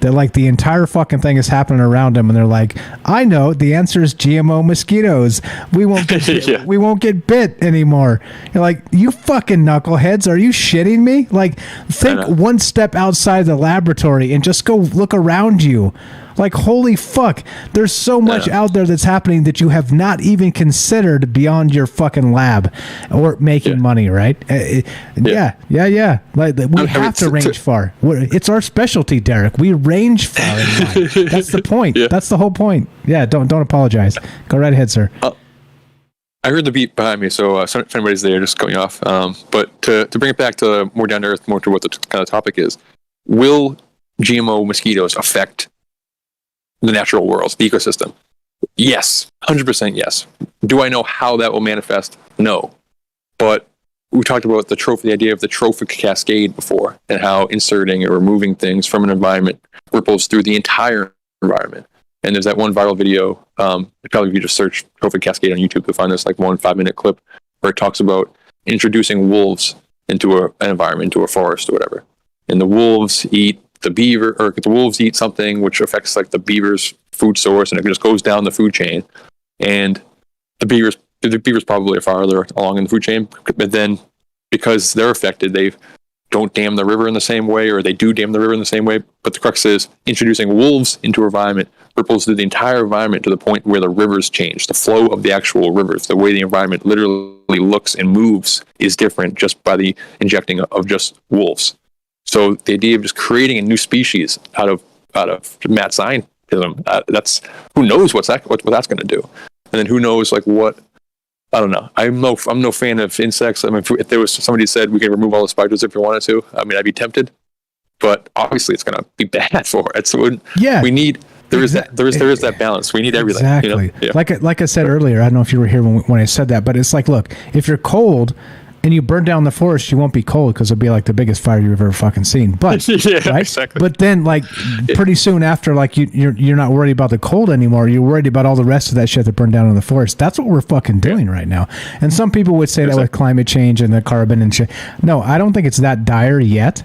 that like the entire fucking thing is happening around them, and they're like, I know the answer is GMO mosquitoes. We won't get we won't get bit anymore. You're like, you fucking knuckleheads, are you shitting me? Like, think one step outside the laboratory and just go look around you. Like, holy fuck, there's so much out there that's happening that you have not even considered beyond your fucking lab or making money, right? Yeah. Like, we have to range far. It's our specialty, Derek. We range far and wide. That's the point. That's the whole point. Yeah, don't apologize. Go right ahead, sir. I heard the beat behind me, so if anybody's there, just cut me off. But to bring it back to more down to earth, more to what the kind of topic is, will GMO mosquitoes affect the natural world, the ecosystem? Yes, 100% yes. Do I know how that will manifest? No. But we talked about the idea of the trophic cascade before, and how inserting or removing things from an environment ripples through the entire environment. And there's that one viral video, probably if you just search trophic cascade on YouTube, you'll find this like 1 5-minute clip where it talks about introducing wolves into an environment, into a forest or whatever. And the wolves eat the beaver, or the wolves eat something which affects like the beaver's food source, and it just goes down the food chain. And the beavers probably are farther along in the food chain, but then because they're affected, they don't dam the river in the same way, or they do dam the river in the same way. But the crux is introducing wolves into an environment ripples through the entire environment to the point where the rivers change. The flow of the actual rivers, the way the environment literally looks and moves, is different just by the injecting of just wolves. So the idea of just creating a new species out of mad scientism, that's, who knows what that's going to do, and then who knows like what. I don't know. I'm no fan of insects. I mean, if there was somebody said we can remove all the spiders if you wanted to, I mean, I'd be tempted. But obviously, it's going to be bad for it. So we need. There is that balance. We need everything. Exactly. You know? Like I said earlier, I don't know if you were here when I said that, but it's like, look, if you're cold and you burn down the forest, you won't be cold because it'll be like the biggest fire you've ever fucking seen. But right? Exactly. But then, like, pretty soon after, like, you're not worried about the cold anymore. You're worried about all the rest of that shit that burned down in the forest. That's what we're fucking doing right now. And some people would say that with climate change and the carbon and shit. No, I don't think it's that dire yet.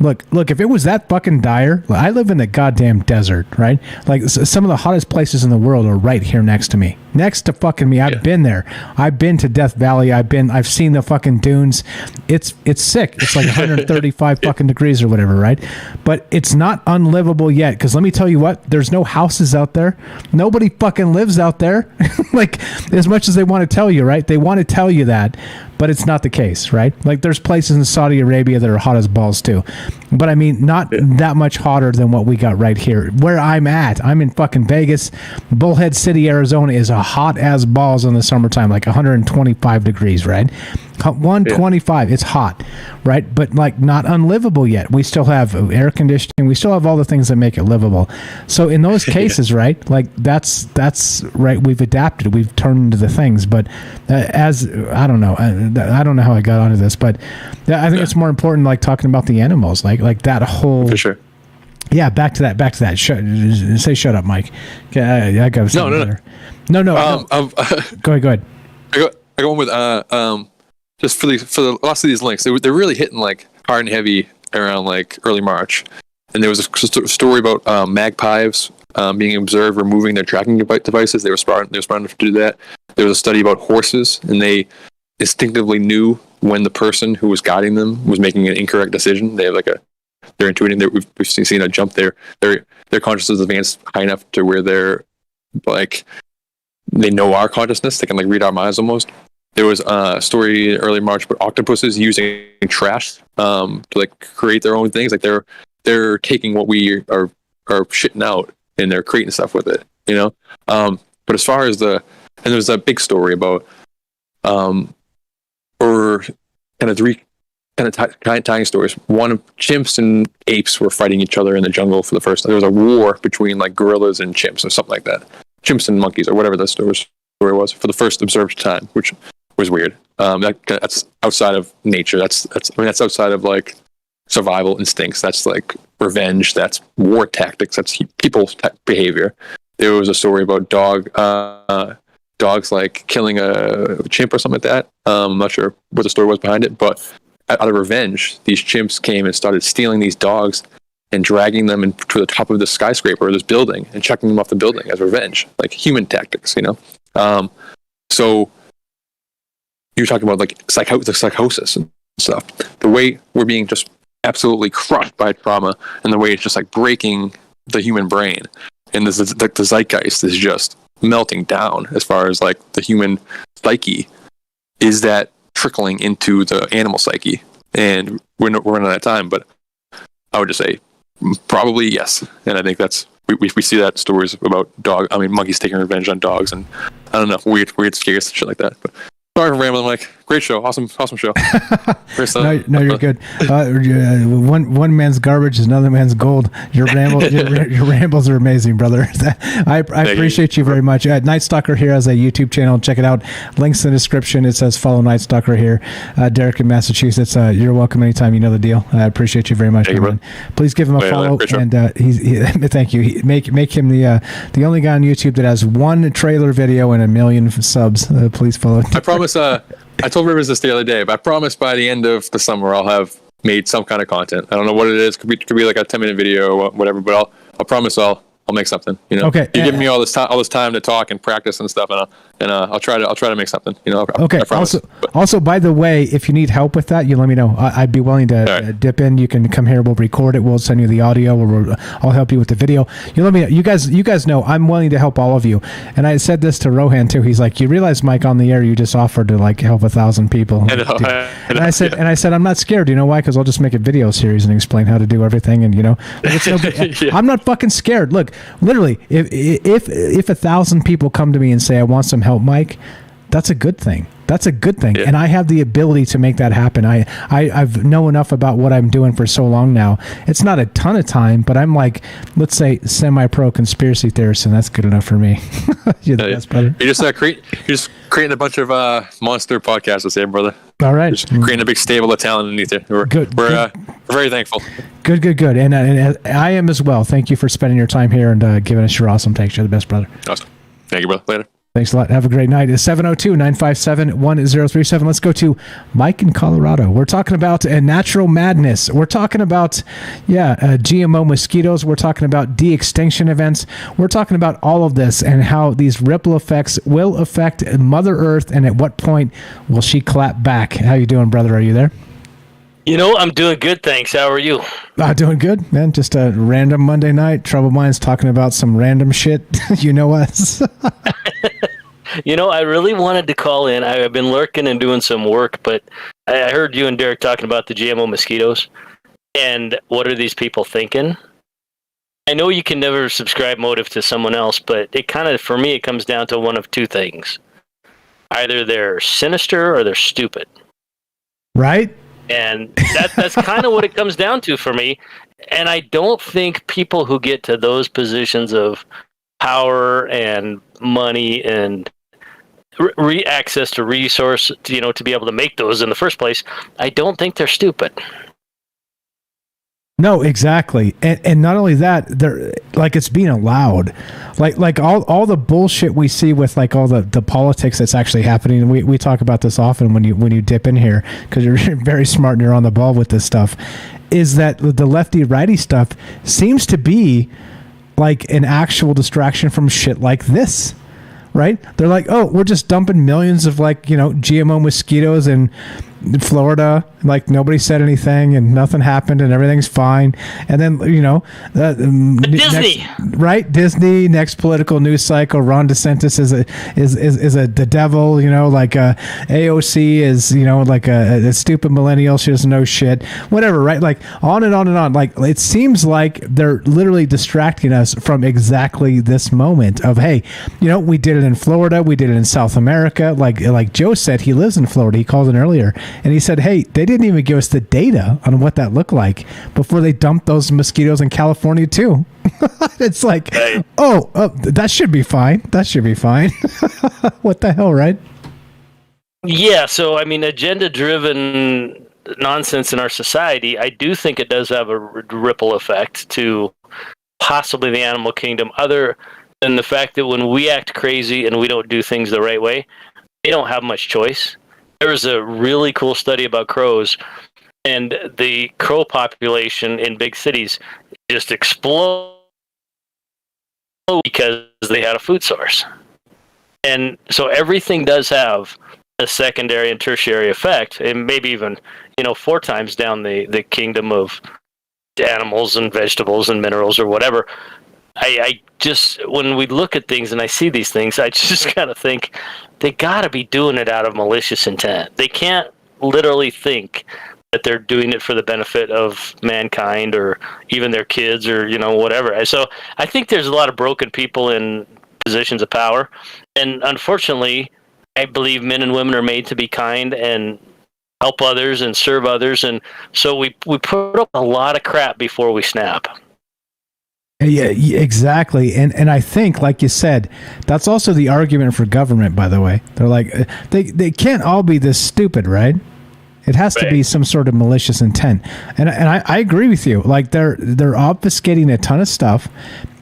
Look, if it was that fucking dire, I live in the goddamn desert, right? Like, some of the hottest places in the world are right here next to me. Next to fucking me. I've been there. I've been to Death Valley. I've seen the fucking dunes. It's sick. It's like 135 fucking degrees or whatever, right? But it's not unlivable yet, because let me tell you what, there's no houses out there. Nobody fucking lives out there. Like, as much as they want to tell you, right? They want to tell you that, but it's not the case, right? Like, there's places in Saudi Arabia that are hot as balls too. But I mean, not that much hotter than what we got right here. Where I'm at, I'm in fucking Vegas. Bullhead City, Arizona is a hot as balls in the summertime, like 125 degrees, right? 125, it's hot, right? But like, not unlivable yet. We still have air conditioning. We still have all the things that make it livable. So in those cases, right? Like, that's right. We've adapted. We've turned into the things. But I don't know. I don't know how I got onto this, but I think it's more important, like, talking about the animals, like that whole. For sure. Yeah, back to that. Say shut up, Mike. I got something No. Go ahead. I go on with just for the lots of these links. They're really hitting like hard and heavy around like early March, and there was a story about magpies being observed removing their tracking devices. They were smart enough to do that. There was a study about horses, and they instinctively knew when the person who was guiding them was making an incorrect decision. They have like they're intuiting. We've seen a jump there. Their consciousness advanced high enough to where they're like, they know our consciousness. They can like read our minds almost. There was a story early March about octopuses using trash to like create their own things. Like they're taking what we are shitting out and they're creating stuff with it, you know. But as far as and there's a big story about or kind of three kind of tying stories. One of chimps and apes were fighting each other in the jungle for the first time. There was a war between like gorillas and chimps or something like that. Chimps and monkeys or whatever that story was for the first observed time, which was weird. That's outside of nature. That's outside of like survival instincts. That's like revenge. That's war tactics. That's people's behavior. There was a story about dogs like killing a chimp or something like that. I'm not sure what the story was behind it, but out of revenge, these chimps came and started stealing these dogs and dragging them to the top of this skyscraper or this building and chucking them off the building as revenge, like human tactics, you know? So you're talking about like the psychosis and stuff. The way we're being just absolutely crushed by trauma, and the way it's just like breaking the human brain, and this is like the zeitgeist is just melting down as far as like the human psyche. Is that trickling into the animal psyche? And we're running out of time, but I would just say probably yes. And I think that's we see that stories about monkeys taking revenge on dogs, and I don't know, weird scares and shit like that. But sorry for rambling, Mike. Great show, awesome show. No, you're good. One man's garbage is another man's gold. Your rambles are amazing, brother. I appreciate you very much. Night Stalker here has a YouTube channel. Check it out. Links in the description. It says follow Night Stalker here. Derek in Massachusetts. You're welcome anytime. You know the deal. I appreciate you very much. Please give him a follow. And thank you. Make him the only guy on YouTube that has one trailer video and 1 million subs. Please follow. I promise. I told Rivers this the other day, but I promise by the end of the summer I'll have made some kind of content. I don't know what it is. Could be like a 10-minute video or whatever, but I'll promise I'll make something. You know. Okay. You're giving me all this time to talk and practice and stuff, and I'll try to make something. You know. Okay. Also, by the way, if you need help with that, you let me know. I'd be willing to dip in. You can come here. We'll record it. We'll send you the audio, or I'll help you with the video. You let me know. You guys know I'm willing to help all of you. And I said this to Rohan too. He's like, you realize, Mike, on the air, you just offered to like help 1,000 people. I know. And I said, I'm not scared. You know why? Because I'll just make a video series and explain how to do everything. And it's no good. Yeah. I'm not fucking scared. Look, literally, if 1,000 people come to me and say I want some help, Mike, that's a good thing. That's a good thing. Yeah. And I have the ability to make that happen. I've know enough about what I'm doing for so long now. It's not a ton of time, but I'm like, let's say, semi-pro conspiracy theorist, and that's good enough for me. You're the best, brother. You're just creating a bunch of monster podcasts with him, brother. All right. Just creating a big stable of talent underneath it. We're very thankful. Good. And I am as well. Thank you for spending your time here and giving us your awesome takes. You're the best, brother. Awesome. Thank you, brother. Later. Thanks a lot. Have a great night. It's 702-957-1037. Let's go to Mike in Colorado. We're talking about natural madness. We're talking about, GMO mosquitoes. We're talking about de-extinction events. We're talking about all of this and how these ripple effects will affect Mother Earth, and at what point will she clap back. How you doing, brother? Are you there? I'm doing good, thanks. How are you? Doing good, man. Just a random Monday night. Troubled Minds talking about some random shit. You know us. I really wanted to call in. I've been lurking and doing some work, but I heard you and Derek talking about the GMO mosquitoes. And what are these people thinking? I know you can never subscribe motive to someone else, but it kind of, for me, it comes down to one of two things. Either they're sinister or they're stupid. Right? And that's kind of what it comes down to for me. And I don't think people who get to those positions of power and money and access to resource, to be able to make those in the first place, I don't think they're stupid. No, exactly. And not only that, they're like, it's being allowed. Like all the bullshit we see with like all the politics that's actually happening. And we talk about this often when you dip in here, because you're very smart and you're on the ball with this stuff, is that the lefty righty stuff seems to be like an actual distraction from shit like this. Right? They're like, oh, we're just dumping millions of GMO mosquitoes in Florida, like nobody said anything and nothing happened and everything's fine. And then Disney, right? Disney, next political news cycle. Ron DeSantis is the devil. AOC is like a stupid millennial. She doesn't know shit. Whatever, right? Like on and on and on. Like it seems like they're literally distracting us from exactly this moment of, hey, we did it in Florida, we did it in South America. Like Joe said, he lives in Florida. He called in earlier. And he said, hey, they didn't even give us the data on what that looked like before they dumped those mosquitoes in California, too. It's like, that should be fine. That should be fine. What the hell, right? Yeah, so I mean, agenda-driven nonsense in our society, I do think it does have a ripple effect to possibly the animal kingdom, other than the fact that when we act crazy and we don't do things the right way, they don't have much choice. There was a really cool study about crows, and the crow population in big cities just exploded because they had a food source. And so everything does have a secondary and tertiary effect, and maybe even, 4 times down the kingdom of animals and vegetables and minerals or whatever. I just, when we look at things and I see these things, I just kind of think they got to be doing it out of malicious intent. They can't literally think that they're doing it for the benefit of mankind or even their kids or, whatever. So I think there's a lot of broken people in positions of power. And unfortunately, I believe men and women are made to be kind and help others and serve others. And so we put up a lot of crap before we snap. Yeah, exactly. And I think, like you said, that's also the argument for government, by the way. They're like, they can't all be this stupid, right? It has to be some sort of malicious intent. And I agree with you. Like, they're obfuscating a ton of stuff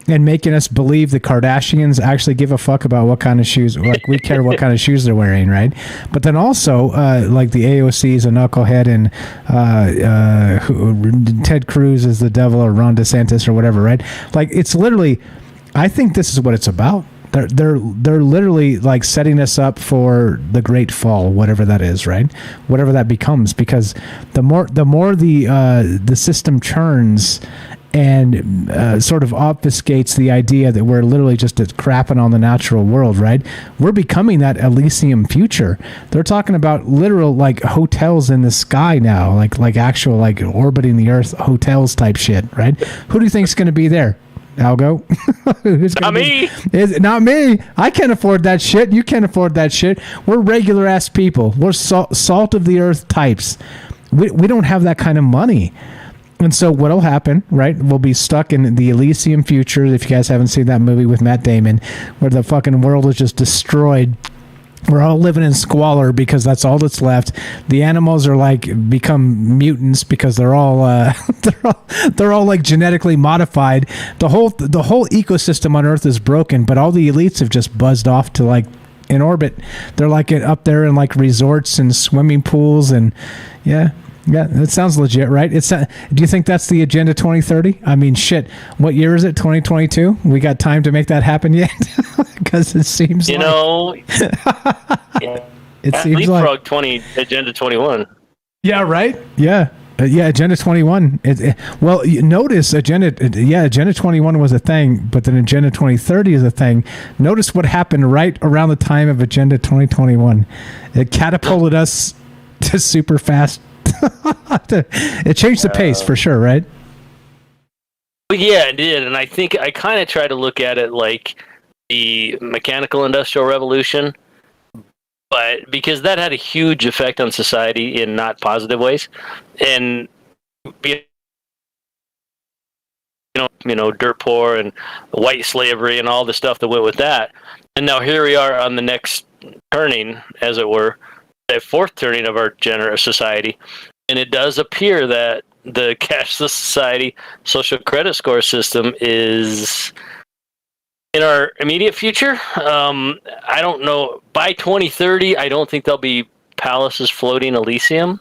and making us believe the Kardashians actually give a fuck about what kind of shoes, like we care what kind of shoes they're wearing, right? But then also, like the AOC is a knucklehead, and Ted Cruz is the devil, or Ron DeSantis or whatever, right? Like, it's literally, I think this is what it's about. They're literally like setting us up for the great fall, whatever that is, right? Whatever that becomes, because the more the system churns and sort of obfuscates the idea that we're literally just crapping on the natural world, right? We're becoming that Elysium future. They're talking about literal like hotels in the sky now, like actual like orbiting the Earth hotels type shit, right? Who do you think's going to be there? Algo? Who's not me. Not me. I can't afford that shit. You can't afford that shit. We're regular ass people. We're salt of the earth types. We don't have that kind of money. And so what'll happen, right? We'll be stuck in the Elysium future, if you guys haven't seen that movie with Matt Damon, where the fucking world is just destroyed. We're all living in squalor because that's all that's left. The animals are like become mutants because they're all they're all like genetically modified. The whole ecosystem on Earth is broken, but all the elites have just buzzed off to like in orbit. They're like up there in like resorts and swimming pools, and yeah, that sounds legit, right? Do you think that's the Agenda 2030? I mean, shit. What year is it? 2022? We got time to make that happen yet? Because it seems it seems like Agenda 21. Yeah, right. Yeah. Agenda 21. Well, notice Agenda 21 was a thing, but then Agenda 2030 is a thing. Notice what happened right around the time of Agenda 2021. It catapulted us to super fast. It changed the pace for sure, right? Yeah, it did. And I think I kind of try to look at it like the mechanical industrial revolution, but because that had a huge effect on society in not positive ways. And dirt poor and white slavery and all the stuff that went with that. And now here we are on the next turning, as it were, the fourth turning of our society. And it does appear that the cashless society social credit score system is in our immediate future. I don't know. By 2030, I don't think there'll be palaces floating Elysium.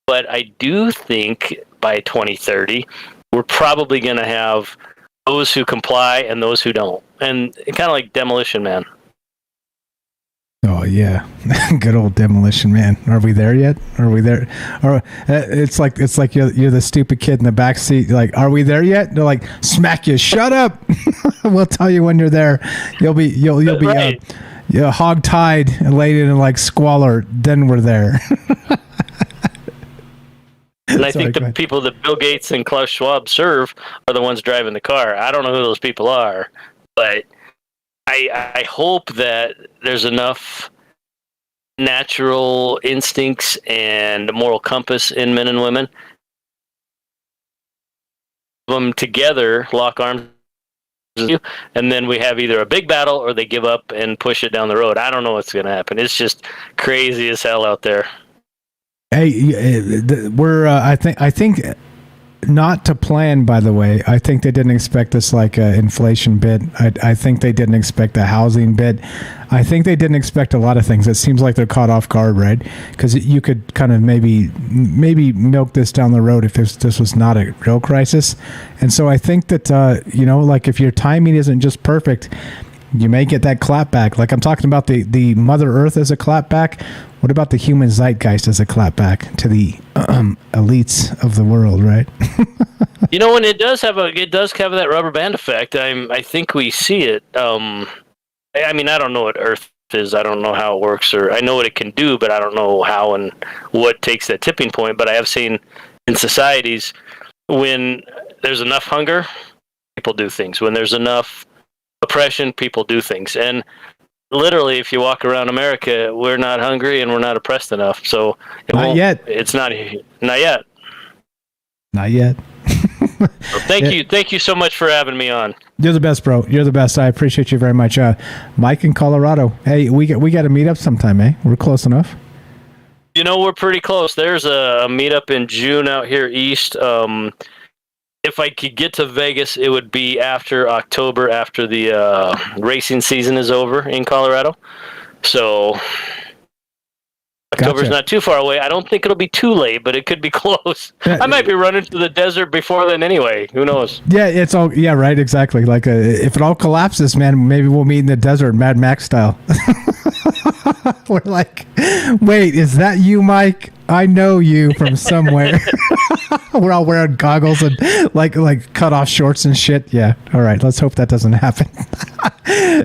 But I do think by 2030, we're probably going to have those who comply and those who don't. And kind of like Demolition Man. Oh yeah, good old Demolition Man. Are we there yet? Are we there? Or it's like you're the stupid kid in the back seat. Like, are we there yet? They're like, smack you. Shut up. We'll tell you when you're there. You'll be right. Hog tied and laid in like squalor. Then we're there. And I think the people that Bill Gates and Klaus Schwab serve are the ones driving the car. I don't know who those people are, but I hope that there's enough natural instincts and moral compass in men and women. Them together, lock arms and then we have either a big battle or they give up and push it down the road. I don't know what's going to happen. It's just crazy as hell out there. Hey, we're I think not to plan, by the way. I think they didn't expect this inflation bit. I think they didn't expect a housing bit. I think they didn't expect a lot of things. It seems like they're caught off guard, right? Because you could kind of maybe milk this down the road if this was not a real crisis. And so I think that if your timing isn't just perfect, you may get that clapback. Like I'm talking about the Mother Earth as a clapback. What about the human zeitgeist as a clapback to the elites of the world, right? And it does have that rubber band effect. I think we see it. I don't know what Earth is. I don't know how it works, or I know what it can do, but I don't know how and what takes that tipping point. But I have seen in societies when there's enough hunger, people do things. When there's enough oppression, people do things. And literally, if you walk around America, we're not hungry and we're not oppressed enough. So not yet. It's not yet. Not yet. Well, thank you so much for having me on. You're the best, bro. You're the best. I appreciate you very much. Mike in Colorado. Hey, we got to meet up sometime, eh? We're close enough. We're pretty close. There's a meetup in June out here east. If I could get to Vegas, it would be after October, after the racing season is over in Colorado. So October's not too far away. I don't think it'll be too late, but it could be close. I might be running to the desert before then anyway. Who knows? Yeah, it's all. Yeah, right. Exactly. Like if it all collapses, man, maybe we'll meet in the desert, Mad Max style. We're like, wait, is that you, Mike? I know you from somewhere. We're all wearing goggles and like cut off shorts and shit. Yeah. All right. Let's hope that doesn't happen.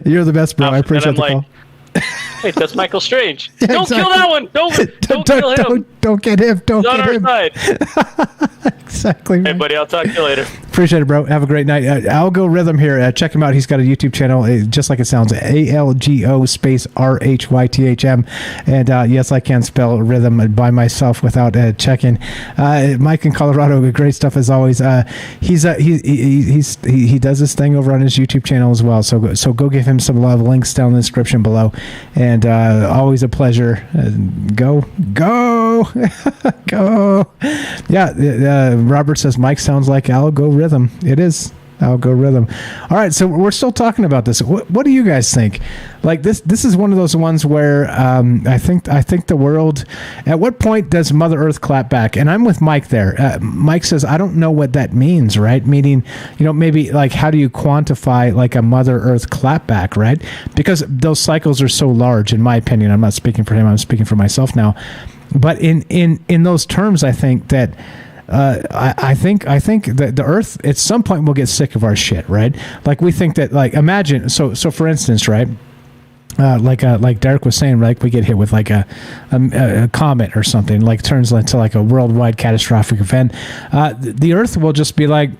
You're the best, bro. I appreciate the call. Wait, that's Michael Strange. Yeah, don't kill that one. Don't kill him. Don't get him. Don't He's get on him. our side. Exactly. Hey, buddy, I'll talk to you later. Appreciate it, bro. Have a great night. Algorithm here. Check him out. He's got a YouTube channel, just like it sounds. ALGO space RHYTHM. And yes, I can spell rhythm by myself without checking. Mike in Colorado, great stuff as always. He does this thing over on his YouTube channel as well. So go give him some love. Links down in the description below. And always a pleasure. Go. Yeah. Robert says Mike sounds like algorithm. It is algorithm. All right, so we're still talking about this. What do you guys think? Like this is one of those ones where I think the world. At what point does Mother Earth clap back? And I'm with Mike there. Mike says I don't know what that means. Right? Meaning, maybe like how do you quantify like a Mother Earth clap back? Right? Because those cycles are so large. In my opinion, I'm not speaking for him. I'm speaking for myself now. But in those terms, I think that. I think that the Earth at some point will get sick of our shit, right? Like we think that, like, imagine. So for instance, right? Like Derek was saying, like we get hit with like a comet or something, like turns into like a worldwide catastrophic event. The Earth will just be like,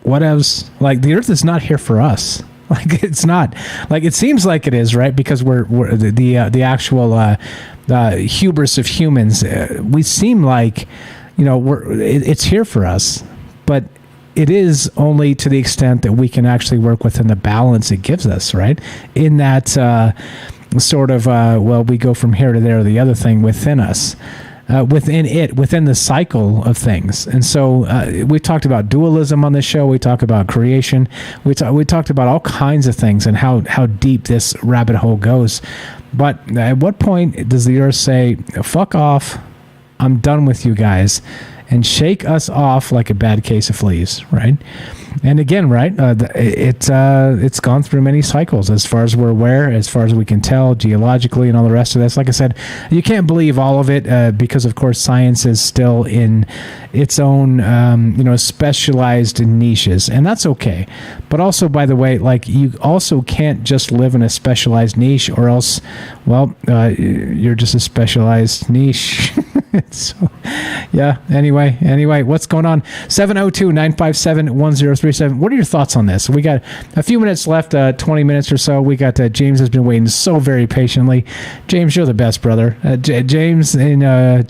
whatevs. Like the Earth is not here for us. Like it's not. Like it seems like it is, right? Because we're the actual hubris of humans. We seem like. It's here for us, but it is only to the extent that we can actually work within the balance it gives us, right? In that sort of, we go from here to there, the other thing within us, within the cycle of things. And so we talked about dualism on this show. We talk about creation. We talked about all kinds of things and how deep this rabbit hole goes. But at what point does the Earth say, fuck off, I'm done with you guys, and shake us off like a bad case of fleas, right? And again, right, it's gone through many cycles as far as we're aware, as far as we can tell, geologically and all the rest of this. Like I said, you can't believe all of it because, of course, science is still in its own, specialized niches, and that's okay. But also, by the way, like you also can't just live in a specialized niche, or else, you're just a specialized niche. So, yeah. Anyway, what's going on? 702-957-1037. 437. What are your thoughts on this? We got a few minutes left, 20 minutes or so. We got James has been waiting so very patiently. James, you're the best, brother. James in I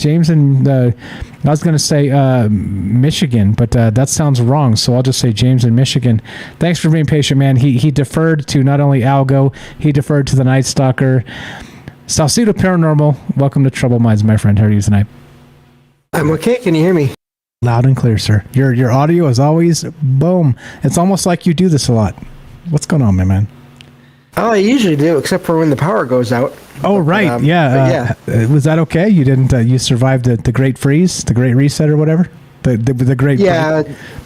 was going to say Michigan, but that sounds wrong, so I'll just say James in Michigan. Thanks for being patient, man. He deferred to not only Algo, he deferred to the Night Stalker. Salcedo Paranormal, welcome to Troubled Minds, my friend. How are you tonight? I'm okay. Can you hear me? Loud and clear, sir. Your audio is always boom. It's almost like you do this a lot. What's going on, my man? Oh, I usually do, except for when the power goes out. Oh, right. Yeah. Was that okay? You didn't. You survived the Great Freeze, the Great Reset, or whatever. The Great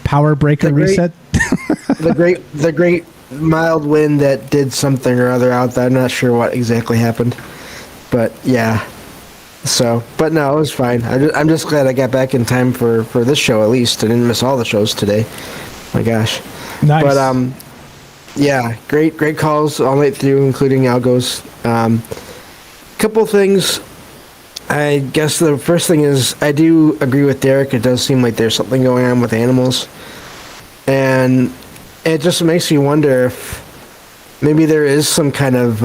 Power Breaker Reset. the great mild wind that did something or other out there. I'm not sure what exactly happened, but yeah. So, but no, it was fine. I'm just glad I got back in time for this show at least. I didn't miss all the shows today. My gosh. Nice. But yeah, great calls all night through, including Algo's. Couple things. I guess the first thing is I do agree with Derek. It does seem like there's something going on with animals, and it just makes me wonder if maybe there is some kind of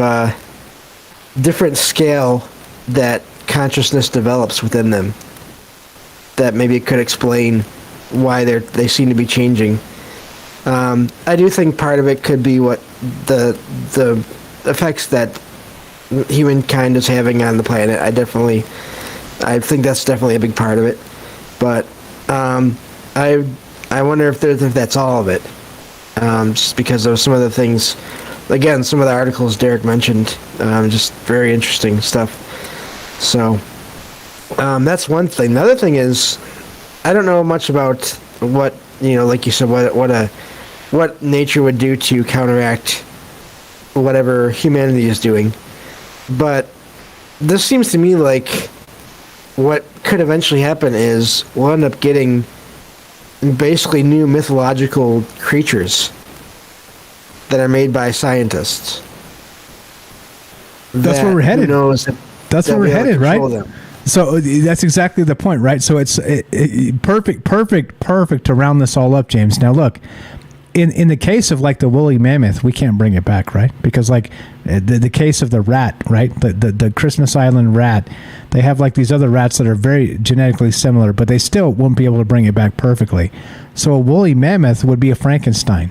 different scale that consciousness develops within them that maybe could explain why they seem to be changing. I do think part of it could be what the effects that humankind is having on the planet. I think that's definitely a big part of it. But I wonder if that's all of it. Just because of some of the things, again, some of the articles Derek mentioned, just very interesting stuff. So that's one thing. The other thing is, I don't know much about what, like you said, what nature would do to counteract whatever humanity is doing. But this seems to me like what could eventually happen is we'll end up getting basically new mythological creatures that are made by scientists. That's where we're headed. That's where we're headed, right? Them. So that's exactly the point, right? So it's perfect to round this all up, James. Now look, in the case of like the woolly mammoth, we can't bring it back, right? Because like the case of the rat, right? The Christmas Island rat, they have like these other rats that are very genetically similar, but they still won't be able to bring it back perfectly. So a woolly mammoth would be a Frankenstein,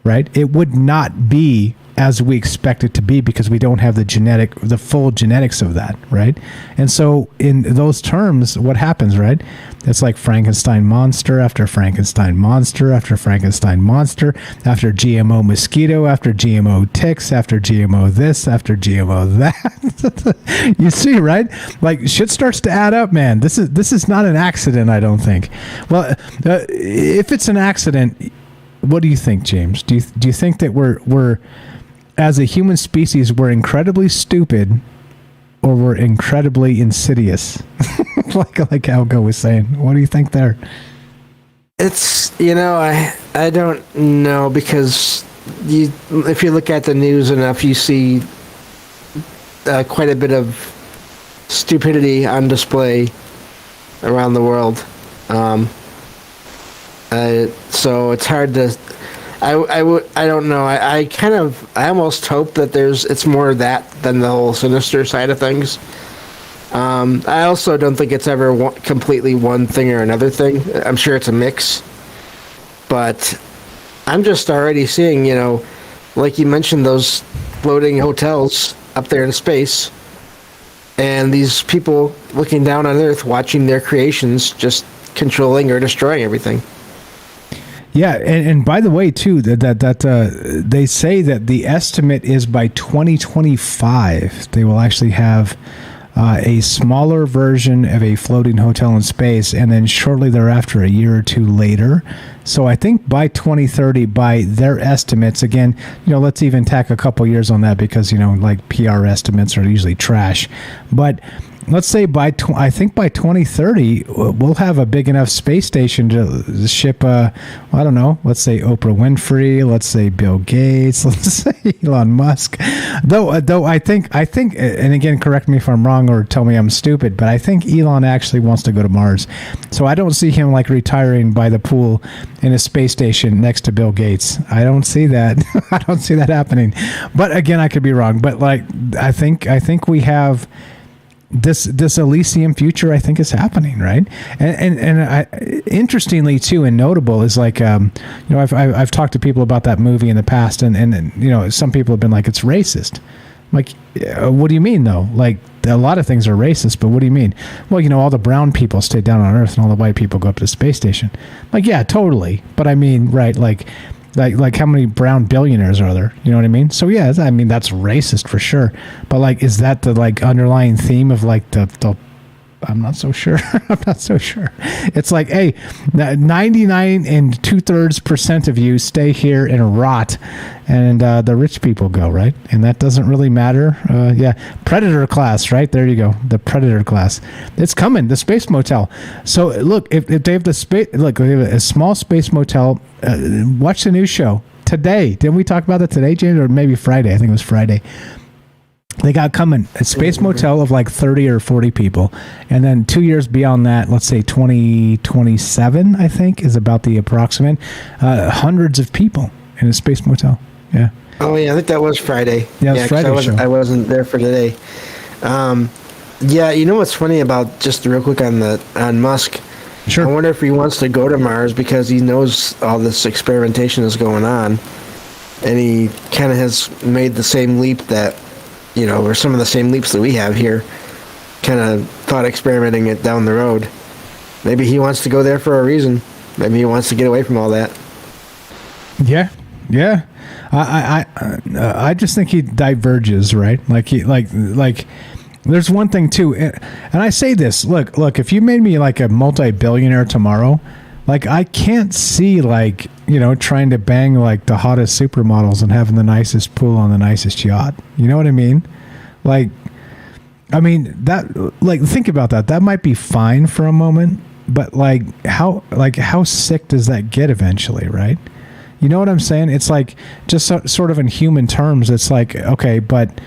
right? It would not be as we expect it to be because we don't have the full genetics of that, right? And so in those terms, what happens, right? It's like Frankenstein monster after Frankenstein monster after Frankenstein monster after GMO mosquito after GMO ticks after GMO this after GMO that. You see, right? Like shit starts to add up, man. This is not an accident, I don't think. Well, if it's an accident, what do you think, James? Do you think that we're as a human species, we're incredibly stupid, or we're incredibly insidious, like Algo was saying? What do you think there? It's I don't know, because if you look at the news enough, you see quite a bit of stupidity on display around the world. So it's hard to. I don't know. I almost hope that it's more of that than the whole sinister side of things. I also don't think it's ever completely one thing or another thing. I'm sure it's a mix. But I'm just already seeing, like you mentioned, those floating hotels up there in space, and these people looking down on Earth watching their creations just controlling or destroying everything. Yeah, and by the way, too, that they say that the estimate is by 2025 they will actually have a smaller version of a floating hotel in space, and then shortly thereafter, a year or two later. So I think by 2030, by their estimates, again, let's even tack a couple years on that because, like PR estimates are usually trash. But let's say I think by 2030 we'll have a big enough space station to ship I don't know, let's say Oprah Winfrey, let's say Bill Gates, let's say Elon Musk. Though I think and again, correct me if I'm wrong or tell me I'm stupid, but I think Elon actually wants to go to Mars. So I don't see him like retiring by the pool in a space station next to Bill Gates. I don't see that. I don't see that happening. But again, I could be wrong, but like I think we have this Elysium future. I think is happening, right? And interestingly too, and notable is like I've talked to people about that movie in the past, and some people have been like, it's racist. Like, what do you mean though? Like, a lot of things are racist, but what do you mean? Well, all the brown people stay down on Earth and all the white people go up to the space station. Like, yeah, totally. But I mean, right, like how many brown billionaires are there? You know what I mean? So yeah, I mean, that's racist for sure. But like, is that the like underlying theme of like the I'm not so sure. I'm not so sure. It's like, hey, 99 and 2/3% of you stay here and rot, and the rich people go, right? And that doesn't really matter. Yeah, predator class, right? There you go. The predator class. It's coming. The space motel. So look, if they have they have a small space motel. Watch the news show today. Didn't we talk about that today, James, or maybe Friday? I think it was Friday. They got coming a space motel of like 30 or 40 people. And then 2 years beyond that, let's say 2027, I think, is about the approximate, hundreds of people in a space motel. Yeah. Oh, yeah, I think that was Friday. Yeah, it was Friday. I wasn't there for today. Yeah, you know what's funny about, just real quick on Musk? Sure. I wonder if he wants to go to Mars because he knows all this experimentation is going on. And he kind of has made the same leap that, or some of the same leaps that we have here, kind of thought experimenting it down the road. Maybe he wants to go there for a reason. Maybe he wants to get away from all that. Yeah. I just think he diverges, right? Like there's one thing too, and I say this, look, if you made me like a multi-billionaire tomorrow, like I can't see like, trying to bang like the hottest supermodels and having the nicest pool on the nicest yacht. You know what I mean? Like, I mean that, like, think about that. That might be fine for a moment, but like how sick does that get eventually, right? You know what I'm saying? It's like, just sort of in human terms, it's like, okay, but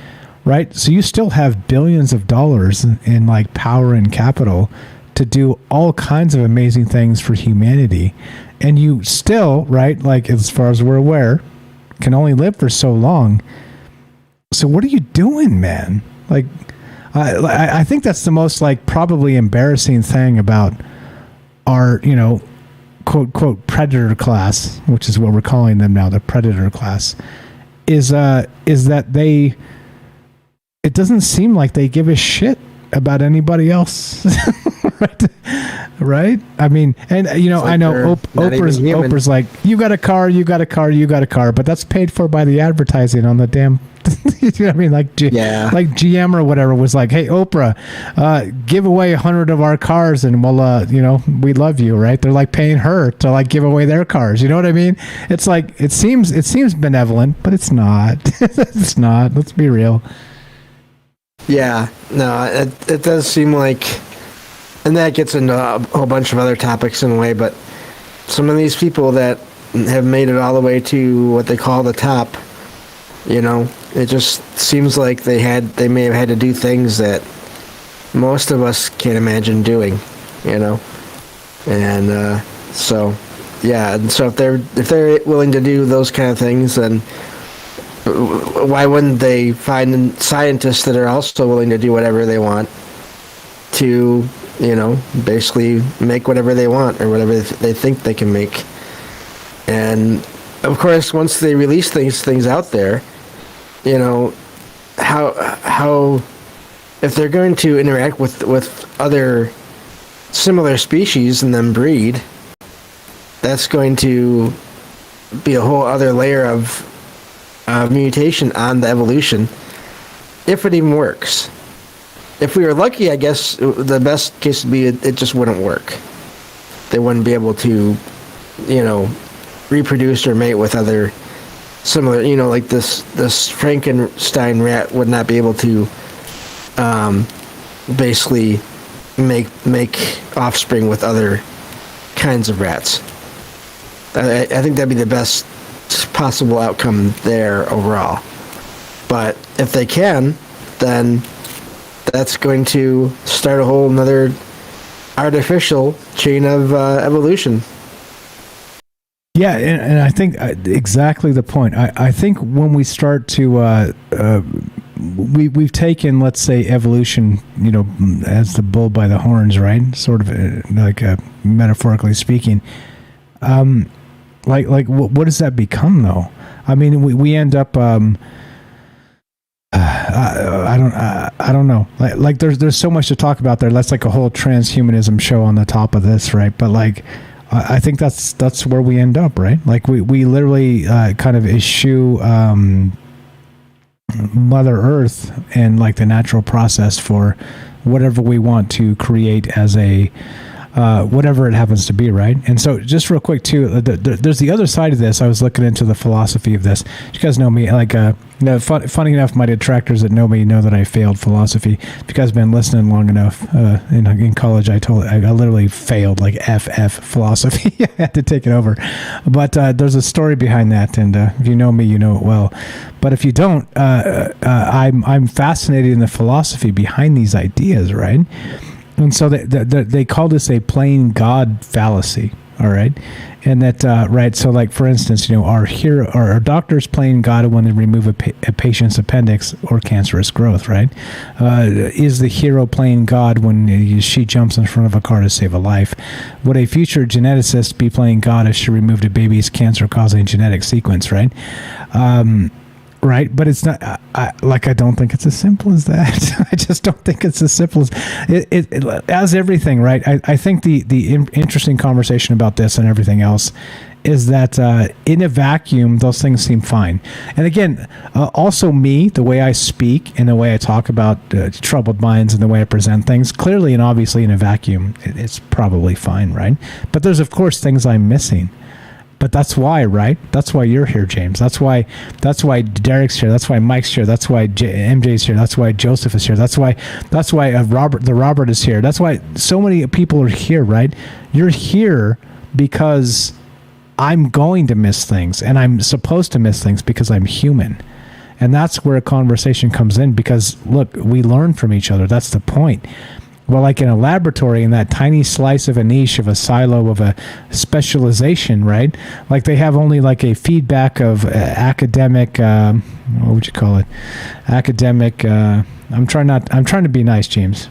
right. So you still have billions of dollars in like power and capital to do all kinds of amazing things for humanity. And you still, right, like as far as we're aware, can only live for so long. So what are you doing, man? Like, I think that's the most like probably embarrassing thing about our, quote, predator class, which is what we're calling them now, the predator class, is that it doesn't seem like they give a shit about anybody else. Right? I mean, and like, I know Oprah's like, you got a car, but that's paid for by the advertising on the damn. You know what I mean? Like GM or whatever was like, hey Oprah, give away 100 of our cars and we'll we love you, right? They're like paying her to like give away their cars. You know what I mean? It's like it seems benevolent, but it's not. It's not. Let's be real. Yeah, no, it does seem like, and that gets into a whole bunch of other topics in a way, but some of these people that have made it all the way to what they call the top, it just seems like they may have had to do things that most of us can't imagine doing, and so yeah, and so if they're willing to do those kind of things, then why wouldn't they find scientists that are also willing to do whatever they want to, basically make whatever they want or whatever they think they can make? And of course, once they release things out there, how if they're going to interact with other similar species and then breed, that's going to be a whole other layer of mutation on the evolution, if it even works. If we were lucky, I guess the best case would be it just wouldn't work. They wouldn't be able to, reproduce or mate with other similar, like this Frankenstein rat would not be able to basically make offspring with other kinds of rats. I think that'd be the best possible outcome there overall. But if they can, then that's going to start a whole another artificial chain of evolution. Yeah, and I think exactly the point. I think when we start to we've taken, let's say, evolution, as the bull by the horns, right? Sort of like metaphorically speaking. What does that become, though? I mean, we end up. I don't know. Like there's so much to talk about there. That's like a whole transhumanism show on the top of this, right? But I think that's where we end up, right? Like we literally kind of eschew Mother Earth and like the natural process for whatever we want to create as a whatever it happens to be, right? And so just real quick too, there's the other side of this. I was looking into the philosophy of this. You guys know me, funny enough, my detractors that know me know that I failed philosophy. If you guys have been listening long enough, in college I literally failed like FF philosophy. I had to take it over. But there's a story behind that, and if you know me, you know it well. But if you don't, I'm fascinated in the philosophy behind these ideas, right? And so they call this a plain God fallacy, all right? And that, right, so like, for instance, our doctors playing God when they remove a patient's appendix or cancerous growth, right? Is the hero playing God when she jumps in front of a car to save a life? Would a future geneticist be playing God if she removed a baby's cancer-causing genetic sequence, right? Right, but it's not. I don't think it's as simple as that. I just don't think it's as simple as it as everything. Right. I think the interesting conversation about this and everything else is that in a vacuum, those things seem fine. And again, also me, the way I speak and the way I talk about troubled minds and the way I present things, clearly and obviously in a vacuum, it's probably fine, right? But there's of course things I'm missing. But that's why, right? That's why you're here, James. That's why Derek's here. That's why Mike's here. That's why MJ's here. That's why Joseph is here. That's why Robert is here. That's why so many people are here, right? You're here because I'm going to miss things, and I'm supposed to miss things because I'm human. And that's where a conversation comes in, because look, we learn from each other. That's the point. Well, like in a laboratory, in that tiny slice of a niche, of a silo, of a specialization, right? Like they have only like a feedback of academic, what would you call it? Academic, I'm trying to be nice, James.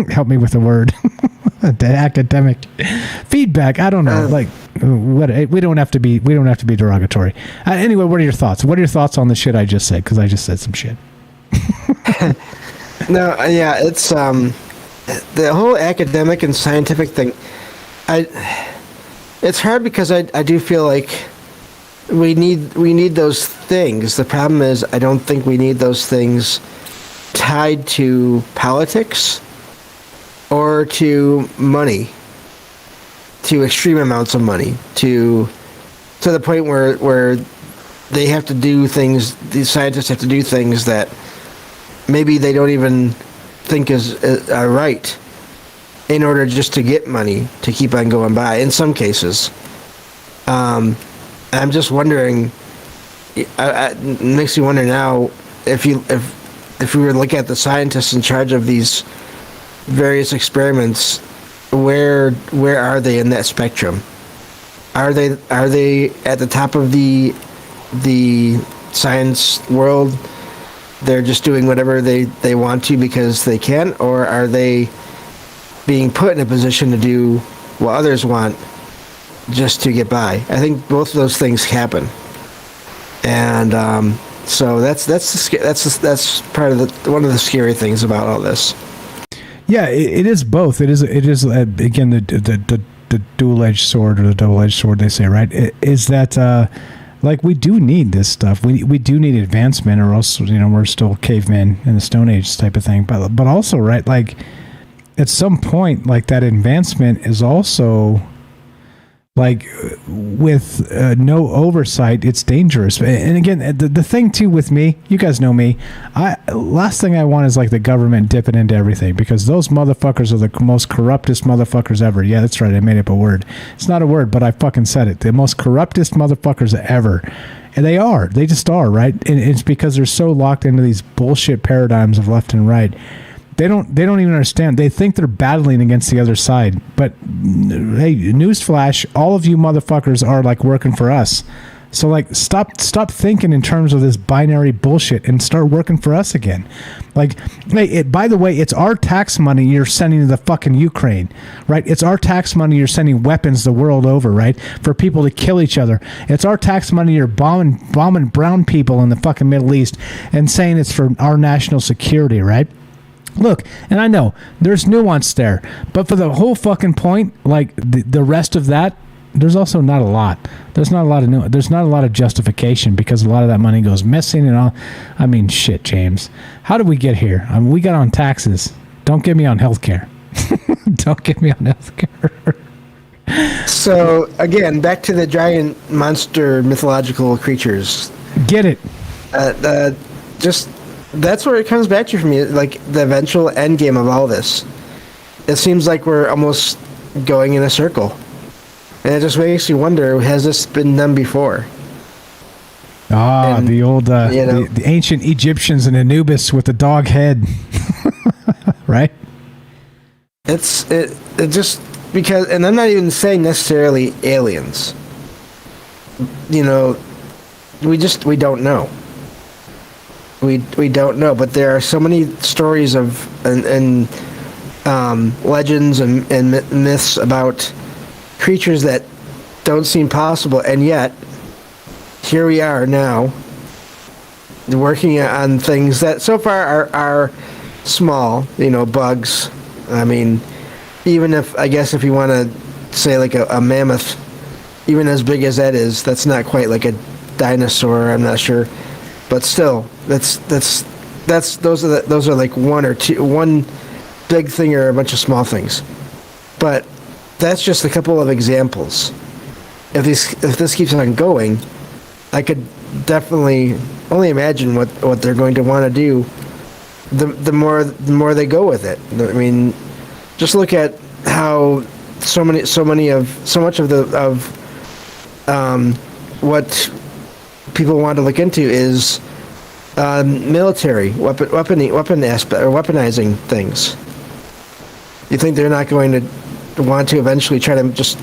Help me with the word. The academic feedback. I don't know. We don't have to be derogatory. Anyway, what are your thoughts? What are your thoughts on the shit I just said? Because I just said some shit. No, yeah, it's the whole academic and scientific thing. It's hard because I do feel like we need those things. The problem is I don't think we need those things tied to politics or to money, to extreme amounts of money, to the point where they have to do things. These scientists have to do things that maybe they don't even think are right, in order just to get money to keep on going by. In some cases, I'm just wondering. It makes me wonder now if we were to look at the scientists in charge of these various experiments, where are they in that spectrum? Are they at the top of the science world? They're just doing whatever they want to because they can, or are they being put in a position to do what others want just to get by? I think both of those things happen, and so that's part of one of the scary things about all this. Yeah, it is both. It is again the dual-edged sword, or the double-edged sword they say, right? Is that like we do need this stuff. We do need advancement, or else we're still cavemen in the Stone Age type of thing. But also, right, like at some point, like that advancement is also like with no oversight, it's dangerous. And again, the thing too with me, you guys know me, last thing I want is like the government dipping into everything, because those motherfuckers are the most corruptest motherfuckers ever. Yeah, that's right, I made up a word. It's not a word, but I fucking said it. The most corruptest motherfuckers ever. And they just are, right? And it's because they're so locked into these bullshit paradigms of left and right. They don't even understand. They think they're battling against the other side. But hey, newsflash, all of you motherfuckers are like working for us. So like stop thinking in terms of this binary bullshit and start working for us again. Like, hey, by the way, it's our tax money you're sending to the fucking Ukraine, right? It's our tax money you're sending weapons the world over, right? For people to kill each other. It's our tax money you're bombing brown people in the fucking Middle East and saying it's for our national security, right? Look, and I know there's nuance there, but for the whole fucking point, like the rest of that, there's also not a lot. There's not a lot of justification, because a lot of that money goes missing and all. I mean, shit, James. How did we get here? I mean, we got on taxes. Don't get me on healthcare. Don't get me on healthcare. So again, back to the giant monster mythological creatures. Get it? Just. That's where it comes back to for me, like the eventual end game of all this. It seems like we're almost going in a circle. And it just makes you wonder, has this been done before? The old, the ancient Egyptians and Anubis with the dog head. Right? It just, because, and I'm not even saying necessarily aliens. We don't know. We don't know, but there are so many stories of and legends and myths about creatures that don't seem possible, and yet here we are now working on things that so far are small, bugs. I mean, even if you want to say like a mammoth, even as big as that is, that's not quite like a dinosaur, I'm not sure. But still, those are like one big thing or a bunch of small things. But that's just a couple of examples. If this keeps on going, I could definitely only imagine what they're going to want to do. The more they go with it. I mean, just look at how so much of what people want to look into is military weapon aspect, or weaponizing things. You think they're not going to want to eventually try to just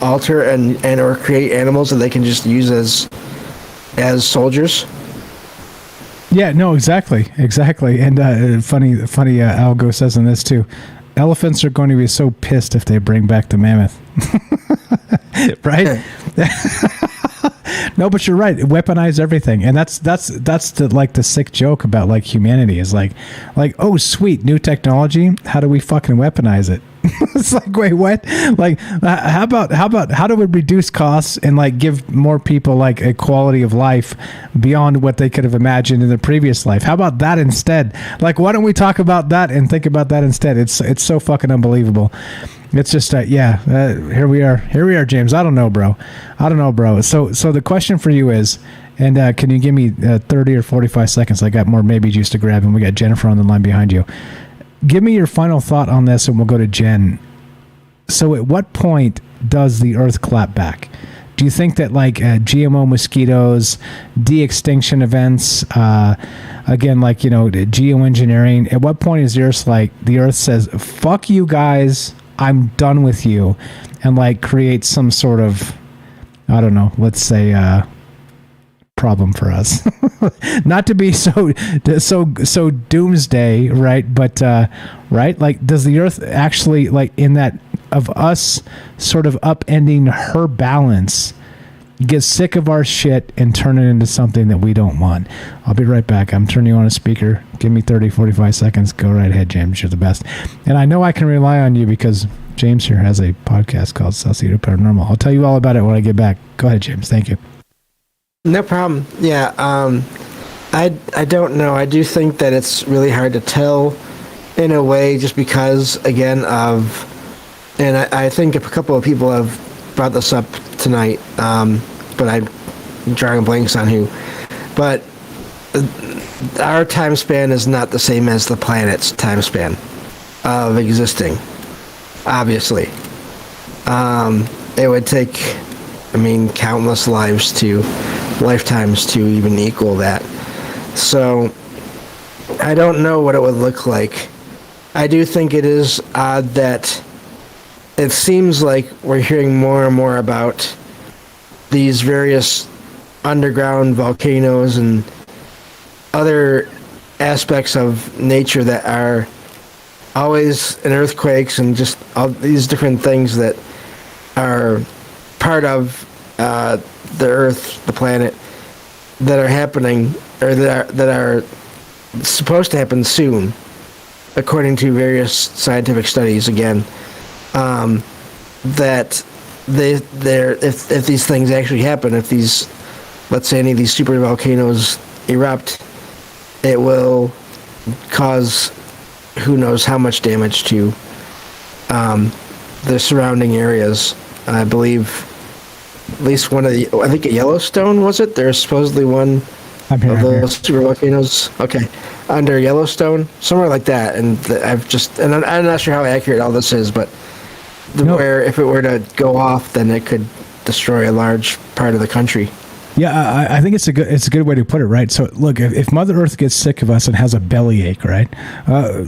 alter and or create animals that they can just use as soldiers? Yeah, no, exactly. And funny, Algo says in this too, elephants are going to be so pissed if they bring back the mammoth. Right? No, but you're right. Weaponize everything, and that's the sick joke about like humanity is like, oh sweet, new technology. How do we fucking weaponize it? It's like, wait, what? Like, how do we reduce costs and like give more people like a quality of life beyond what they could have imagined in the previous life? How about that instead? Like, why don't we talk about that and think about that instead? It's so fucking unbelievable. It's just here we are, James. I don't know, bro. So the question for you is, and can you give me 30 or 45 seconds? I got more maybe juice to grab, and we got Jennifer on the line behind you. Give me your final thought on this, and we'll go to Jen. So at what point does the Earth clap back? Do you think that like GMO mosquitoes, de-extinction events, again, like, geoengineering, at what point is the Earth says, fuck you guys, I'm done with you, and like create some sort of, I don't know, let's say problem for us. Not to be so doomsday, right? But right, like, does the Earth actually, like, in that of us sort of upending her balance, get sick of our shit and turn it into something that we don't want? I'll be right back. I'm turning you on a speaker. Give me 30, 45 seconds. Go right ahead, James. You're the best. And I know I can rely on you because James here has a podcast called Salcedo Paranormal. I'll tell you all about it when I get back. Go ahead, James. Thank you. No problem. Yeah, I don't know. I do think that it's really hard to tell in a way, just because, again, and I think a couple of people have brought this up tonight, but I'm drawing blanks on who. But our time span is not the same as the planet's time span of existing, obviously. It would take, countless lifetimes to even equal that. So I don't know what it would look like. I do think it is odd that it seems like we're hearing more and more about these various underground volcanoes and other aspects of nature that are always in earthquakes and just all these different things that are part of the Earth, the planet, that are happening or that are supposed to happen soon, according to various scientific studies. Again, that if these things actually happen, if these, let's say, any of these super volcanoes erupt, it will cause who knows how much damage to the surrounding areas. I believe at least one of the, I think at Yellowstone, was it? There's supposedly one of those super volcanoes. Okay, under Yellowstone, somewhere like that. And I'm not sure how accurate all this is, but where if it were to go off, then it could destroy a large part of the country. Yeah, I think it's a good way to put it, right? So look, if Mother Earth gets sick of us and has a bellyache, right?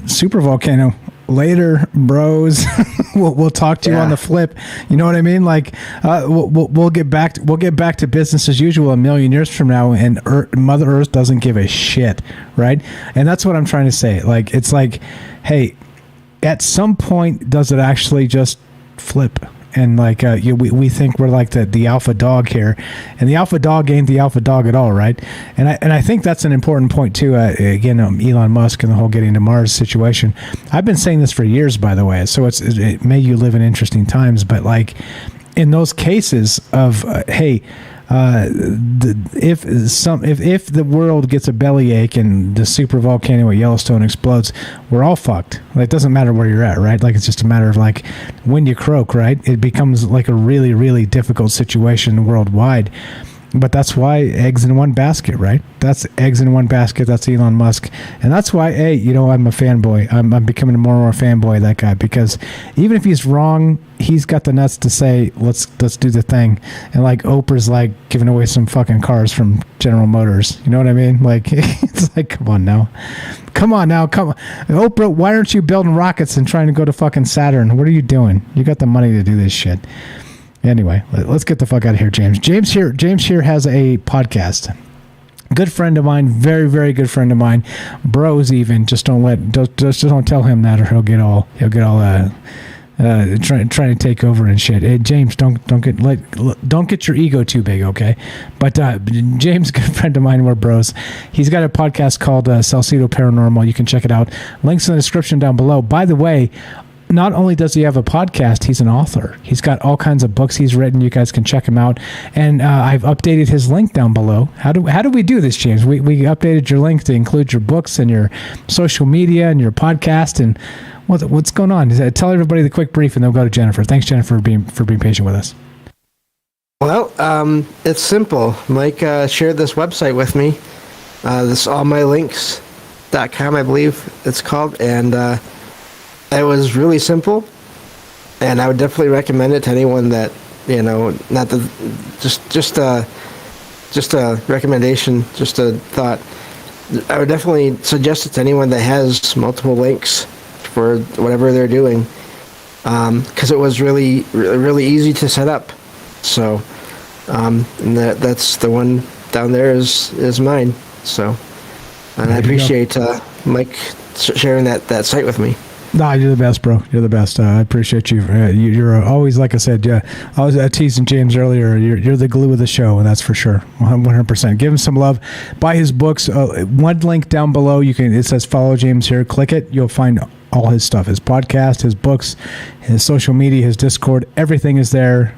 Super volcano. Later, bros. we'll talk to you on the flip. You know what I mean? Like, we'll get back to business as usual a million years from now, and Mother Earth doesn't give a shit, right? And that's what I'm trying to say. Like, it's like, hey, at some point, does it actually just flip? And like we think we're like the alpha dog here, and the alpha dog ain't the alpha dog at all, right? And I think that's an important point too. Again, Elon Musk and the whole getting to Mars situation. I've been saying this for years, by the way. So it may you live in interesting times, but like in those cases of hey. If the world gets a bellyache and the super volcano at Yellowstone explodes, we're all fucked. Like, it doesn't matter where you're at, right? Like, it's just a matter of like when you croak, right? It becomes like a really, really difficult situation worldwide. But that's why eggs in one basket, right? That's eggs in one basket. That's Elon Musk. And that's why, hey, I'm a fanboy. I'm becoming more and more fanboy of that guy, because even if he's wrong, he's got the nuts to say, let's do the thing. And like Oprah's like giving away some fucking cars from General Motors. You know what I mean? Like, it's like, come on now. Oprah, why aren't you building rockets and trying to go to fucking Saturn? What are you doing? You got the money to do this shit. Anyway, let's get the fuck out of here, James. James here has a podcast. Good friend of mine, very, very good friend of mine. Bros, even just don't tell him that, or he'll get all trying to take over and shit. Hey, James, don't get your ego too big, okay? But James, good friend of mine, we're bros. He's got a podcast called Salcedo Paranormal. You can check it out. Links in the description down below. By the way, not only does he have a podcast, he's an author. He's got all kinds of books he's written. You guys can check him out. And I've updated his link down below. How do we do this, James? We updated your link to include your books and your social media and your podcast. And what's going on? Tell everybody the quick brief, and then we'll go to Jennifer. Thanks, Jennifer, for being patient with us. Well, it's simple. Mike shared this website with me. This allmylinks.com, I believe it's called. And it was really simple, and I would definitely recommend it to anyone that, just a recommendation, just a thought. I would definitely suggest it to anyone that has multiple links for whatever they're doing, because it was really, really easy to set up. So, and that's the one down there is mine. So, and I appreciate Mike sharing that site with me. Nah, you're the best, bro. You're the best. I appreciate you. You're always, like I said, I was teasing James earlier. You're the glue of the show, and that's for sure. 100%. Give him some love. Buy his books. One link down below. It says follow James here. Click it. You'll find all his stuff, his podcast, his books, his social media, his Discord. Everything is there.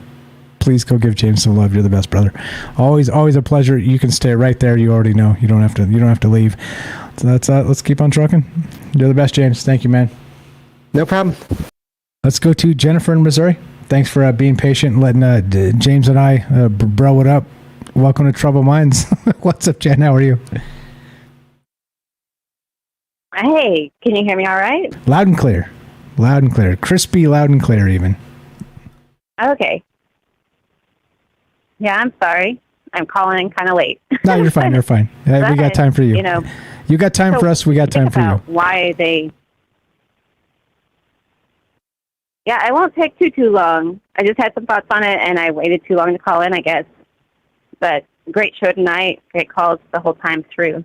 Please go give James some love. You're the best, brother. Always a pleasure. You can stay right there. You already know. You don't have to leave. So that's let's keep on trucking. You're the best, James. Thank you, man. No problem. Let's go to Jennifer in Missouri. Thanks for being patient and letting James and I bro it up. Welcome to Troubled Minds. What's up, Jen? How are you? Hey, can you hear me all right? Loud and clear. Loud and clear. Crispy, loud and clear even. Okay. Yeah, I'm sorry. I'm calling kind of late. No, you're fine. You're fine. We got time for you. You know, you got time for us. We got time for you. Why they... Yeah, I won't take too long. I just had some thoughts on it, and I waited too long to call in, I guess. But great show tonight. Great calls the whole time through.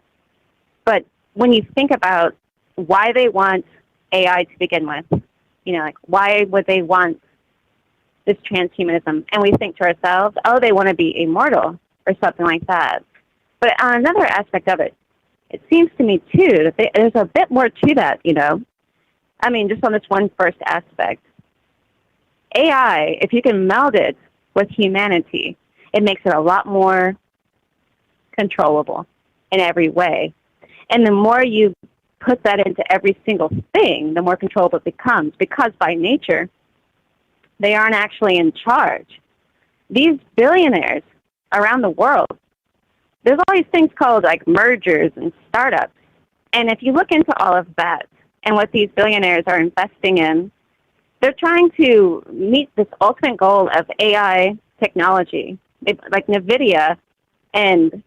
But when you think about why they want AI to begin with, you know, like why would they want this transhumanism? And we think to ourselves, oh, they want to be immortal or something like that. But on another aspect of it, it seems to me, too, that there's a bit more to that, you know. I mean, just on this one first aspect. AI, if you can meld it with humanity, it makes it a lot more controllable in every way. And the more you put that into every single thing, the more controllable it becomes, because by nature, they aren't actually in charge. These billionaires around the world, there's all these things called like mergers and startups. And if you look into all of that and what these billionaires are investing in, they're trying to meet this ultimate goal of AI technology, like NVIDIA and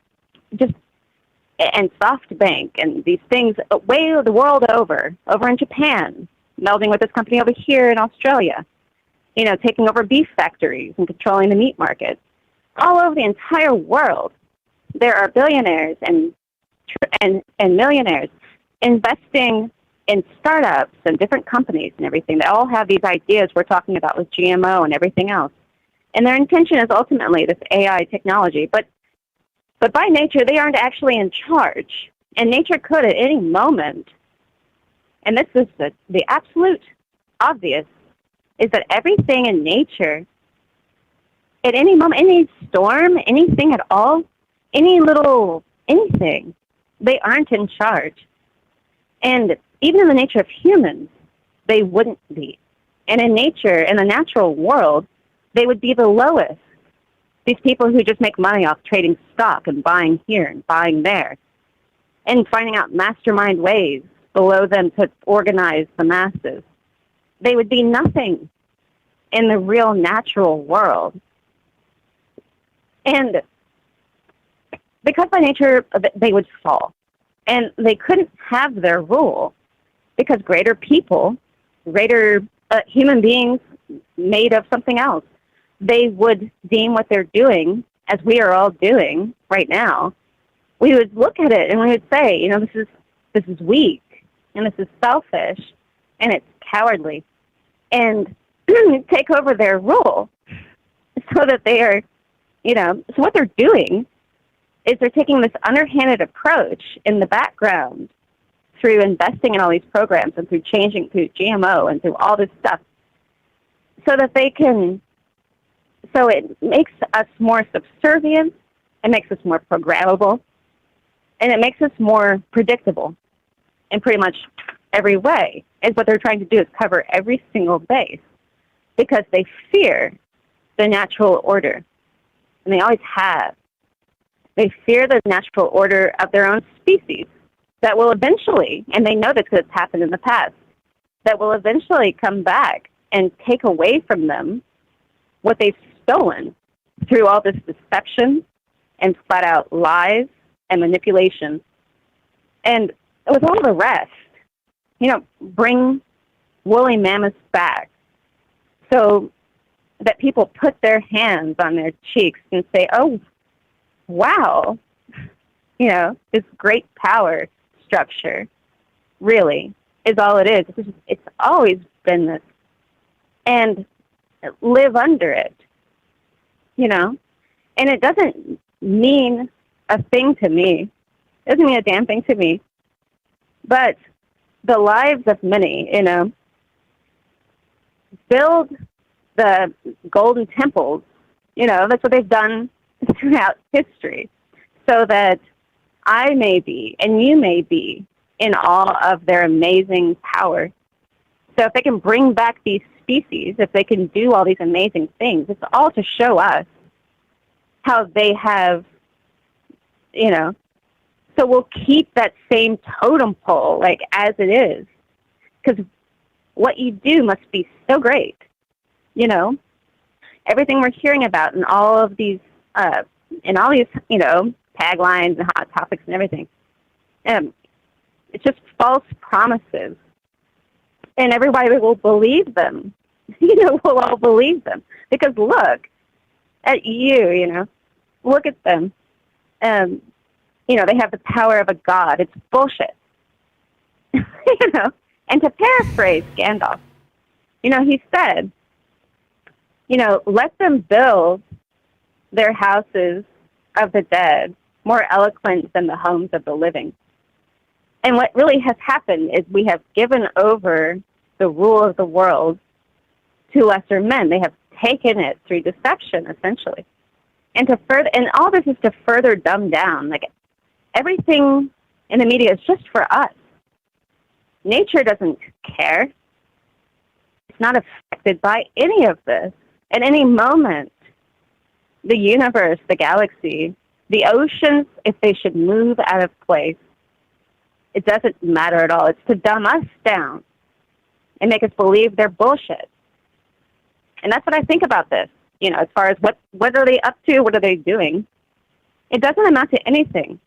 SoftBank and these things way the world over in Japan, melding with this company over here in Australia, you know, taking over beef factories and controlling the meat market. All over the entire world, there are billionaires and millionaires investing in startups and different companies and everything. They all have these ideas we're talking about with GMO and everything else. And their intention is ultimately this AI technology. But by nature, they aren't actually in charge. And nature could at any moment, and this is the absolute obvious, is that everything in nature, at any moment, any storm, anything at all, anything, they aren't in charge. And even in the nature of humans, they wouldn't be. And in nature, in the natural world, they would be the lowest. These people who just make money off trading stock and buying here and buying there and finding out mastermind ways below them to organize the masses. They would be nothing in the real natural world. And because by nature, they would fall. And they couldn't have their rule because greater people, greater human beings made of something else, they would deem what they're doing, as we are all doing right now. We would look at it and we would say, you know, this is weak and this is selfish and it's cowardly, and take over their rule so that they are, you know, so what they're doing is they're taking this underhanded approach in the background through investing in all these programs and through changing through GMO and through all this stuff so that they can, so it makes us more subservient, it makes us more programmable, and it makes us more predictable in pretty much every way. And what they're trying to do is cover every single base because they fear the natural order, and they always have. They fear the natural order of their own species that will eventually, and they know this because it's happened in the past, that will eventually come back and take away from them what they've stolen through all this deception and flat-out lies and manipulation. And with all the rest, you know, bring woolly mammoths back so that people put their hands on their cheeks and say, oh, wow, you know, this great power structure really is all it is. It's always been this. And live under it, you know. And it doesn't mean a thing to me. It doesn't mean a damn thing to me. But the lives of many, you know, build the golden temples, you know, that's what they've done throughout history, so that I may be and you may be in awe of their amazing power. So if they can bring back these species, if they can do all these amazing things, it's all to show us how they have, so we'll keep that same totem pole, like, as it is. Because what you do must be so great, Everything we're hearing about and all of these, taglines and hot topics and everything. It's just false promises. And everybody will believe them. We'll all believe them. Because look at you, look at them. They have the power of a god. It's bullshit. And to paraphrase Gandalf, he said, let them build their houses of the dead more eloquent than the homes of the living. And what really has happened is we have given over the rule of the world to lesser men. They have taken it through deception, essentially. And all this is to further dumb down. Like, everything in the media is just for us. Nature doesn't care. It's not affected by any of this. At any moment, the universe, the galaxy, the oceans, if they should move out of place, it doesn't matter at all. It's to dumb us down and make us believe they're bullshit. And that's what I think about this, as far as what are they up to, what are they doing. It doesn't amount to anything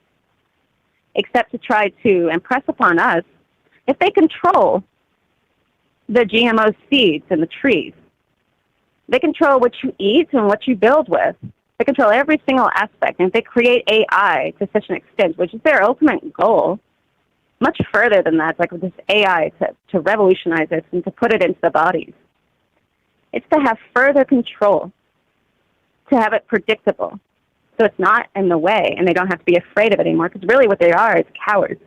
except to try to impress upon us, if they control the GMO seeds and the trees, they control what you eat and what you build with. They control every single aspect. And if they create AI to such an extent, which is their ultimate goal, much further than that, like with this AI to revolutionize this and to put it into the bodies, it's to have further control, to have it predictable. So it's not in the way, and they don't have to be afraid of it anymore, because really what they are is cowards.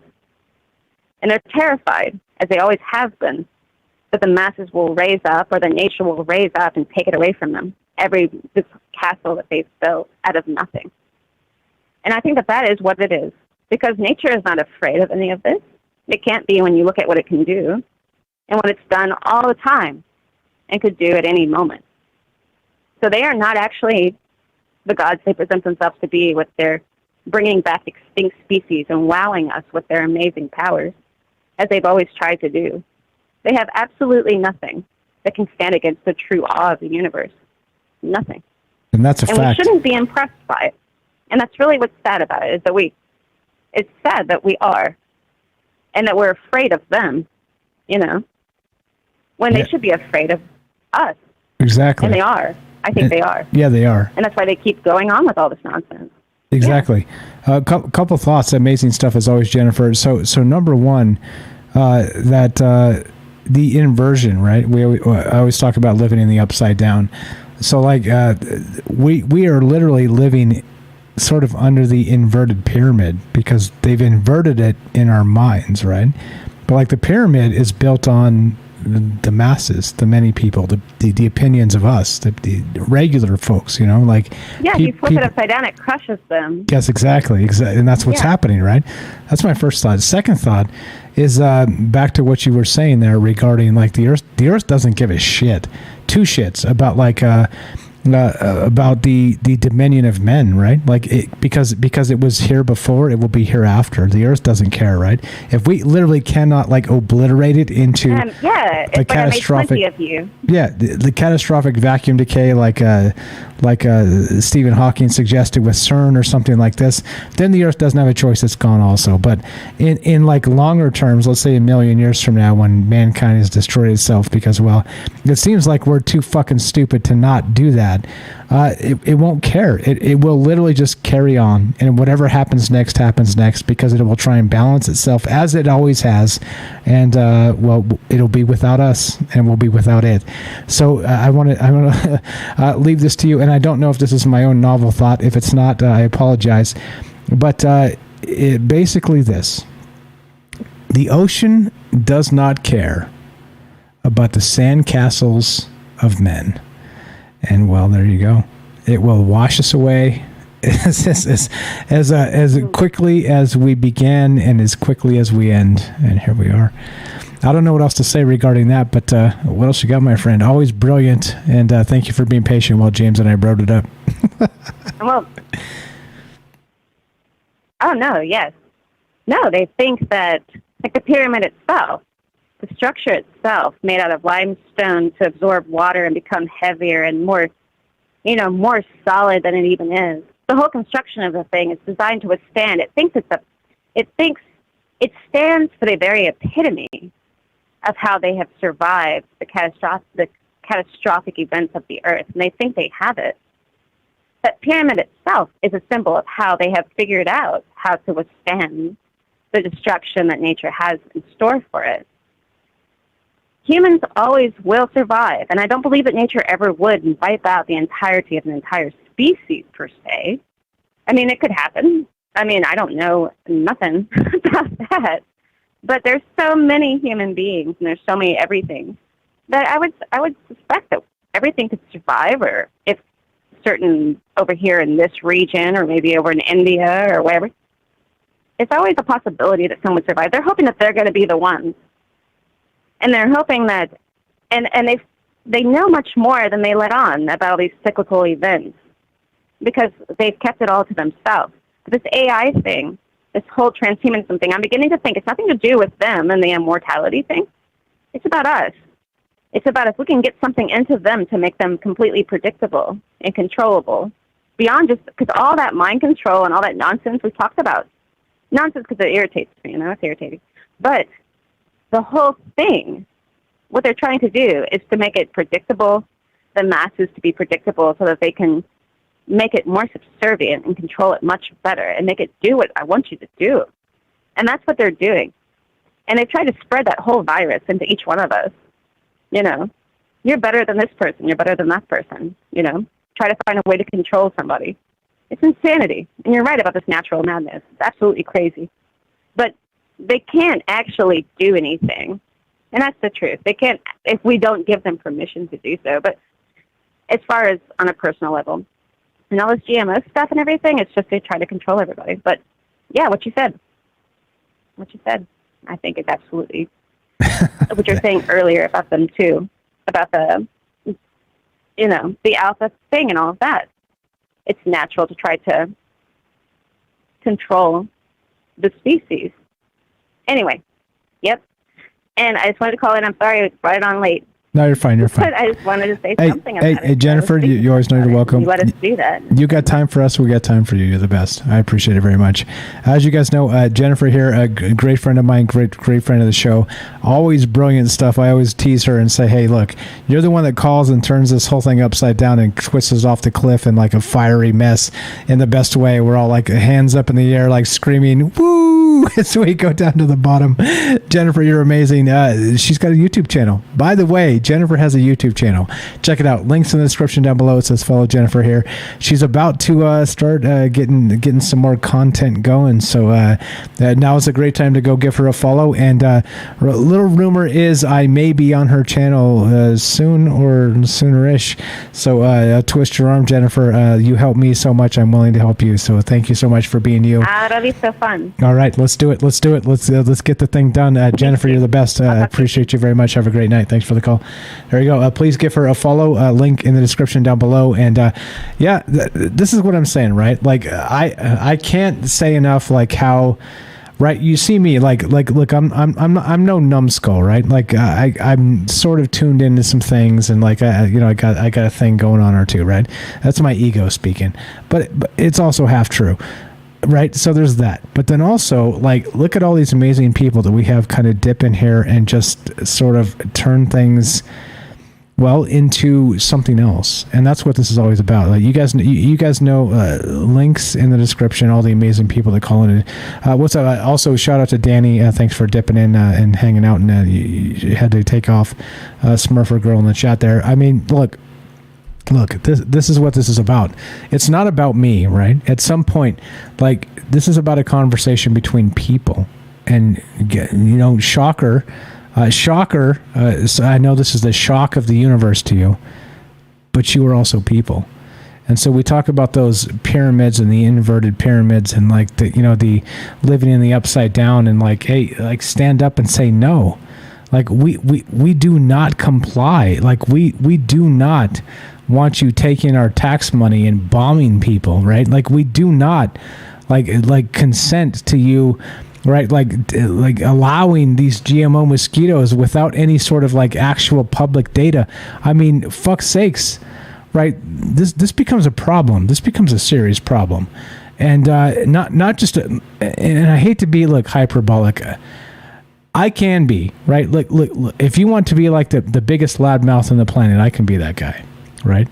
And they're terrified, as they always have been, that the masses will raise up, or that nature will raise up and take it away from them. This castle that they've built out of nothing. And I think that is what it is, because nature is not afraid of any of this. It can't be when you look at what it can do, and what it's done all the time, and could do at any moment. So they are not actually the gods they present themselves to be, with their bringing back extinct species and wowing us with their amazing powers, as they've always tried to do. They have absolutely nothing that can stand against the true awe of the universe. Nothing. And that's a fact. And we shouldn't be impressed by it. And that's really what's sad about it, is that it's sad that we are, and that we're afraid of them, when they should be afraid of us. Exactly. And they are. I think they are. Yeah, they are. And that's why they keep going on with all this nonsense. Exactly. A couple thoughts. Amazing stuff as always, Jennifer. So number one, that the inversion, right? I always talk about living in the upside down. So like we are literally living sort of under the inverted pyramid, because they've inverted it in our minds, right? But like the pyramid is built on the masses, the many people, the opinions of us, the regular folks, like you flip it upside down, it crushes them. Yes, exactly, and that's what's happening, right? That's my first thought. Second thought is back to what you were saying there regarding like the earth. The earth doesn't give a shit, two shits about like about the dominion of men, right? Like because it was here before, it will be hereafter. The earth doesn't care, right? If we literally cannot like obliterate it into it's like catastrophic, I made 20 of you. Yeah, the catastrophic vacuum decay, like Stephen Hawking suggested with CERN or something like this, then the earth doesn't have a choice. It's gone also. But in like longer terms, let's say 1 million years from now, when mankind has destroyed itself because, well, it seems like we're too fucking stupid to not do that. It won't care. It will literally just carry on, and whatever happens next, because it will try and balance itself as it always has, and well, it'll be without us, and we'll be without it. So I want to leave this to you, and I don't know if this is my own novel thought. If it's not, I apologize. But basically this: the ocean does not care about the sandcastles of men. And well, there you go. It will wash us away as quickly as we began and as quickly as we end. And here we are. I don't know what else to say regarding that, but what else you got, my friend? Always brilliant, and thank you for being patient while James and I wrote it up. Well, oh, no, yes. No, they think that, like the pyramid itself, the structure itself, made out of limestone to absorb water and become heavier and more, more solid than it even is. The whole construction of the thing is designed to withstand. It thinks it stands for the very epitome of how they have survived the catastrophic events of the earth, and they think they have it. That pyramid itself is a symbol of how they have figured out how to withstand the destruction that nature has in store for it. Humans always will survive, and I don't believe that nature ever would wipe out the entirety of an entire species, per se. I mean, it could happen. I mean, I don't know nothing about that. But there's so many human beings, and there's so many everything, that I would suspect that everything could survive, or if certain over here in this region, or maybe over in India, or wherever, it's always a possibility that some would survive. They're hoping that they're going to be the ones. And they're hoping that, and they know much more than they let on about all these cyclical events, because they've kept it all to themselves. But this AI thing, this whole transhumanism thing, I'm beginning to think it's nothing to do with them and the immortality thing. It's about us. It's about if we can get something into them to make them completely predictable and controllable, beyond just, because all that mind control and all that nonsense we talked about, nonsense because it irritates me, it's irritating. But the whole thing, what they're trying to do is to make it predictable, the masses to be predictable, so that they can make it more subservient and control it much better and make it do what I want you to do. And that's what they're doing. And they try to spread that whole virus into each one of us. You're better than this person. You're better than that person. Try to find a way to control somebody. It's insanity. And you're right about this natural madness. It's absolutely crazy. But they can't actually do anything. And that's the truth. They can't, if we don't give them permission to do so. But as far as on a personal level, and all this GMO stuff and everything, it's just they try to control everybody. But yeah, what you said, I think is absolutely what you're saying earlier about them too, about the, the alpha thing and all of that. It's natural to try to control the species. Anyway, yep. And I just wanted to call in. I'm sorry, I was right on late. No, you're fine. You're fine. But I just wanted to say something about it. Hey, Jennifer, you always know you're welcome. You let us do that. You got time for us. We got time for you. You're the best. I appreciate it very much. As you guys know, Jennifer here, a great friend of mine, great friend of the show. Always brilliant stuff. I always tease her and say, hey, look, you're the one that calls and turns this whole thing upside down and twists us off the cliff in like a fiery mess in the best way. We're all like hands up in the air, like screaming, woo, as we go down to the bottom. Jennifer, you're amazing. She's got a YouTube channel. By the way, Jennifer has a YouTube channel. Check it out. Links in the description down below. It says follow Jennifer here. She's about to start getting some more content going. So now is a great time to go give her a follow. And a little rumor is I may be on her channel soon or soonerish. So twist your arm, Jennifer. You help me so much. I'm willing to help you. So thank you so much for being you. That'll be so fun. All right, let's do it. Let's get the thing done. Jennifer, you're the best. I appreciate you very much. Have a great night. Thanks for the call. There you go. Please give her a follow. Link in the description down below. And this is what I'm saying, right? Like I can't say enough. Like how, right? You see me, like look, I'm no numbskull, right? Like I'm sort of tuned into some things, and like I got a thing going on or two, right? That's my ego speaking, but it's also half true. Right, so there's that, but then also like look at all these amazing people that we have kind of dip in here and just sort of turn things into something else, and that's what this is always about. Like you guys know, links in the description, all the amazing people that call in. What's up? Also, shout out to Danny. Thanks for dipping in and hanging out, and you had to take off Smurfer Girl in the chat there. I mean, look, this is what this is about. It's not about me, right? At some point, like, this is about a conversation between people. And, shocker. So I know this is the shock of the universe to you, but you are also people. And so we talk about those pyramids and the inverted pyramids and, like, the living in the upside down and, like, hey, like, stand up and say no. Like we do not comply. Like we do not want you taking our tax money and bombing people, right? Like we do not like consent to you, right? Like allowing these GMO mosquitoes without any sort of like actual public data. I mean, fuck's sakes, right? This becomes a problem. This becomes a serious problem, and not just. And I hate to be like hyperbolic. I can be, right? Look, if you want to be like the biggest loudmouth on the planet, I can be that guy, right?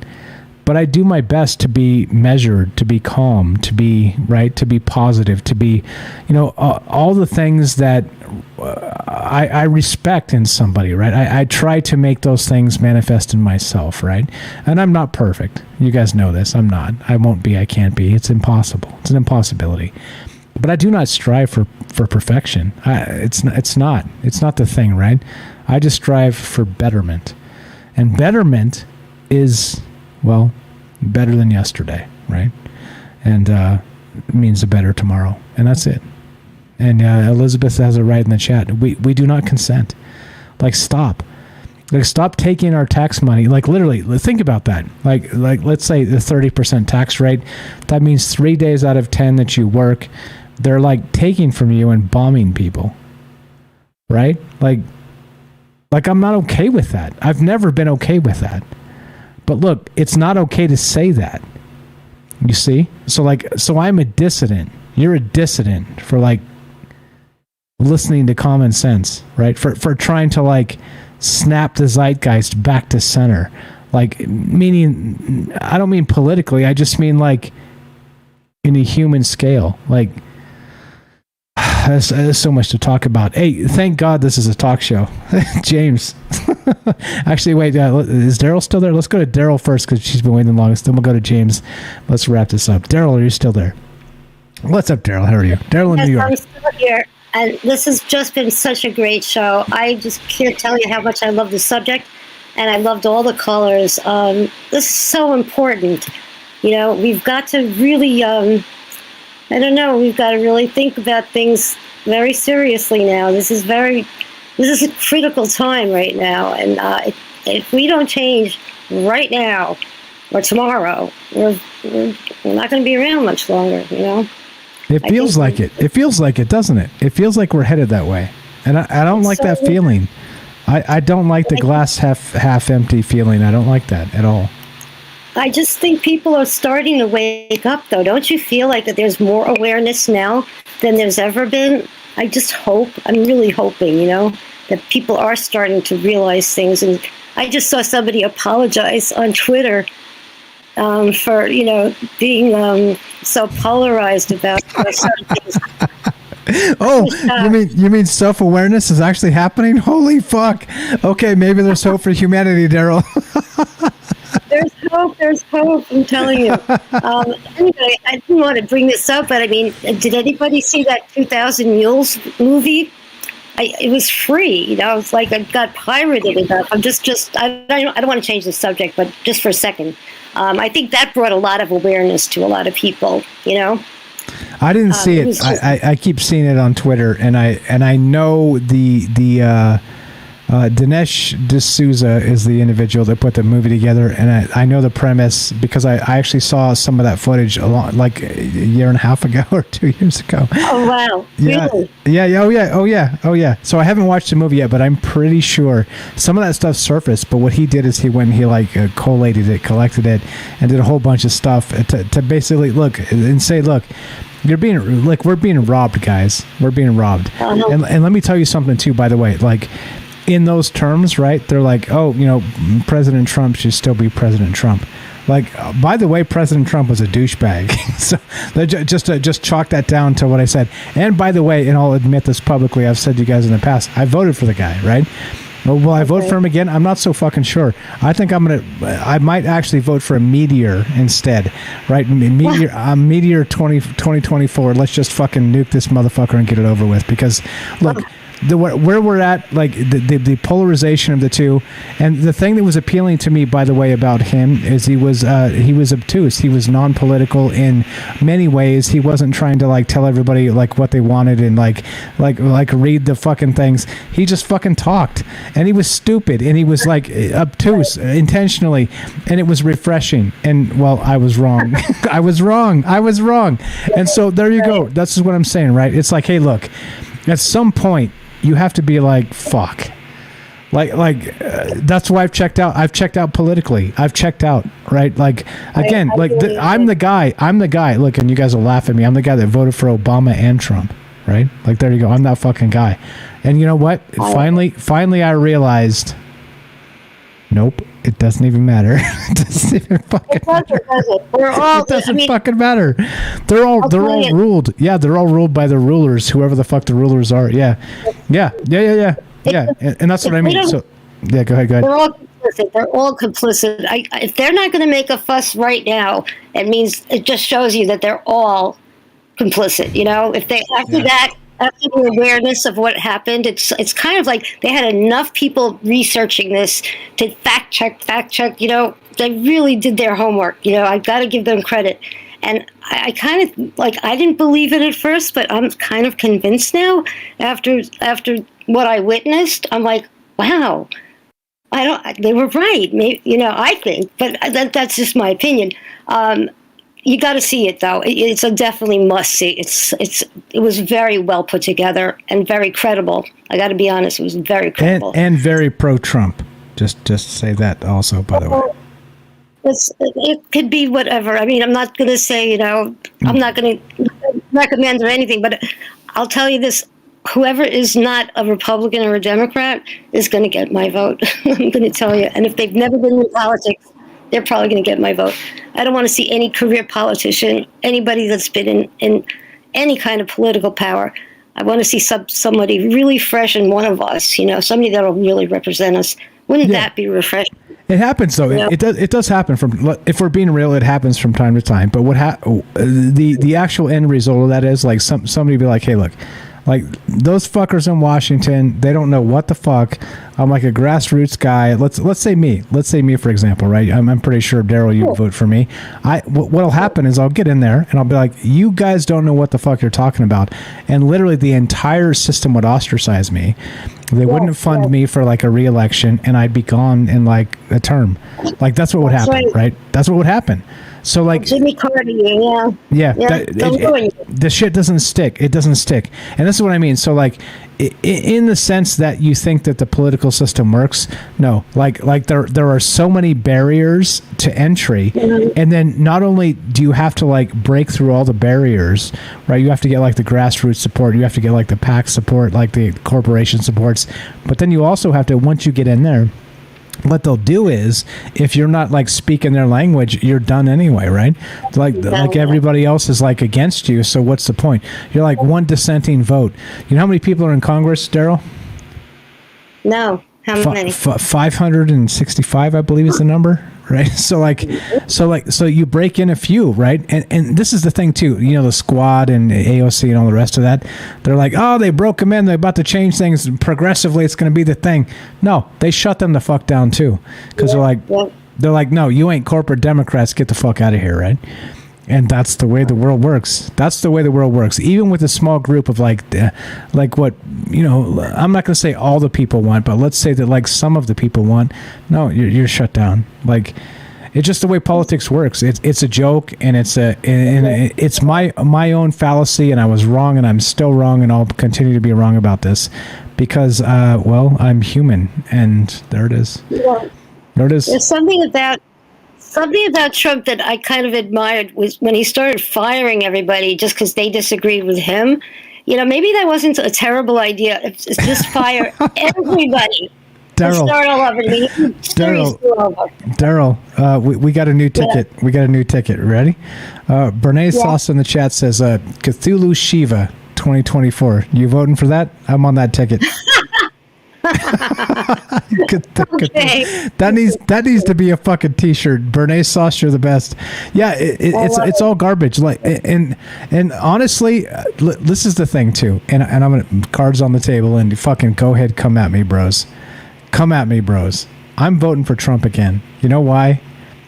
But I do my best to be measured, to be calm, to be right, to be positive, to be, all the things that I respect in somebody, right? I try to make those things manifest in myself, right? And I'm not perfect. You guys know this. I'm not. I won't be. I can't be. It's impossible. It's an impossibility. But I do not strive for perfection. It's not the thing, right? I just strive for betterment, and betterment is, well, better than yesterday, right? And it means a better tomorrow, and that's it. And Elizabeth has it right in the chat. We do not consent. Like stop taking our tax money. Like literally, think about that. Like let's say the 30% tax rate. That means 3 days out of 10 that you work, they're like taking from you and bombing people, right? Like I'm not okay with that. I've never been okay with that. But look, it's not okay to say that. You see? So I'm a dissident. You're a dissident for like listening to common sense, right? For trying to like snap the zeitgeist back to center. Like meaning, I don't mean politically. I just mean like in a human scale. Like there's so much to talk about. Hey, thank God this is a talk show. James. Actually, wait, is Daryl still there? Let's go to Daryl first because she's been waiting the longest. Then we'll go to James. Let's wrap this up. Daryl, are you still there? What's up, Daryl? How are you? Daryl in New York. I'm still here, and this has just been such a great show. I just can't tell you how much I love the subject, and I loved all the callers. This is so important. We've got to really... I don't know. We've got to really think about things very seriously now. This is a critical time right now, and if we don't change right now or tomorrow, we're not going to be around much longer. It feels like it. It feels like it, doesn't it? It feels like we're headed that way, and I don't like that feeling. I don't like the glass half empty feeling. I don't like that at all. I just think people are starting to wake up, though. Don't you feel like that there's more awareness now than there's ever been? I just hope, I'm really hoping, that people are starting to realize things. And I just saw somebody apologize on Twitter for, being so polarized about certain things. Oh, you mean self-awareness is actually happening? Holy fuck. Okay, maybe there's hope for humanity, Daryl. There's hope, I'm telling you. Anyway, I didn't want to bring this up, but I mean, did anybody see that 2000 Mules movie? It was free, it's like I got pirated enough. I don't want to change the subject, but just for a second. I think that brought a lot of awareness to a lot of people, I didn't see it. I keep seeing it on Twitter, and I know the Dinesh D'Souza is the individual that put the movie together, and I know the premise because I actually saw some of that footage like a year and a half ago or 2 years ago. Oh wow! Yeah, really? Yeah. Oh yeah. So I haven't watched the movie yet, but I'm pretty sure some of that stuff surfaced. But what he did is he went and he like collated it, collected it, and did a whole bunch of stuff to basically look and say, look. We're being robbed, guys. We're being robbed. And let me tell you something too, by the way, like in those terms, right? They're like, oh, President Trump should still be President Trump. Like, by the way, President Trump was a douchebag. So just chalk that down to what I said. And by the way, and I'll admit this publicly, I've said to you guys in the past, I voted for the guy, right? Will I vote for him again? I'm not so fucking sure. I think I might actually vote for a meteor instead, right? Meteor 2024. Let's just fucking nuke this motherfucker and get it over with. Because, look, where we're at, like the polarization of the two, and the thing that was appealing to me, by the way, about him is he was obtuse. He was non-political in many ways. He wasn't trying to like tell everybody like what they wanted and like read the fucking things. He just fucking talked, and he was stupid, and he was like obtuse intentionally, and it was refreshing. And well, I was wrong. I was wrong. And so there you go. That's just what I'm saying, right? It's like, hey, look, at some point you have to be like, fuck. That's why I've checked out. I've checked out politically. I've checked out, right? Like, again, I'm the guy. Look, and you guys will laugh at me. I'm the guy that voted for Obama and Trump, right? Like, there you go. I'm that fucking guy. And you know what? Finally, I realized, nope, it doesn't even matter. It doesn't even fucking matter. It doesn't fucking matter. They're all ruled. Yeah, they're all ruled by the rulers, whoever the fuck the rulers are. Yeah. And that's what I mean. So, yeah, go ahead. They're all complicit. If they're not going to make a fuss right now, it just shows you that they're all complicit. You know, if they after the awareness of what happened, it's kind of like they had enough people researching this to fact check. You know, they really did their homework. You know, I got to give them credit. And I kind of I didn't believe it at first, but I'm kind of convinced now after what I witnessed. I'm like, wow, they were right. Maybe, you know, I think, but that's just my opinion. You got to see it though. It's a definitely must see. It was very well put together and very credible. I got to be honest, it was very credible and very pro-Trump. Just say that also, by the way. It could be whatever. I mean, I'm not going to say, you know, I'm not going to recommend or anything, but I'll tell you this. Whoever is not a Republican or a Democrat is going to get my vote. I'm going to tell you. And if they've never been in politics, they're probably going to get my vote. I don't want to see any career politician, anybody that's been in any kind of political power. I want to see somebody really fresh in one of us, you know, somebody that will really represent us. Wouldn't that be refreshing? It happens though. Yeah. It does happen if we're being real, it happens from time to time. But the actual end result of that is like somebody be like, hey, look, like those fuckers in Washington, they don't know what the fuck. I'm like a grassroots guy. Let's say me for example, right? I'm pretty sure Daryl, you vote for me. What'll happen is I'll get in there and I'll be like, you guys don't know what the fuck you're talking about, and literally the entire system would ostracize me. They wouldn't fund me for like a re-election, and I'd be gone in like a term. Like that's what would happen, right? That's what would happen. So like Jimmy Carter, the shit doesn't stick. It doesn't stick, and this is what I mean. So like, in the sense that you think that the political system works, no. Like there are so many barriers to entry, and then not only do you have to like break through all the barriers, right? You have to get like the grassroots support, you have to get like the PAC support, like the corporation supports, but then you also have to, once you get in there, what they'll do is, if you're not like speaking their language, you're done anyway, right? Like everybody else is like against you, so what's the point? You're like one dissenting vote. You know how many people are in Congress, Daryl? No, how many? 565, I believe is the number, right? So you break in a few, right? And this is the thing too. You know, the squad and AOC and all the rest of that. They're like, oh, they broke them in. They're about to change things progressively. It's going to be the thing. No, they shut them the fuck down too, because they're like, no, you ain't corporate Democrats. Get the fuck out of here, right? And that's the way the world works. That's the way the world works. Even with a small group of like what, you know, I'm not going to say all the people want, but let's say that like some of the people want. No, you're shut down. Like, it's just the way politics works. It's a joke, and it's my own fallacy, and I was wrong, and I'm still wrong, and I'll continue to be wrong about this because, well, I'm human, and there it is. Yeah. There it is. There's something about Trump that I kind of admired was when he started firing everybody just because they disagreed with him. You know, maybe that wasn't a terrible idea. It's just fire everybody. Daryl, start all over. Daryl, we got a new ticket. Yeah. We got a new ticket. Ready? Bernays Sauce in the chat says Cthulhu Shiva 2024. You voting for that? I'm on that ticket. That needs to be a fucking t-shirt. Bernays sauce, you're the best. Yeah, it's all garbage. Like, and honestly, this is the thing too. And I'm gonna cards on the table and fucking go ahead, come at me, bros. Come at me, bros. I'm voting for Trump again. You know why?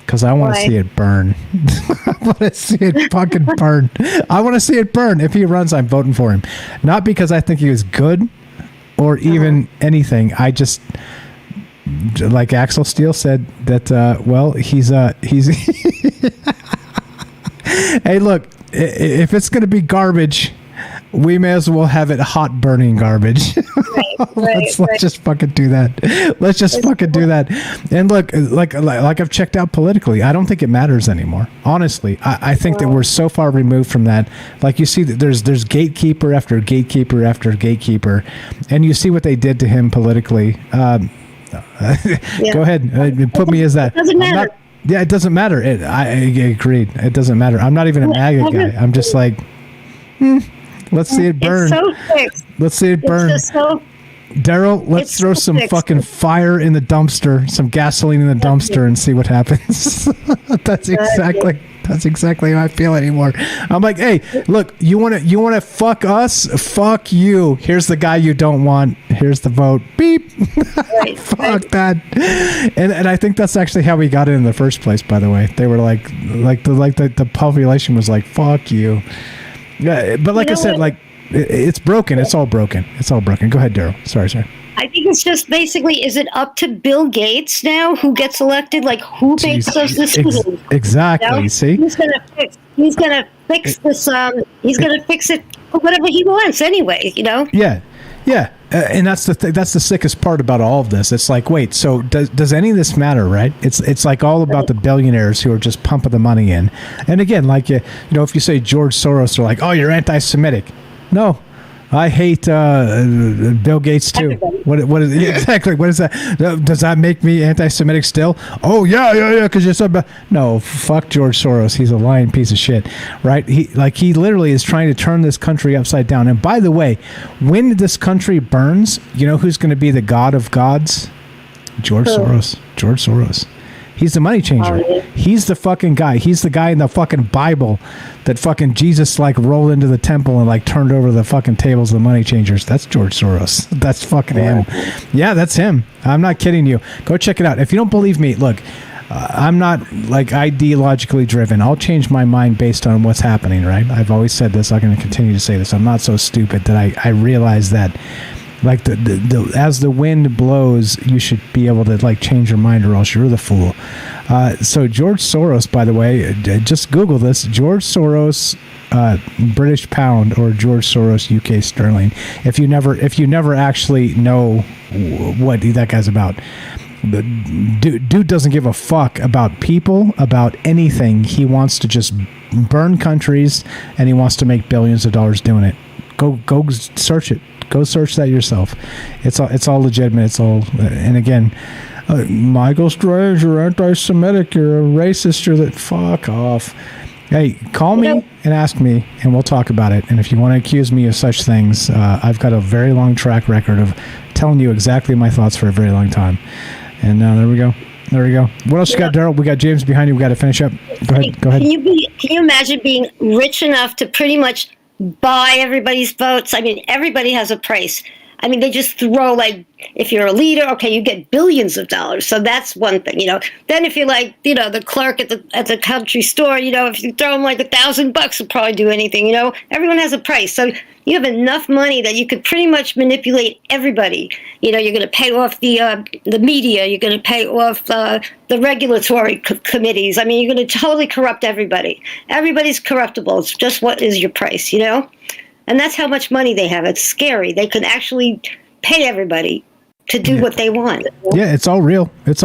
Because I want to see it burn. I want to see it fucking burn. I want to see it burn. If he runs, I'm voting for him. Not because I think he was good or even anything. I just, like Axel Steele said, that, he's hey, look, if it's going to be garbage, we may as well have it hot burning garbage. Let's just fucking do that. Let's just fucking do that. And look, like I've checked out politically, I don't think it matters anymore. Honestly, I think that we're so far removed from that. Like you see that there's gatekeeper after gatekeeper after gatekeeper, and you see what they did to him politically. Go ahead, put me as that. Doesn't matter. It doesn't matter. I agreed. It doesn't matter. I'm not even a MAGA guy. I'm just like, let's see it burn. It's so fixed. Let's see it burn. It's just so. Daryl, let's throw some fucking fire in the dumpster, some gasoline in the dumpster, and see what happens. That's exactly how I feel anymore. I'm like, hey, look, you want to fuck us? Fuck you. Here's the guy you don't want. Here's the vote. Beep. Fuck that. And I think that's actually how we got it in the first place. By the way, they were like the population was like, fuck you. Yeah, but like I said, like. It's broken. It's all broken. It's all broken. Go ahead, Daryl. Sorry. I think it's just basically, is it up to Bill Gates now who gets elected? Like, who makes those decisions? Exactly. You know? See? He's gonna fix this. He's gonna fix it for whatever he wants anyway. You know? Yeah. And that's the sickest part about all of this. It's like, wait, so does any of this matter, right? It's like all about the billionaires who are just pumping the money in. And again, like you know, if you say George Soros, they're like, oh, you're anti-Semitic. No, I hate Bill Gates too. What is exactly? What is that? Does that make me anti-Semitic still? Oh yeah. Because you're so bad. No, fuck George Soros. He's a lying piece of shit, right? He literally is trying to turn this country upside down. And by the way, when this country burns, you know who's going to be the god of gods? George Soros. George Soros. He's the money changer. He's the fucking guy. He's the guy in the fucking Bible that fucking Jesus like rolled into the temple and like turned over the fucking tables of the money changers. That's George Soros. That's fucking him. Yeah, that's him. I'm not kidding you. Go check it out. If you don't believe me, look, I'm not like ideologically driven. I'll change my mind based on what's happening, right? I've always said this. I'm going to continue to say this. I'm not so stupid that I realize that. Like as the wind blows, you should be able to like change your mind, or else you're the fool. So George Soros, by the way, just Google this: George Soros British pound or George Soros UK sterling. If you never actually know what that guy's about, the dude doesn't give a fuck about people, about anything. He wants to just burn countries, and he wants to make billions of dollars doing it. Go search it. Go search that yourself. It's all legitimate. It's all, and again, Michael Strange, you're anti-Semitic, you're a racist, you're that. Fuck off. Hey, call me and ask me, and we'll talk about it. And if you want to accuse me of such things, I've got a very long track record of telling you exactly my thoughts for a very long time. And there we go. What else you got, Daryl? We got James behind you. We got to finish up. Go ahead. Can you imagine being rich enough to pretty much buy everybody's votes? I mean, everybody has a price. I mean, they just throw, like, if you're a leader, okay, you get billions of dollars. So that's one thing, you know. Then if you're like, you know, the clerk at the country store, you know, if you throw them like $1,000, will probably do anything, you know. Everyone has a price. So you have enough money that you could pretty much manipulate everybody. You know, you're going to pay off the media. You're going to pay off the regulatory committees. I mean, you're going to totally corrupt everybody. Everybody's corruptible. It's just what is your price, you know? And that's how much money they have. It's scary. They can actually pay everybody to do what they want. Yeah, it's all real. What's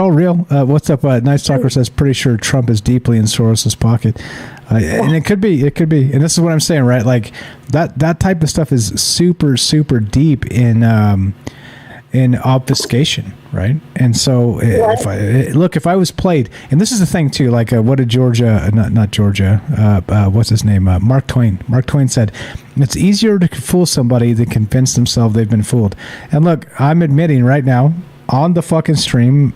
up? Nice Talker says, pretty sure Trump is deeply in Soros's pocket. And it could be. And this is what I'm saying, right? Like that type of stuff is super, super deep in in obfuscation, right? And so if I was played, and this is the thing too, like what did Georgia, not Georgia, what's his name, Mark Twain said, it's easier to fool somebody than convince themselves they've been fooled. And look, I'm admitting right now on the fucking stream,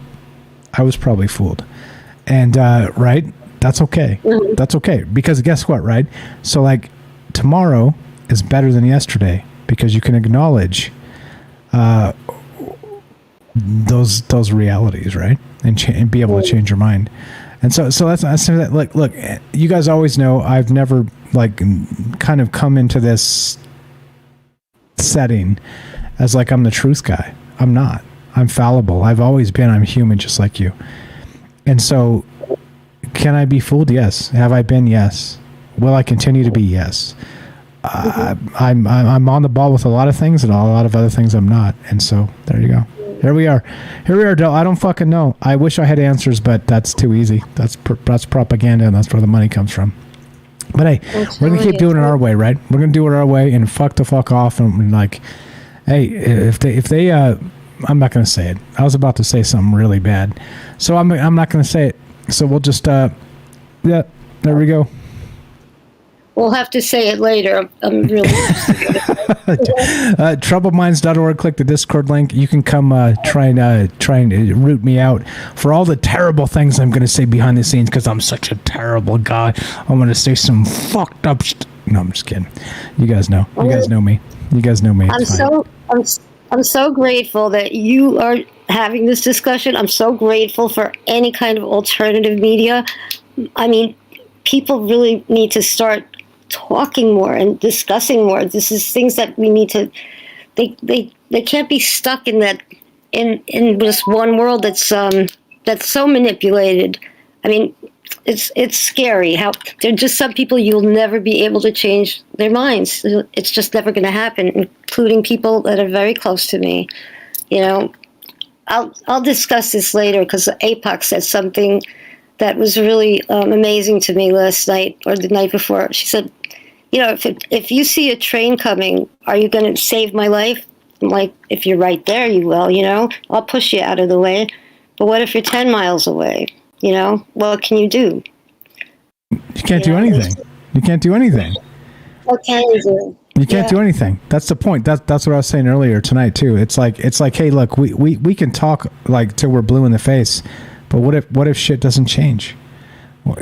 I was probably fooled. And right, that's okay. That's okay, because guess what, right? So like tomorrow is better than yesterday, because you can acknowledge those realities, right? And be able to change your mind. And so that's I say that. Look, you guys always know I've never like kind of come into this setting as like I'm the truth guy. I'm not. I'm fallible. I've always been. I'm human, just like you. And so, can I be fooled? Yes. Have I been? Yes. Will I continue to be? Yes. I'm on the ball with a lot of things, and a lot of other things I'm not. And so there you go. Here we are, Del. I don't fucking know. I wish I had answers, but that's too easy. That's propaganda, and that's where the money comes from. But hey, we're gonna keep doing it our way, right? We're gonna do it our way, and fuck the fuck off, and like, hey, if they I'm not gonna say it. I was about to say something really bad, so I'm not gonna say it. So we'll just yeah, there we go. We'll have to say it later. I'm really troubledminds.org. Click the Discord link. You can come try and root me out for all the terrible things I'm going to say behind the scenes, because I'm such a terrible guy. I'm going to say some fucked up No, I'm just kidding. You guys know. You guys know me. You guys know me. I'm so grateful that you are having this discussion. I'm so grateful for any kind of alternative media. I mean, people really need to start talking more and discussing more. This is things that we need to. They can't be stuck in that in this one world that's so manipulated. I mean, it's scary how there are just some people you'll never be able to change their minds. It's just never going to happen, including people that are very close to me. You know, I'll discuss this later, because APOC said something that was really amazing to me last night or the night before. She said, you know, if you see a train coming, are you going to save my life? I'm like, if you're right there, you will, you know. I'll push you out of the way. But what if you're 10 miles away? You know, what can you do? You can't do anything. You can't do anything. What can you do? You can't do anything. That's the point. That's what I was saying earlier tonight too. It's like, hey, look, we can talk like till we're blue in the face, but what if shit doesn't change?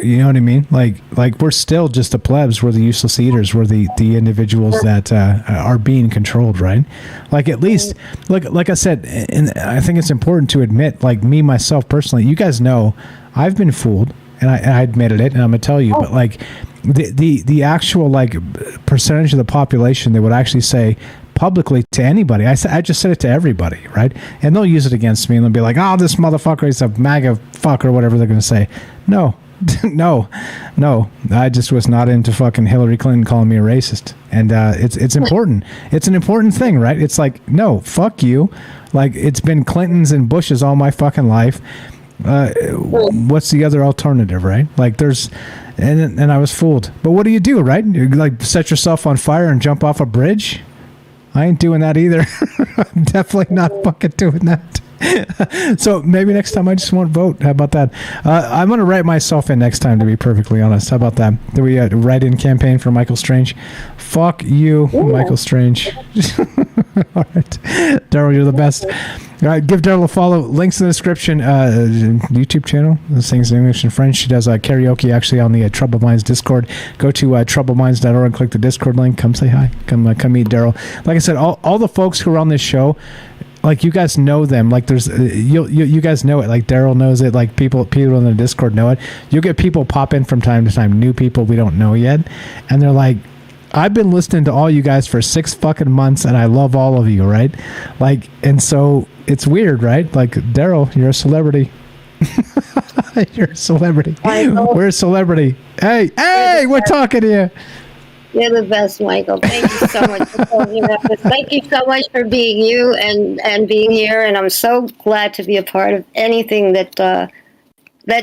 You know what I mean? Like we're still just the plebs. We're the useless eaters. We're the individuals that are being controlled, right? Like at least, like I said, and I think it's important to admit, like me myself personally, you guys know I've been fooled, and I admitted it, and I'm gonna tell you. But like the actual like percentage of the population that would actually say publicly to anybody, I just said it to everybody, right? And they'll use it against me, and they'll be like, "Oh, this motherfucker is a MAGA fuck," or whatever they're gonna say. No. No, I just was not into fucking Hillary Clinton calling me a racist, and it's important. It's an important thing, right? It's like, no, fuck you. Like, it's been Clintons and Bushes all my fucking life. What's the other alternative, right? Like, and I was fooled. But what do, right? You like set yourself on fire and jump off a bridge? I ain't doing that either. I'm definitely not fucking doing that. So maybe next time I just won't vote. How about that? I'm going to write myself in next time, to be perfectly honest. How about that? Do we write-in campaign for Michael Strange? Fuck you, Michael Strange. All right. Daryl, you're the best. All right, give Daryl a follow. Links in the description. YouTube channel. Sings in English and French. She does karaoke actually on the Troubled Minds Discord. Go to troubledminds.org and click the Discord link. Come say hi. Come meet Daryl. Like I said, all the folks who are on this show, like, you guys know them. Like, there's you guys know it. Like, Daryl knows it. Like, people in the Discord know it. You'll get people pop in from time to time, new people we don't know yet, and they're like, I've been listening to all you guys for 6 fucking months, and I love all of you, right? Like, and so it's weird, right? Like, Daryl, you're a celebrity. You're a celebrity. We're a celebrity. Hey, we're talking to you. You're the best, Michael. Thank you so much for talking about this. Thank you so much for being you and being here. And I'm so glad to be a part of anything that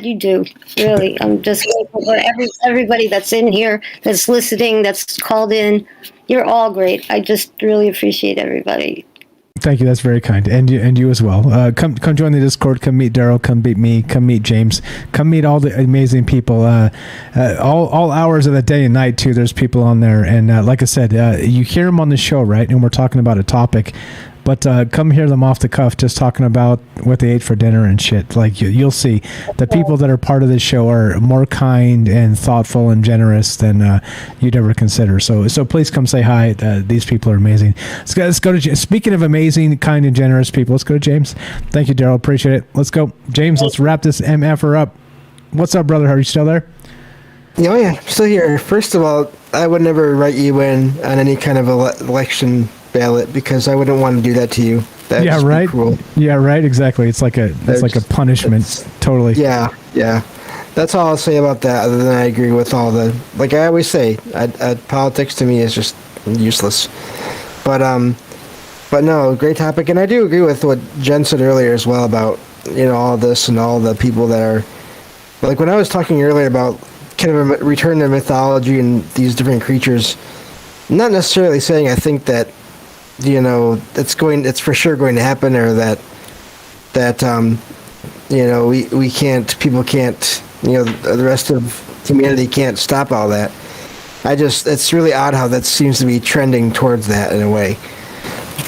you do. Really, I'm just grateful for everybody that's in here, that's listening, that's called in. You're all great. I just really appreciate everybody. Thank you. That's very kind, and you as well. Come join the Discord. Come meet Daryl. Come meet me. Come meet James. Come meet all the amazing people. All hours of the day and night too. There's people on there, and like I said, you hear them on the show, right? And we're talking about a topic. But come hear them off the cuff, just talking about what they ate for dinner and shit. Like you'll see, the people that are part of this show are more kind and thoughtful and generous than you'd ever consider. So please come say hi. These people are amazing. Let's go to speaking of amazing, kind, and generous people. Let's go to James. Thank you, Daryl. Appreciate it. Let's go, James. Let's wrap this MFer up. What's up, brother? Are you still there? Oh yeah, I'm still here. First of all, I would never write you in on any kind of election ballot because I wouldn't want to do that to you. That'd yeah, just be right. cruel. Yeah, right. Exactly. It's like a punishment. Totally. Yeah. That's all I'll say about that. Other than I agree with all the, like I always say, politics to me is just useless. But no, great topic, and I do agree with what Jen said earlier as well about all this and all the people that are, like when I was talking earlier about kind of a return to mythology and these different creatures. I'm not necessarily saying I think that it's for sure going to happen, or that we can't, people can't, the rest of humanity can't stop all that. It's really odd how that seems to be trending towards that in a way.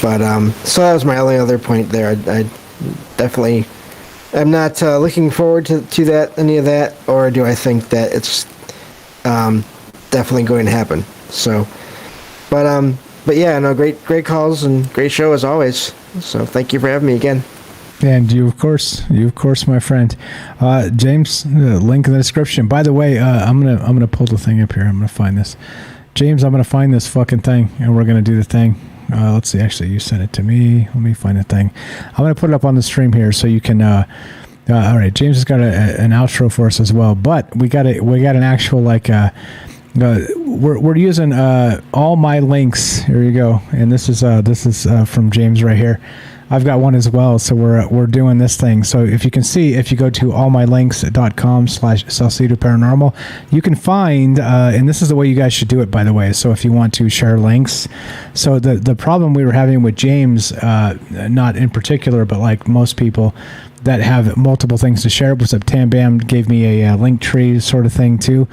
But so that was my only other point there. I definitely, I'm not looking forward to that, any of that, or do I think that it's definitely going to happen. So, but yeah, no, great calls and great show as always. So thank you for having me again. And you of course, my friend. James, link in the description. By the way, I'm gonna pull the thing up here. I'm gonna find this. James, I'm gonna find this fucking thing, and we're gonna do the thing. Let's see. Actually, you sent it to me. Let me find the thing. I'm gonna put it up on the stream here so you can. All right, James has got an outro for us as well, but we got an actual we're using all my links. Here you go, and this is from James right here. I've got one as well, so we're doing this thing. So if you can see, if you go to allmylinks.com/Salcedo Paranormal, you can find, and this is the way you guys should do it, by the way. So if you want to share links, so the problem we were having with James, not in particular, but like most people that have multiple things to share. What's up, Tam Bam gave me a link tree sort of thing too.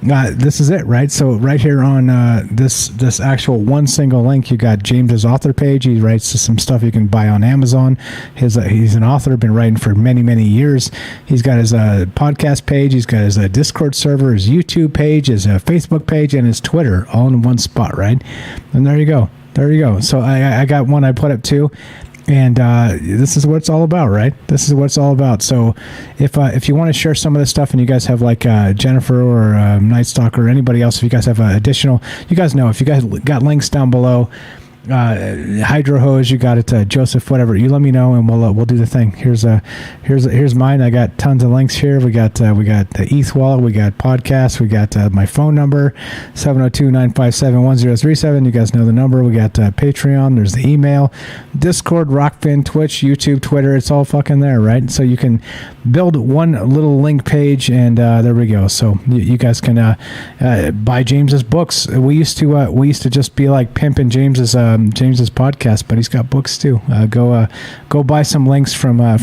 This is it, right? So right here on this actual one single link, you got James's author page. He writes some stuff you can buy on Amazon. He's an author, been writing for many years. He's got his podcast page. He's got his Discord server, his YouTube page, his Facebook page, and his Twitter all in one spot, right? And there you go. So I got one I put up too. And this is what it's all about, right? This is what it's all about. So if you want to share some of this stuff and you guys have like Jennifer or Night Stalker or anybody else, if you guys have additional, you guys know, if you guys got links down below, Hydro Hose, you got it, Joseph, whatever, you let me know and we'll do the thing. Here's mine. I got tons of links here. We got the ETH wallet, we got podcasts, we got my phone number 702-957-1037. You guys know the number. We got Patreon, there's the email, Discord, Rockfin, Twitch, YouTube, Twitter. It's all fucking there, right? So you can build one little link page, and there we go. So you guys can buy James's books. We used to just be like pimping James's podcast, but he's got books too. Go buy some links buy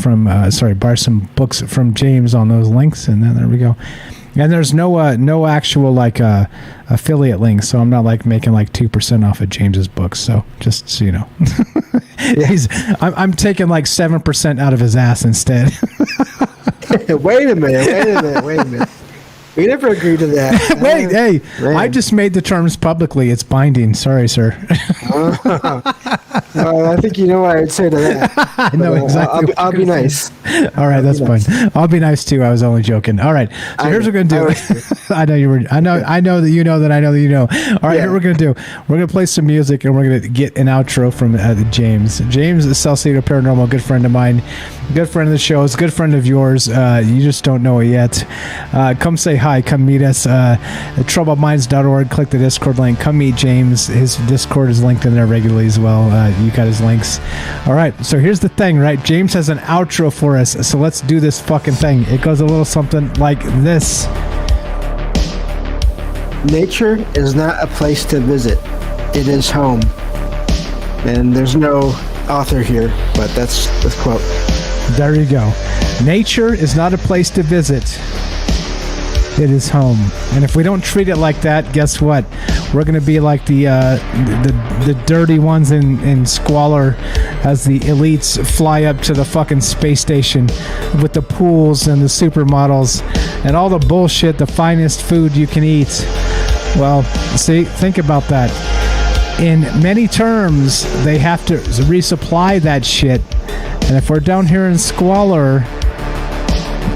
some books from James on those links, and then there we go. And there's no actual like affiliate links, so I'm not like making like 2% off of James's books. So just so you know, I'm taking like 7% out of his ass instead. Wait a minute. We never agreed to that. Wait, hey, man. I just made the terms publicly. It's binding. Sorry, sir. I think you know what I'd say to that. I know exactly. I'll be nice. All right, that's fine. I'll be nice too. I was only joking. All right, so here's what we're gonna do. I know you were. I know that you know that I know that you know. All right, Here's what we're gonna do. We're gonna play some music and we're gonna get an outro from James. James is Salcedo Paranormal, good friend of mine, good friend of the show. It's a good friend of yours. You just don't know it yet. Come say hi. Come meet us at troubledminds.org. Click the Discord link. Come meet James. His Discord is linked in there regularly as well. You got his links. All right, so here's the thing, right? James has an outro for us, so let's do this fucking thing. It goes a little something like this. Nature is not a place to visit. It is home. And there's no author here, but that's the quote. There you go. Nature is not a place to visit. It is home. And if we don't treat it like that, guess what? We're going to be like the dirty ones in Squalor as the elites fly up to the fucking space station with the pools and the supermodels and all the bullshit, the finest food you can eat. Well, see, think about that. In many terms, they have to resupply that shit. And if we're down here in Squalor,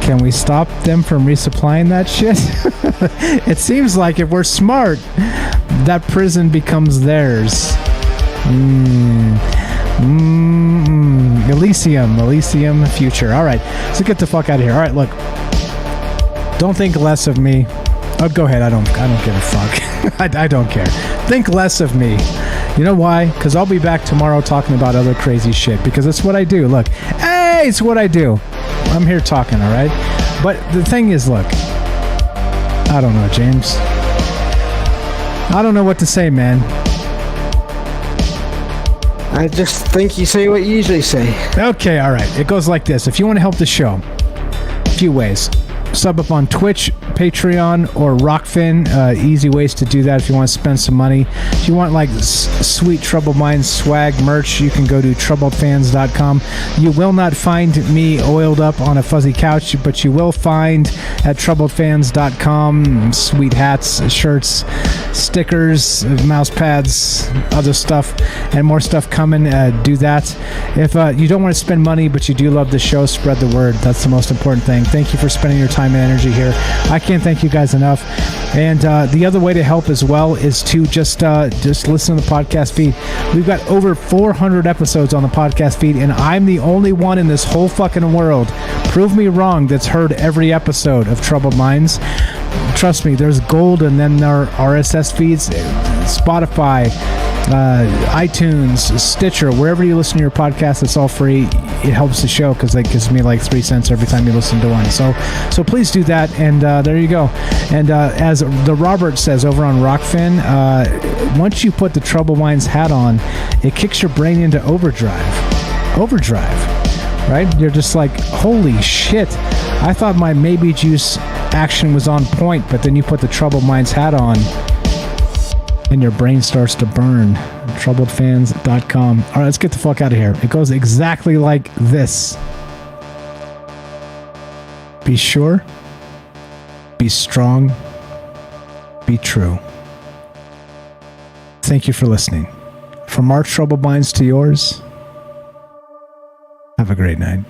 can we stop them from resupplying that shit? It seems like if we're smart, that prison becomes theirs. Elysium future. All right, so get the fuck out of here. All right, look, don't think less of me. Oh, go ahead. I don't give a fuck. I don't care. Think less of me. You know why? Because I'll be back tomorrow talking about other crazy shit. Because it's what I do. Look, hey, it's what I do. I'm here talking, all right? But the thing is, look, I don't know, James. I don't know what to say, man. I just think you say what you usually say. Okay, all right. It goes like this. If you want to help the show, a few ways. Sub up on Twitch, Patreon, or Rockfin. Easy ways to do that if you want to spend some money. If you want like sweet Troubled Minds swag merch, you can go to troubledfans.com. You will not find me oiled up on a fuzzy couch, but you will find at troubledfans.com sweet hats, shirts, stickers, mouse pads, other stuff, and more stuff coming. Do that. If you don't want to spend money, but you do love the show, spread the word. That's the most important thing. Thank you for spending your time and energy here. I can't thank you guys enough. And the other way to help as well is to just listen to the podcast feed. We've got over 400 episodes on the podcast feed, and I'm the only one in this whole fucking world, prove me wrong, that's heard every episode of Troubled Minds. Trust me, there's gold, and then there are RSS feeds, Spotify, iTunes, Stitcher, wherever you listen to your podcast. It's all free. It helps the show because that gives me like 3 cents every time you listen to one. So please do that, and there you go. And as the Robert says over on Rockfin, once you put the Troubled Minds hat on, it kicks your brain into overdrive, right? You're just like, holy shit, I thought my Maybe Juice action was on point, but then you put the Troubled Minds hat on and your brain starts to burn. Troubledfans.com. All right, let's get the fuck out of here. It goes exactly like this. Be sure, be strong, be true. Thank you for listening. From our Troubled Minds to yours, have a great night.